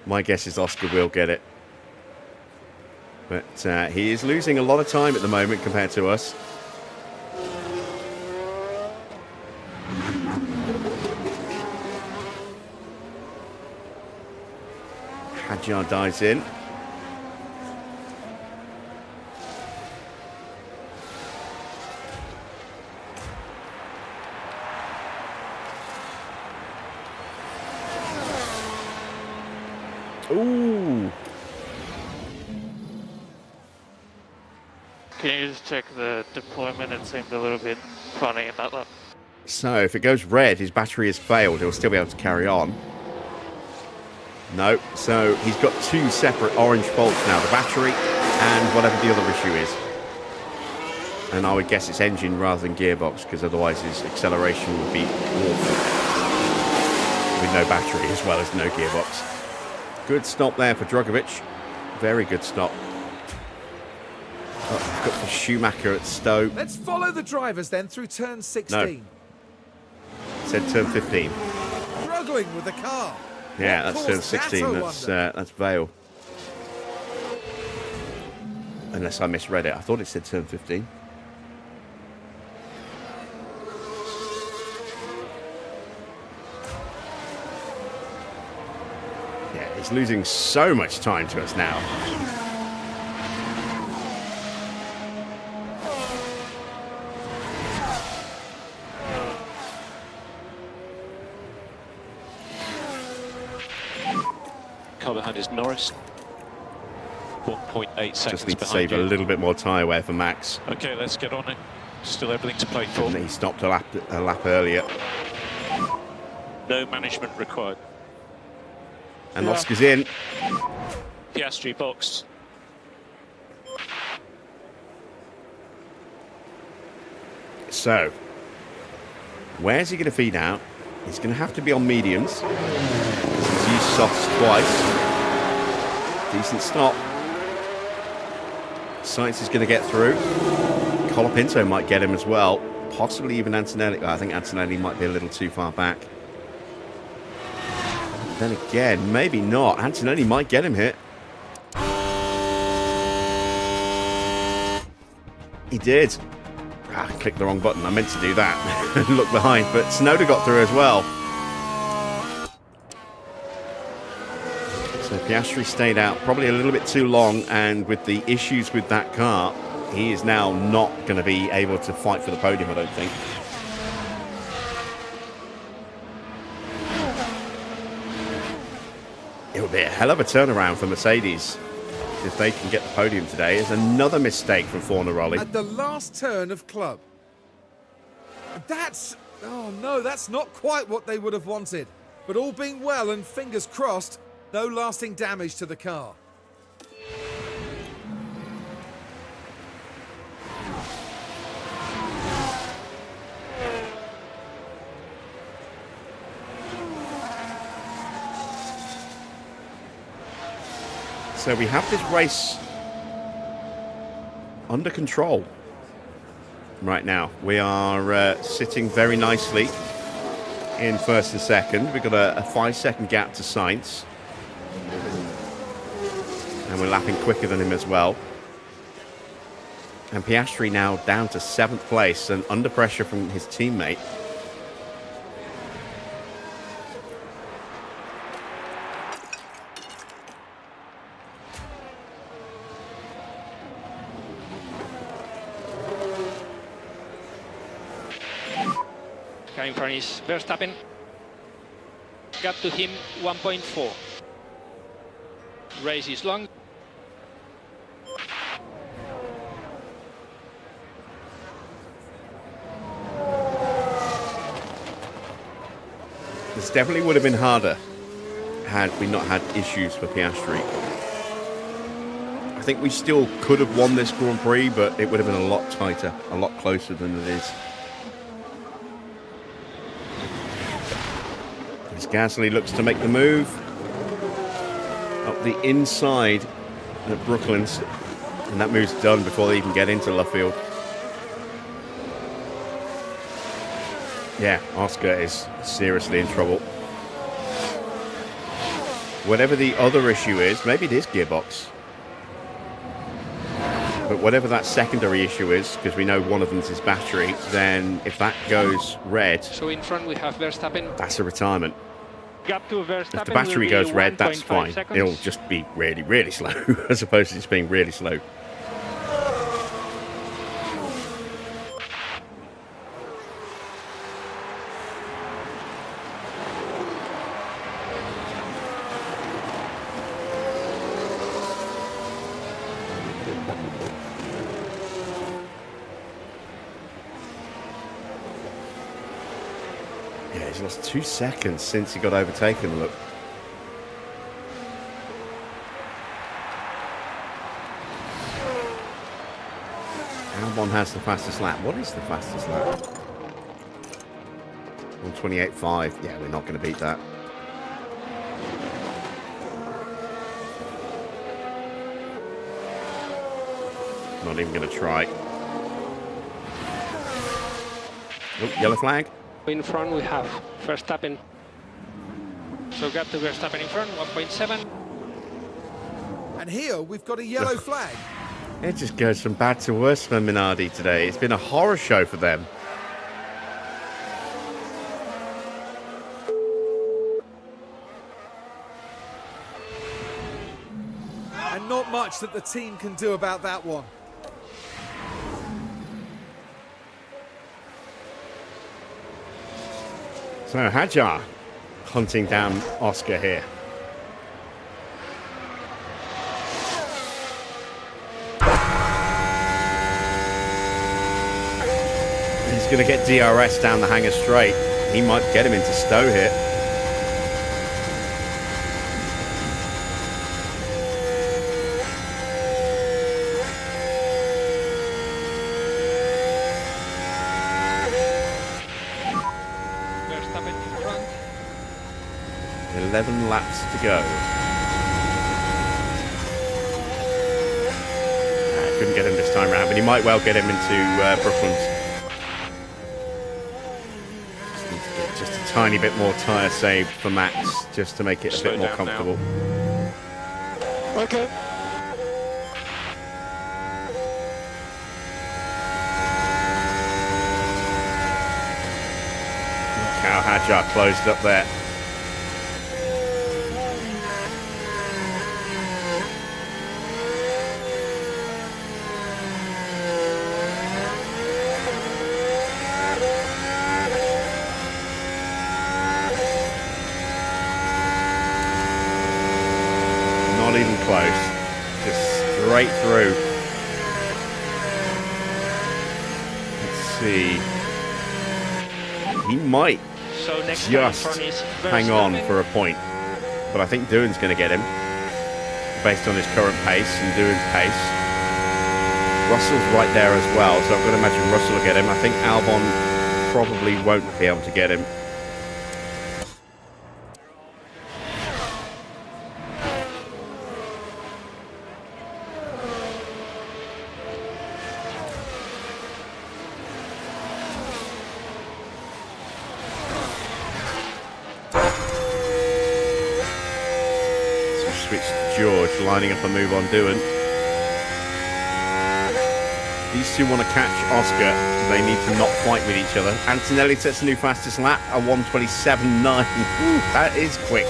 My guess is Oscar will get it. But he is losing a lot of time at the moment compared to us. Hadjar dives in. Ooh. Can you just check the deployment? It seemed a little bit funny in that lap. So if it goes red, his battery has failed. He'll still be able to carry on. No, so he's got two separate orange faults now, the battery and whatever the other issue is. And I would guess it's engine rather than gearbox, because otherwise his acceleration would be awful. With no battery as well as no gearbox. Good stop there for Drogovic. Very good stop. Oh, got the Schumacher at Stowe. Let's follow the drivers then through turn 16. Said turn 15. Struggling with the car. Yeah, What that's turn caused that, 16. I That's Vale. Unless I misread it. I thought it said turn 15. Yeah, he's losing so much time to us now. Car behind is Norris. 1.8 seconds Just need to behind save a little bit more tyre wear for Max. Okay, let's get on it. Still everything to play for. And he stopped a lap earlier. No management required. And Oscar's in. Piastri boxed. So, where's he going to feed out? He's going to have to be on mediums. He's used softs twice. Decent stop. Sainz is going to get through. Colapinto might get him as well. Possibly even Antonelli. I think Antonelli might be a little too far back. Then again, maybe not. Antonelli might get him here. He did. I clicked the wrong button. I meant to do that. Look behind, but Tsunoda got through as well. So Piastri stayed out probably a little bit too long, and with the issues with that car, he is now not going to be able to fight for the podium, I don't think. It would be a hell of a turnaround for Mercedes if they can get the podium today. Is another mistake from Fornaroli. At the last turn of club. That's... oh no, that's not quite what they would have wanted. But all being well and fingers crossed, no lasting damage to the car. So we have this race under control right now. We are sitting very nicely in first and second. We've got a 5-second gap to Sainz. And we're lapping quicker than him as well. And Piastri now down to 7th place and under pressure from his teammate. In front is Verstappen. Gap to him 1.4. Race is long. This definitely would have been harder had we not had issues for Piastri. I think we still could have won this Grand Prix, but it would have been a lot tighter, a lot closer than it is. Gasly looks to make the move up the inside at Brooklands, and that move's done before they even get into Luffield. Yeah, Oscar is seriously in trouble. Whatever the other issue is, maybe it is gearbox. But whatever that secondary issue is, because we know one of them's his battery, then if that goes red, So in front we have Verstappen. that's a retirement. Gap to Verstappen. If the battery will be goes red, that's 1.5 fine. seconds. It'll just be really, really slow, as opposed to just being really slow. Yeah, he's lost 2 seconds since he got overtaken, look. Albon has the fastest lap. What is the fastest lap? 128.5. Yeah, we're not going to beat that. Not even going to try. Oh, yellow flag. In front we have Verstappen. So gap to Verstappen in front, 1.7. And here we've got a yellow flag. It just goes from bad to worse for Minardi today. It's been a horror show for them. And not much that the team can do about that one. So Hadjar hunting down Oscar here. He's going to get DRS down the hangar straight. He might get him into Stowe here. Verstappen in front. 11 laps to go. Couldn't get him this time round, but he might well get him into Brooklands. Just a tiny bit more tyre saved for Max, just to make it a bit more comfortable. Okay. Look how Hadjar closed up there. Not even close. Just straight through. Let's see. He might So next car in just front is hang on Verstappen. for a point. But I think Doohan's going to get him based on his current pace and Doohan's pace. Russell's right there as well, so I'm going to imagine Russell will get him. I think Albon probably won't be able to get him. Switch to George, lining up a move on Doohan. These two want to catch Oscar. They need to not fight with each other. Antonelli sets a new fastest lap, a 1:27.9. That is quick.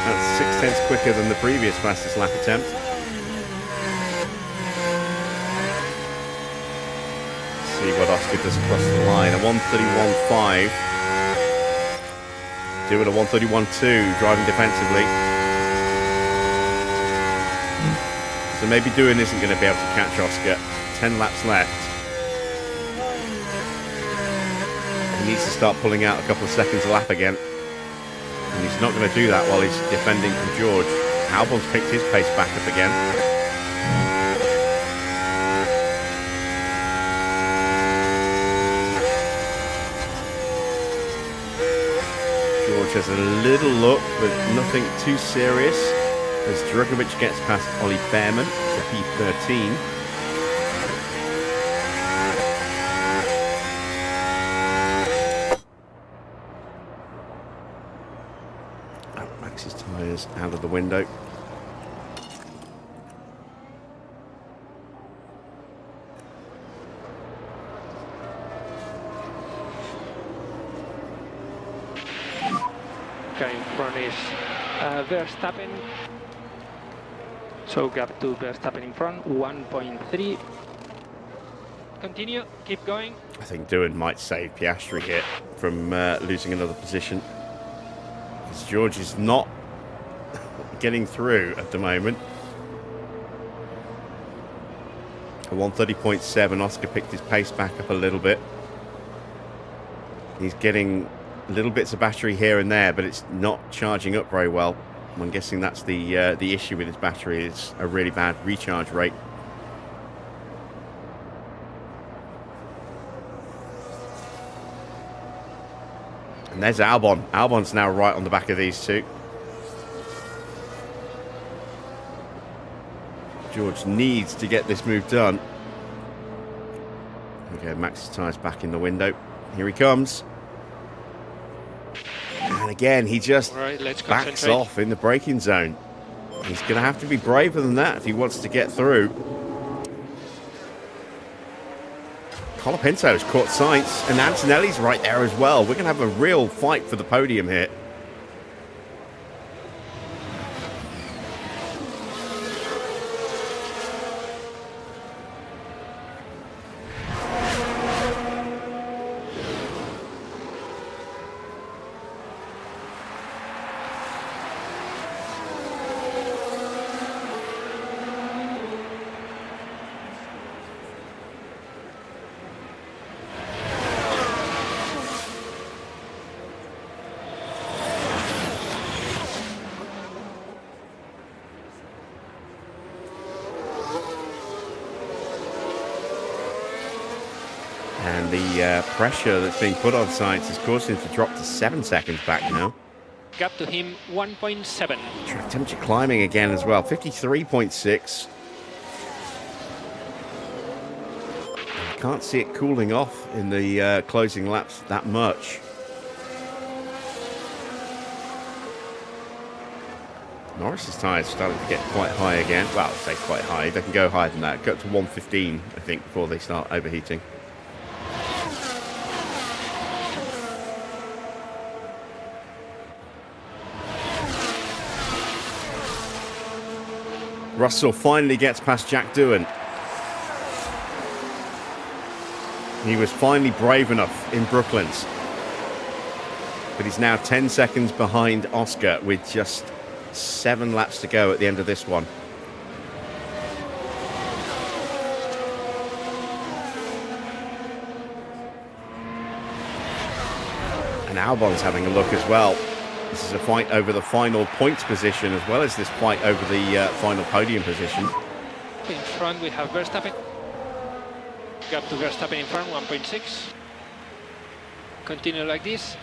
That's 0.6 quicker than the previous fastest lap attempt. Let's see what Oscar does across the line. A 1:31.5. Doing a 1:31.2, driving defensively. So maybe Doohan isn't going to be able to catch Oscar. 10 laps left. He needs to start pulling out a couple of seconds a lap again. And he's not going to do that while he's defending from George. Albon's picked his pace back up again. George has a little look, but nothing too serious. As Drugovic gets past Ollie Bearman to P13. Max's tyres out of the window. Okay, in front is Verstappen. So gap to Verstappen in front, 1.3. Continue, keep going. I think Doohan might save Piastri here from losing another position. Because George is not getting through at the moment. At 130.7, Oscar picked his pace back up a little bit. He's getting little bits of battery here and there, but it's not charging up very well. I'm guessing that's the issue with his battery, is a really bad recharge rate. And there's Albon. Albon's now right on the back of these two. George needs to get this move done. Okay, Max's tyres back in the window. Here he comes. And again, he just backs off in the braking zone. He's going to have to be braver than that if he wants to get through. Colapinto's caught Sainz, and Antonelli's right there as well. We're going to have a real fight for the podium here. And the pressure that's being put on Sainz has caused him to drop to 7 seconds back now. Gap to him, 1.7. Track temperature climbing again as well, 53.6. Can't see it cooling off in the closing laps that much. Norris's tyres starting to get quite high again. Well, I'd say quite high. They can go higher than that. Go up to 115, I think, before they start overheating. Russell finally gets past Jack Doohan. He was finally brave enough in Brooklands. But he's now 10 seconds behind Oscar with just 7 laps to go at the end of this one. And Albon's having a look as well. This is a fight over the final points position as well as this fight over the final podium position. In front we have Verstappen. Gap to Verstappen in front, 1.6. Continue like this.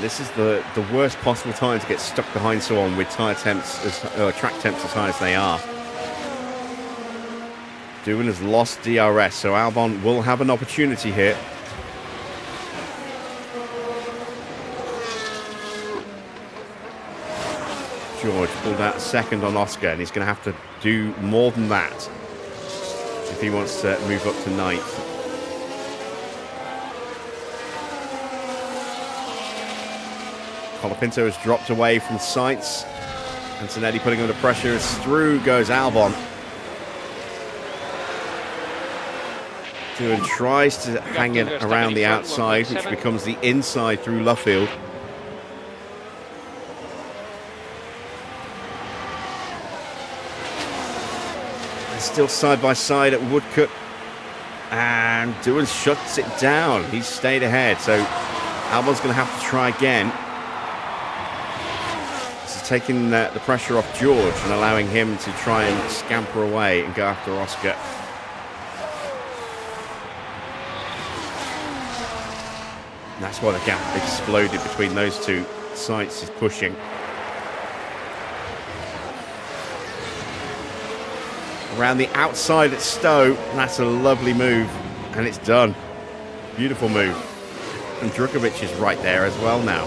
This is the worst possible time to get stuck behind someone with track temps as high as they are. Doohan has lost DRS, so Albon will have an opportunity here. George pulled out second on Oscar, and he's going to have to do more than that if he wants to move up to 9th. Colapinto has dropped away from Sainz. Antonelli putting under pressure as through goes Albon. Doohan tries to hang it around the outside, which becomes the inside through Luffield. They're still side by side at Woodcote. And Doohan shuts it down. He's stayed ahead, so Albon's going to have to try again. taking the pressure off George and allowing him to try and scamper away and go after Oscar. And that's why the gap exploded between those two. Sainz is pushing. Around the outside at Stowe, that's a lovely move, and it's done. Beautiful move. And Drukovic is right there as well now.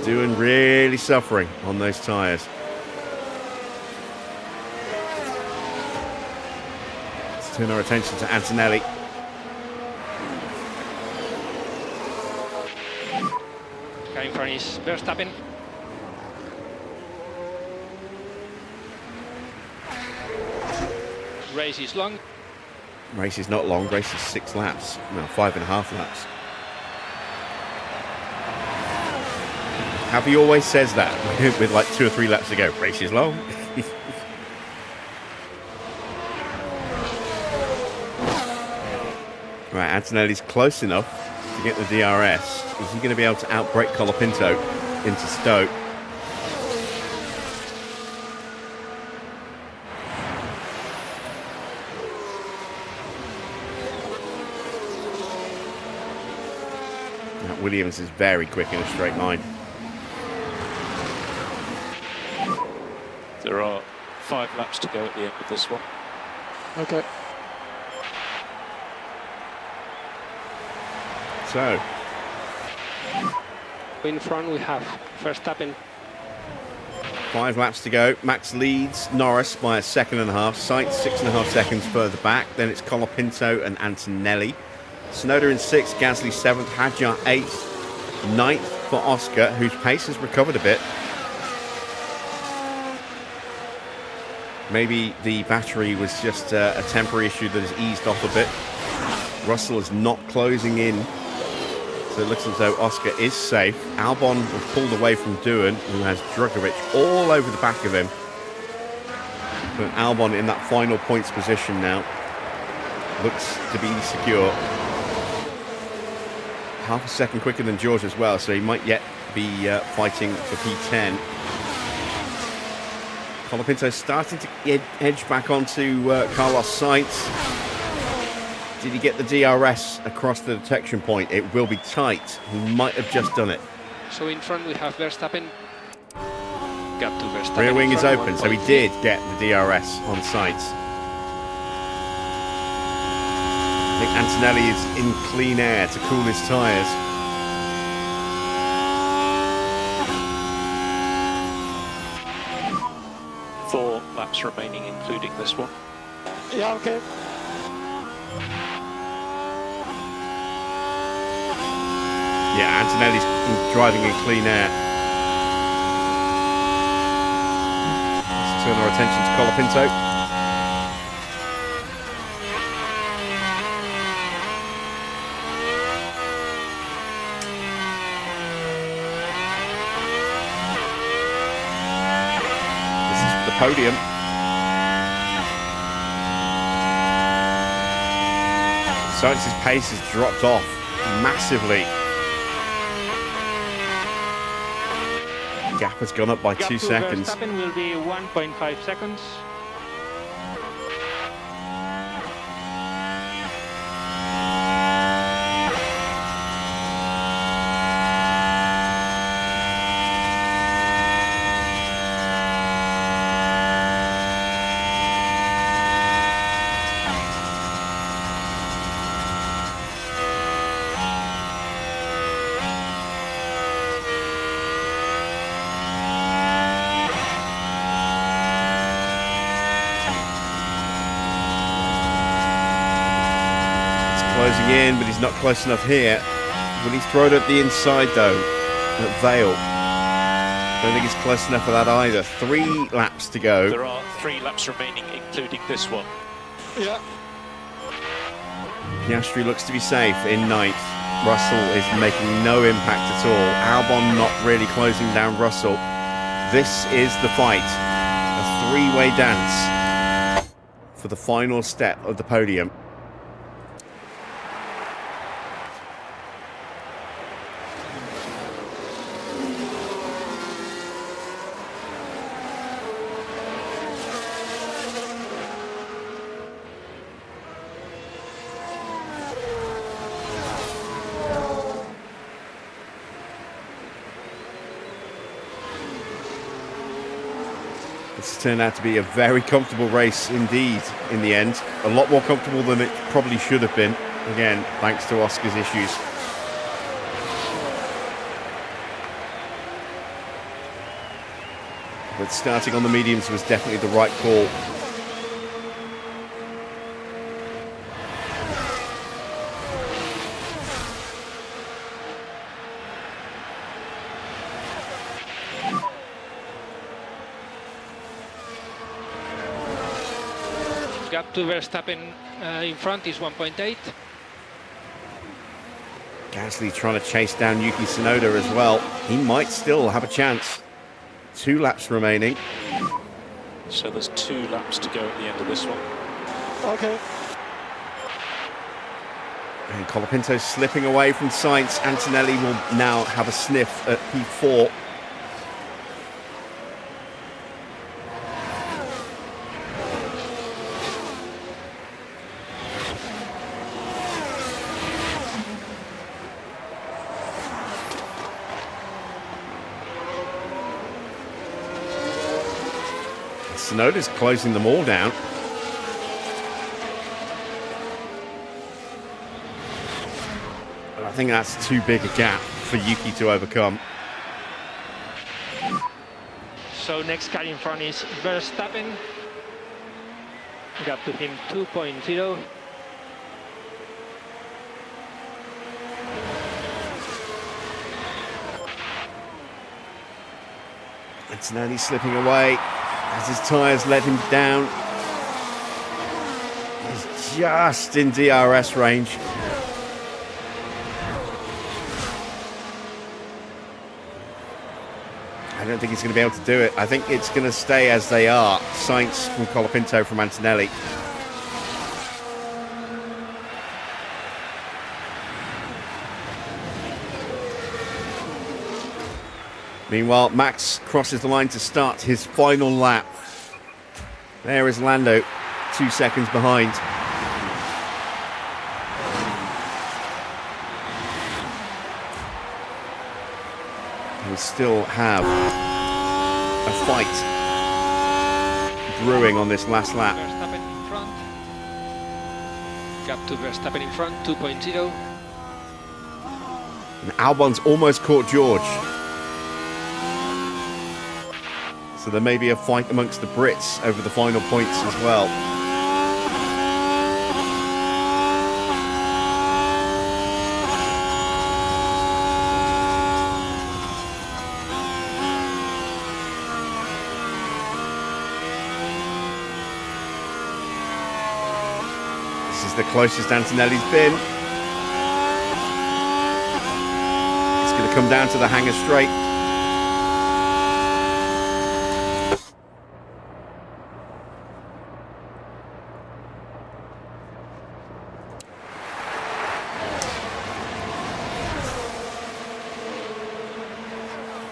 Doing really suffering on those tyres. Let's turn our attention to Antonelli. Going for his Verstappen. Race is long. Race is not long, race is 6 laps. No, 5.5 laps. How he always says that with like 2 or 3 laps to go. Race is long. Right, Antonelli's close enough to get the DRS. Is he going to be able to outbrake Colapinto into Stowe? Williams is very quick in a straight line. There are 5 laps to go at the end of this one. Okay. So, In front we have Verstappen. 5 laps to go. Max leads Norris by 1.5 seconds. Sainz 6.5 seconds further back. Then it's Colapinto and Antonelli. Tsunoda in 6th, Gasly 7th, Hadjar 8th, 9th for Oscar, whose pace has recovered a bit. Maybe the battery was just a temporary issue that has eased off a bit. Russell is not closing in, so it looks as though Oscar is safe. Albon was pulled away from Doohan, who has Drukovic all over the back of him. But Albon in that final points position now looks to be secure. 0.5 second quicker than George as well, so he might yet be fighting for P10. Colapinto starting to edge back onto Carlos Sainz. Did he get the DRS across the detection point? It will be tight. He might have just done it. So in front we have Verstappen. Gap to Verstappen. Rear wing is Front open, 1.3. so he did get the DRS on Sainz. I think Antonelli is in clean air to cool his tyres. Four laps remaining, including this one. Yeah, okay. Yeah, Antonelli's driving in clean air. Let's turn our attention to Colapinto. Podium. Sainz's pace has dropped off massively. Gap has gone up by 2 seconds. Verstappen will be 1.5 seconds. Closing in, but he's not close enough here. Will he throw it at the inside though? At Vale. Don't think he's close enough for that either. 3 laps to go. There are 3 laps remaining, including this one. Yeah. Piastri looks to be safe in 9th. Russell is making no impact at all. Albon not really closing down Russell. This is the fight. A 3-way dance for the final step of the podium. It's turned out to be a very comfortable race indeed in the end. A lot more comfortable than it probably should have been. Again, thanks to Oscar's issues. But starting on the mediums was definitely the right call. Gap to Verstappen in front is 1.8. Gasly trying to chase down Yuki Tsunoda as well. He might still have a chance. 2 laps remaining. So there's 2 laps to go at the end of this one. Okay. And Colapinto slipping away from Sainz. Antonelli will now have a sniff at P4. Tsunoda's closing them all down. But I think that's too big a gap for Yuki to overcome. So next car in front is Verstappen. Gap to him 2.0. Antonelli slipping away as his tyres let him down. He's just in DRS range. I don't think he's going to be able to do it. I think it's going to stay as they are. Sainz from Colapinto from Antonelli. Meanwhile, Max crosses the line to start his final lap. There is Lando, 2 seconds behind. We still have a fight brewing on this last lap. Verstappen in front. Gap to Verstappen in front, 2.0. And Albon's almost caught George. So there may be a fight amongst the Brits over the final points as well. This is the closest Antonelli's been. It's going to come down to the hangar straight.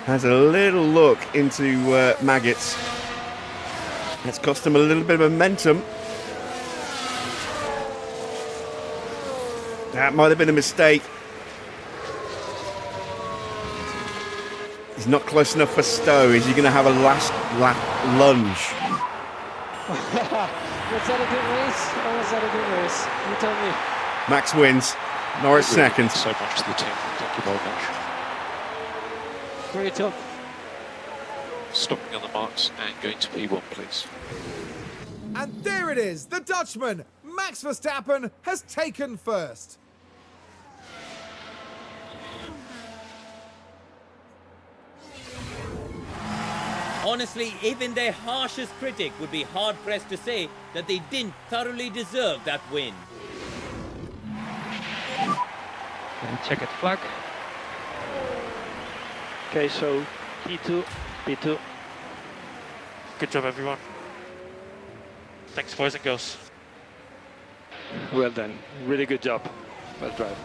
Has a little look into Maggots. It's cost him a little bit of momentum. That might have been a mistake. He's not close enough for Stowe. Is he going to have a last lap lunge? Was that a good race or was that a good race? You tell me. Max wins. Norris second. So much to the team. Thank you very much. Great job. Stopping on the marks and going to P1, please. And there it is, the Dutchman, Max Verstappen, has taken first. Honestly, even their harshest critic would be hard-pressed to say that they didn't thoroughly deserve that win. And checkered flag. Okay, so P2, P2. Good job, everyone. Thanks, boys and girls. Well done. Really good job. Well drive.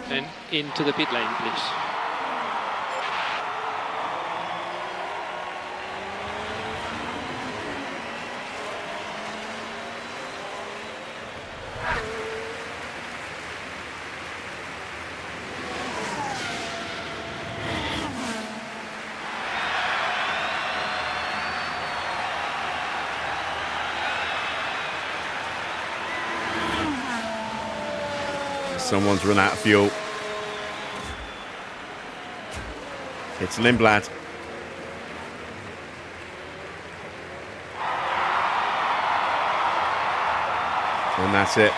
And into the pit lane, please. Someone's run out of fuel. It's Lindblad. And that's it.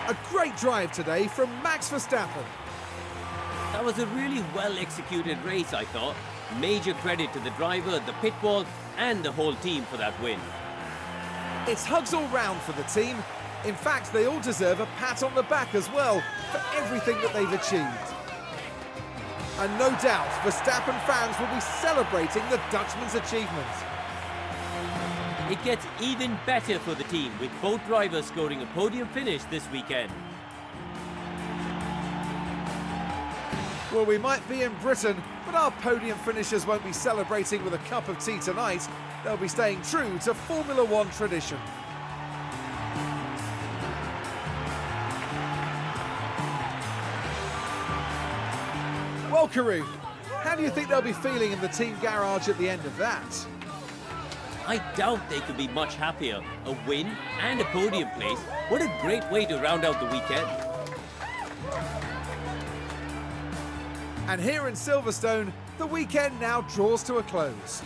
A great drive today from Max Verstappen. That was a really well-executed race, I thought. Major credit to the driver, the pit wall, and the whole team for that win. It's hugs all round for the team. In fact, they all deserve a pat on the back as well for everything that they've achieved. And no doubt, Verstappen fans will be celebrating the Dutchman's achievement. It gets even better for the team, with both drivers scoring a podium finish this weekend. Well, we might be in Britain, but our podium finishers won't be celebrating with a cup of tea tonight. They'll be staying true to Formula One tradition. Well, Karun, how do you think they'll be feeling in the team garage at the end of that? I doubt they could be much happier. A win and a podium place. What a great way to round out the weekend. And here in Silverstone, the weekend now draws to a close.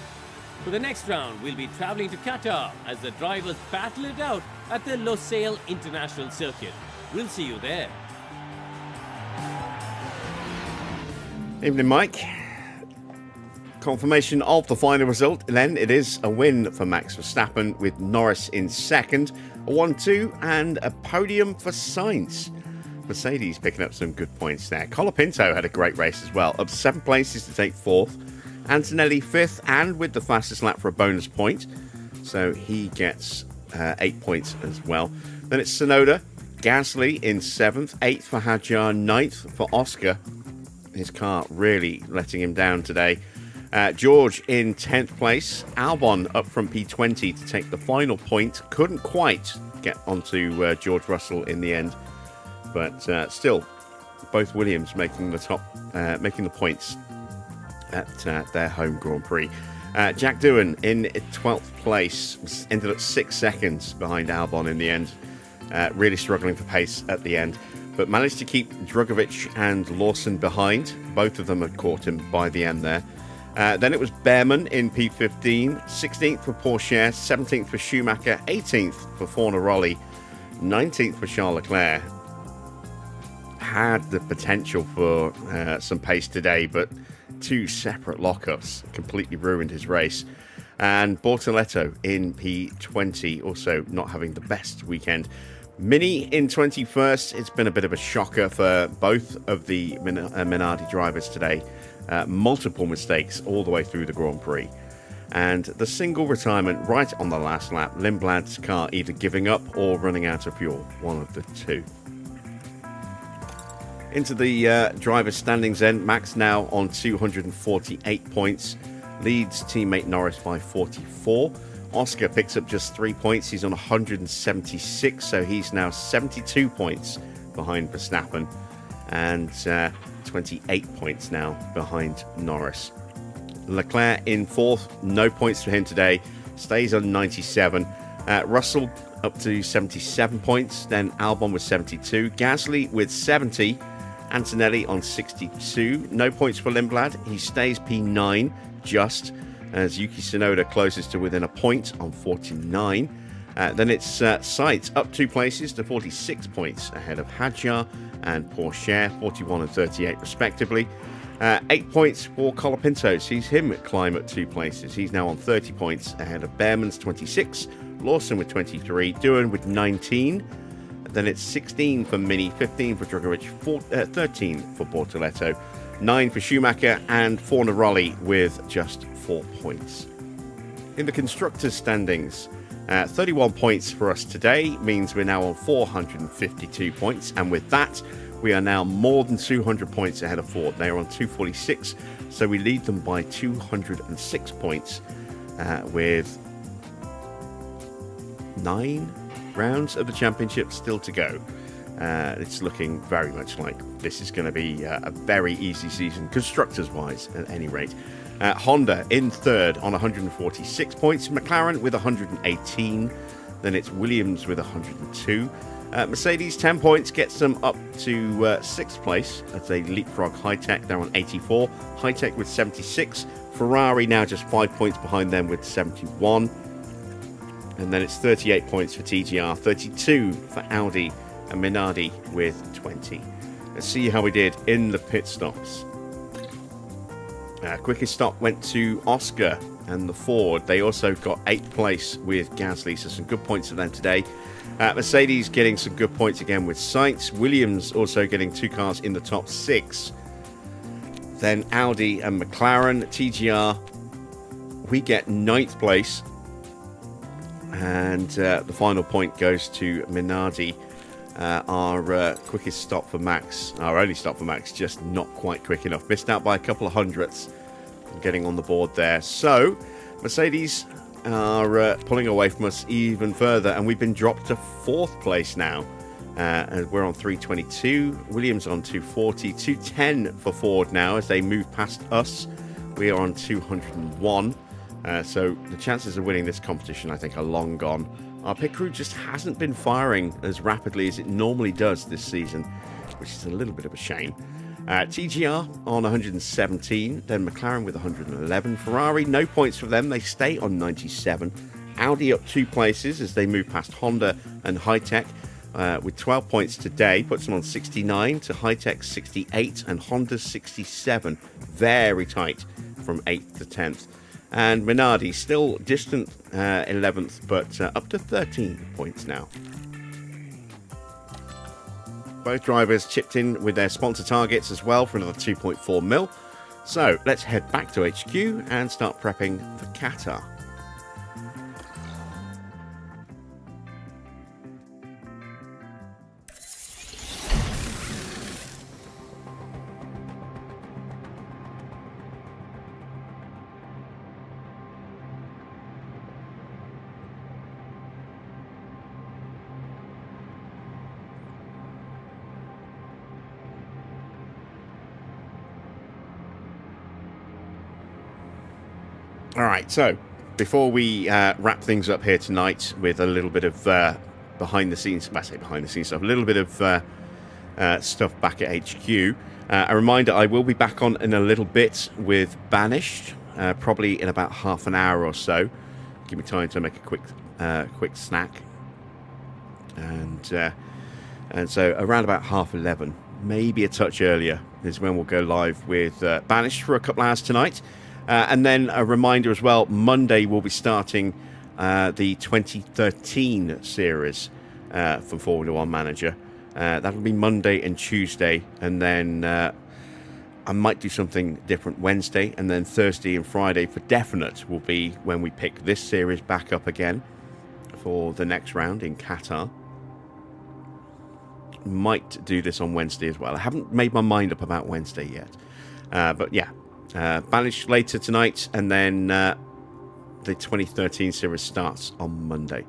For the next round, we'll be travelling to Qatar as the drivers battle it out at the Losail International Circuit. We'll see you there. Evening, Mike. Confirmation of the final result. Then it is a win for Max Verstappen with Norris in second, a 1-2 and a podium for Sainz. Mercedes picking up some good points there. Colapinto had a great race as well, up 7 places to take fourth. Antonelli fifth and with the fastest lap for a bonus point, so he gets 8 points as well. Then it's Tsunoda, Gasly in seventh, 8th for Hadjar, 9th for Oscar. His car really letting him down today. George in 10th place. Albon up from P20 to take the final point. Couldn't quite get onto George Russell in the end, but still, both Williams making the points at their home Grand Prix. Jack Doohan in 12th place, ended up 6 seconds behind Albon in the end. Really struggling for pace at the end, but managed to keep Drugovich and Lawson behind. Both of them had caught him by the end there. Then it was Bearman in P15, 16th for Porsche, 17th for Schumacher, 18th for Fornaroli, 19th for Charles Leclerc. Had the potential for some pace today, but 2 separate lockups completely ruined his race. And Bortoletto in P20, also not having the best weekend. Mini in 21st. It's been a bit of a shocker for both of the Minardi drivers today. Multiple mistakes all the way through the Grand Prix. And the single retirement right on the last lap. Lindblad's car either giving up or running out of fuel. One of the two. Into the driver's standings then. Max now on 248 points. Leads teammate Norris by 44. Oscar picks up just 3 points. He's on 176, so he's now 72 points behind Verstappen. And 28 points now behind Norris. Leclerc in 4th. No points for him today. Stays on 97. Russell up to 77 points. Then Albon with 72. Gasly with 70. Antonelli on 62. No points for Lindblad. He stays P9 just as Yuki Tsunoda closes to within a point on 49. Then it's Sainz up 2 places to 46 points ahead of Hadjar and Porsche, 41 and 38 respectively. 8 points for Colapinto sees him climb up 2 places. He's now on 30 points ahead of Bearman's 26, Lawson with 23, Doohan with 19. Then it's 16 for Mini, 15 for Drugovich, 13 for Bortoletto, 9 for Schumacher, and Fornaroli with just 4 points. In the constructors' standings, 31 points for us today means we're now on 452 points, and with that, we are now more than 200 points ahead of Ford. They are on 246, so we lead them by 206 points with 9 rounds of the championship still to go. It's looking very much like this is going to be a very easy season, constructors-wise, at any rate. Honda in 3rd on 146 points. McLaren with 118. Then it's Williams with 102. Mercedes, 10 points, gets them up to 6th place as they leapfrog HiTech. They're on 84. HiTech with 76. Ferrari now just 5 points behind them with 71. And then it's 38 points for TGR, 32 for Audi, and Minardi with 20. Let's see how we did in the pit stops. Quickest stop went to Oscar and the Ford. They also got 8th place with Gasly, so some good points for them today. Mercedes getting some good points again with Sainz. Williams also getting 2 cars in the top 6. Then Audi and McLaren. TGR, we get 9th place. And the final point goes to Minardi. Our quickest stop for Max, our only stop for Max, just not quite quick enough. Missed out by a couple of hundredths getting on the board there. So Mercedes are pulling away from us even further, and we've been dropped to 4th place now. And we're on 322. Williams on 240. 210 for Ford now as they move past us. We are on 201. So the chances of winning this competition, I think, are long gone. Our pit crew just hasn't been firing as rapidly as it normally does this season, which is a little bit of a shame. TGR on 117, then McLaren with 111. Ferrari, no points for them. They stay on 97. Audi up 2 places as they move past Honda and HiTech with 12 points today. Puts them on 69 to HiTech 68 and Honda 67. Very tight from 8th to 10th. And Minardi still distant 11th, but up to 13 points now. Both drivers chipped in with their sponsor targets as well for another 2.4 mil. So let's head back to HQ and start prepping for Qatar. All right, so before we wrap things up here tonight with a little bit of behind the scenes stuff, a little bit of stuff back at HQ. A reminder, I will be back on in a little bit with Banished, probably in about half an hour or so. Give me time to make a quick snack, and so around about 11:30, maybe a touch earlier, is when we'll go live with Banished for a couple hours tonight. And then a reminder as well, Monday we'll be starting the 2013 series from Formula One Manager. That'll be Monday and Tuesday, and then I might do something different Wednesday, and then Thursday and Friday for definite will be when we pick this series back up again for the next round in Qatar. Might do this on Wednesday as well. I haven't made my mind up about Wednesday yet, but yeah. Banished later tonight, and then the 2013 series starts on Monday.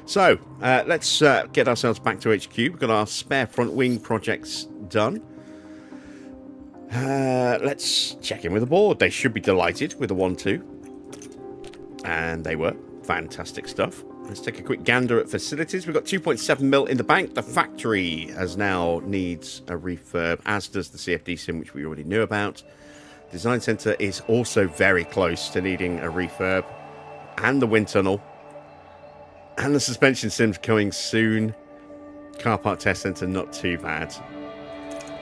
So let's get ourselves back to HQ. We've got our spare front wing projects done. Let's check in with the board. They should be delighted with the 1-2, and they were. Fantastic stuff. Let's take a quick gander at facilities. We've got 2.7 mil in the bank. The factory needs a refurb, as does the CFD sim, which we already knew about. Design Centre is also very close to needing a refurb, and the wind tunnel, and the suspension sim's coming soon. Car Park Test Centre, not too bad.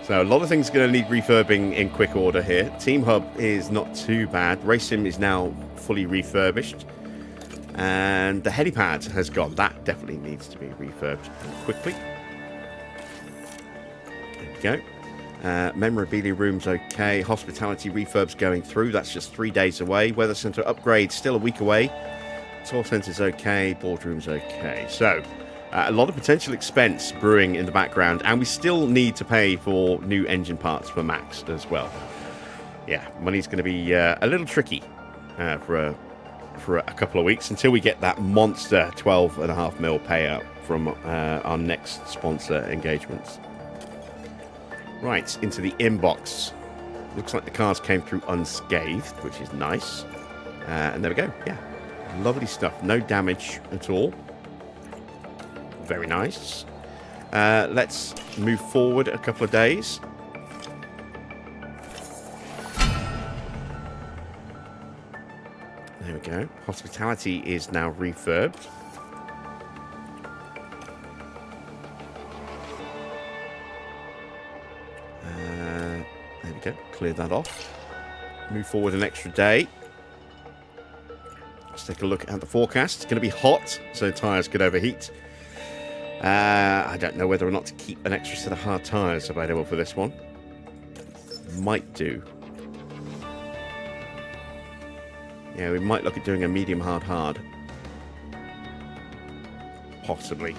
So a lot of things are going to need refurbing in quick order here. Team Hub is not too bad. Race Sim is now fully refurbished, and the helipad has gone. That definitely needs to be refurbed quickly. There we go. Memorabilia room's okay. Hospitality refurb's going through. That's just 3 days away. Weather Centre upgrade still a week away. Tour Centre's okay. Boardroom's okay. So a lot of potential expense brewing in the background, and we still need to pay for new engine parts for Max as well. Yeah, money's going to be a little tricky for a couple of weeks until we get that monster 12.5 mil payout from our next sponsor engagements. Right, into the inbox. Looks like the cars came through unscathed, which is nice. And there we go. Yeah, lovely stuff. No damage at all. Very nice. Let's move forward a couple of days. There we go. Hospitality is now refurbed. There we go. Clear that off. Move forward an extra day. Let's take a look at the forecast. It's going to be hot, so tyres could overheat. I don't know whether or not to keep an extra set of hard tyres available for this one. Might do. Yeah, we might look at doing a medium hard. Possibly.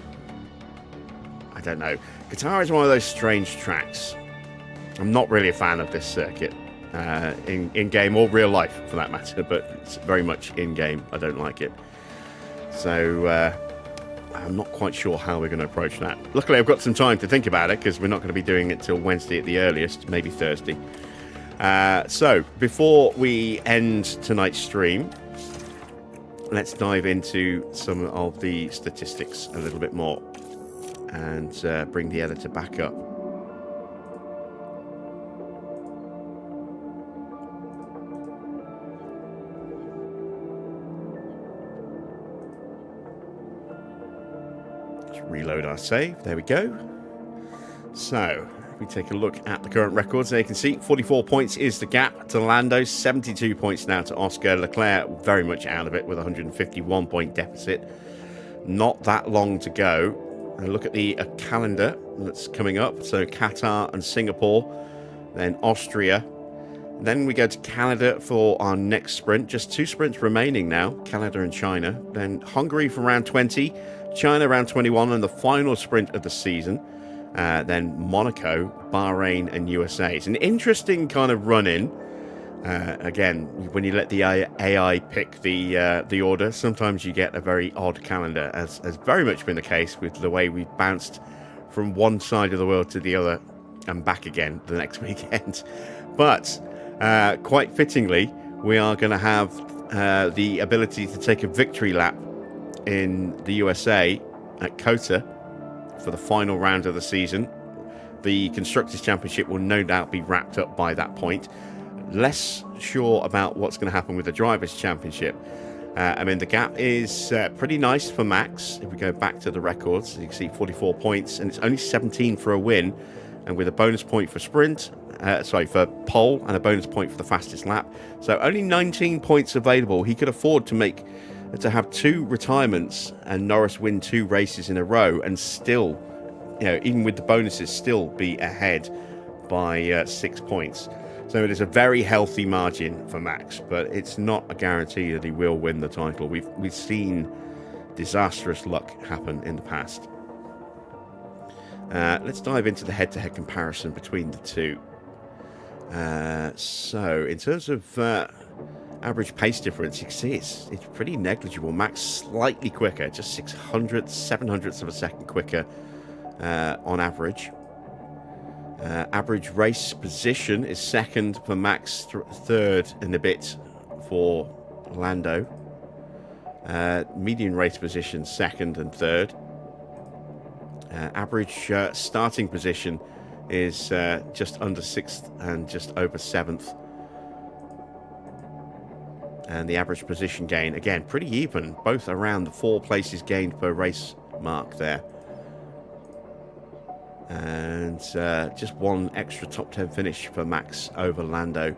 I don't know. Qatar is one of those strange tracks. I'm not really a fan of this circuit. In-game or real life, for that matter. But it's very much in-game. I don't like it. So, I'm not quite sure how we're going to approach that. Luckily, I've got some time to think about it, because we're not going to be doing it till Wednesday at the earliest. Maybe Thursday. So, before we end tonight's stream, let's dive into some of the statistics a little bit more and bring the editor back up. Let's reload our save. There we go. So, we take a look at the current records. There you can see 44 points is the gap to Lando, 72 points now to Oscar. Leclerc very much out of it with a 151 point deficit. Not that long to go. And look at the calendar that's coming up. So Qatar and Singapore, then Austria. Then we go to Canada for our next sprint. Just 2 sprints remaining now, Canada and China. Then Hungary for round 20, China round 21, and the final sprint of the season. Then Monaco, Bahrain, and USA. It's an interesting kind of run-in. Again, when you let the AI pick the order, sometimes you get a very odd calendar, as has very much been the case with the way we've bounced from one side of the world to the other and back again the next weekend. But quite fittingly, we are going to have the ability to take a victory lap in the USA at COTA for the final round of the season. The Constructors' Championship will no doubt be wrapped up by that point. Less sure about what's going to happen with the Drivers' Championship. I mean, the gap is pretty nice for Max. If we go back to the records, you can see 44 points, and it's only 17 for a win, and with a bonus point for for pole, and a bonus point for the fastest lap. So only 19 points available. He could afford to have 2 retirements and Norris win 2 races in a row and still, even with the bonuses, still be ahead by 6 points. So it is a very healthy margin for Max, but it's not a guarantee that he will win the title. We've seen disastrous luck happen in the past. Let's dive into the head-to-head comparison between the two. So in terms of average pace difference, you can see it's pretty negligible. Max slightly quicker, just 700ths of a second quicker on average. Average race position is second for Max, third in a bit for Lando. Median race position second and third. Average starting position is just under 6th and just over 7th. And the average position gain, again, pretty even, both around the 4 places gained per race mark there. And just 1 extra top 10 finish for Max over Lando.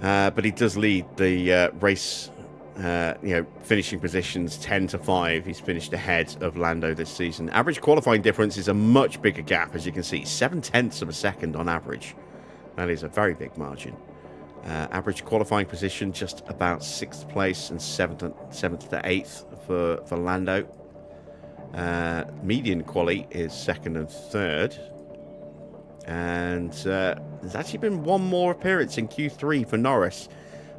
But he does lead the race, finishing positions 10-5. He's finished ahead of Lando this season. Average qualifying difference is a much bigger gap, as you can see, 0.7 of a second on average. That is a very big margin. Average qualifying position just about 6th place and 7th to 8th for Lando. Median quali is 2nd and 3rd. And there's actually been 1 more appearance in Q3 for Norris,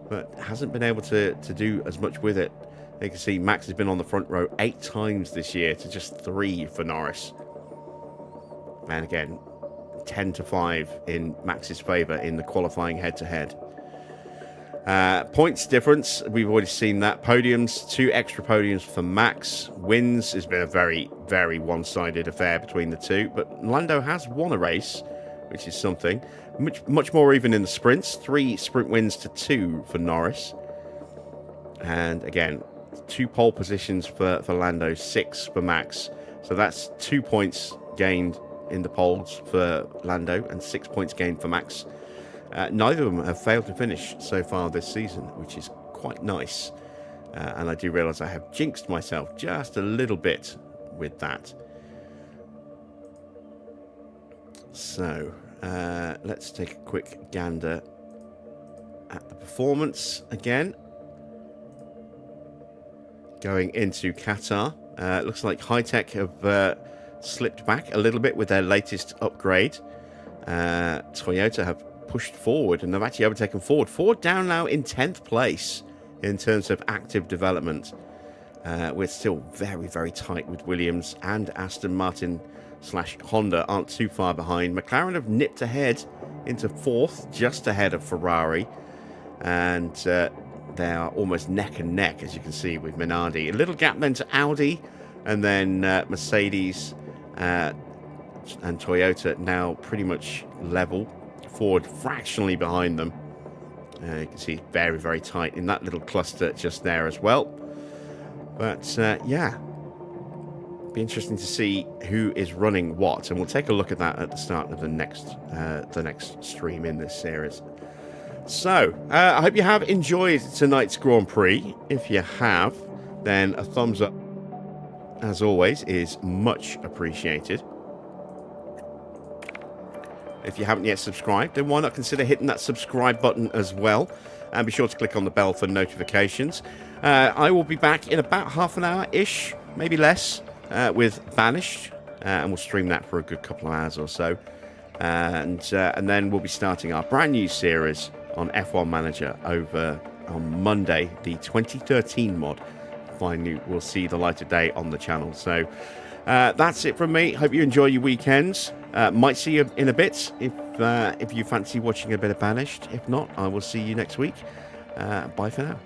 but hasn't been able to do as much with it. You can see Max has been on the front row 8 times this year to just 3 for Norris. And again, 10-5 in Max's favour in the qualifying head-to-head. Points difference, we've already seen that. Podiums, 2 extra podiums for Max. Wins has been a very, very one-sided affair between the two, but Lando has won a race, which is something. Much more even in the sprints. 3 sprint wins to 2 for Norris. And again, 2 pole positions for Lando, 6 for Max. So that's 2 points gained in the poles for Lando and 6 points gained for Max. Neither of them have failed to finish so far this season, which is quite nice. And I do realise I have jinxed myself just a little bit with that. So, let's take a quick gander at the performance again. Going into Qatar. Looks like HiTech have slipped back a little bit with their latest upgrade. Toyota have pushed forward and they've actually overtaken Ford. Ford down now in 10th place in terms of active development. We're still very, very tight with Williams, and Aston Martin / Honda aren't too far behind. McLaren have nipped ahead into 4th, just ahead of Ferrari, and they are almost neck and neck, as you can see, with Minardi. A little gap then to Audi, and then Mercedes and Toyota now pretty much level. Ford fractionally behind them. You can see very, very tight in that little cluster just there as well. But yeah, be interesting to see who is running what, and we'll take a look at that at the start of the next stream in this series. So I hope you have enjoyed tonight's Grand Prix. If you have, then a thumbs up, as always, is much appreciated. If you haven't yet subscribed, then why not consider hitting that subscribe button as well, and be sure to click on the bell for notifications. I will be back in about half an hour-ish, maybe less, with Banished, and we'll stream that for a good couple of hours or so. And then we'll be starting our brand new series on F1 Manager over on Monday, the 2013 mod. Finally, we'll see the light of day on the channel. So that's it from me. Hope you enjoy your weekends. Might see you in a bit if you fancy watching a bit of Banished. If not, I will see you next week. Bye for now.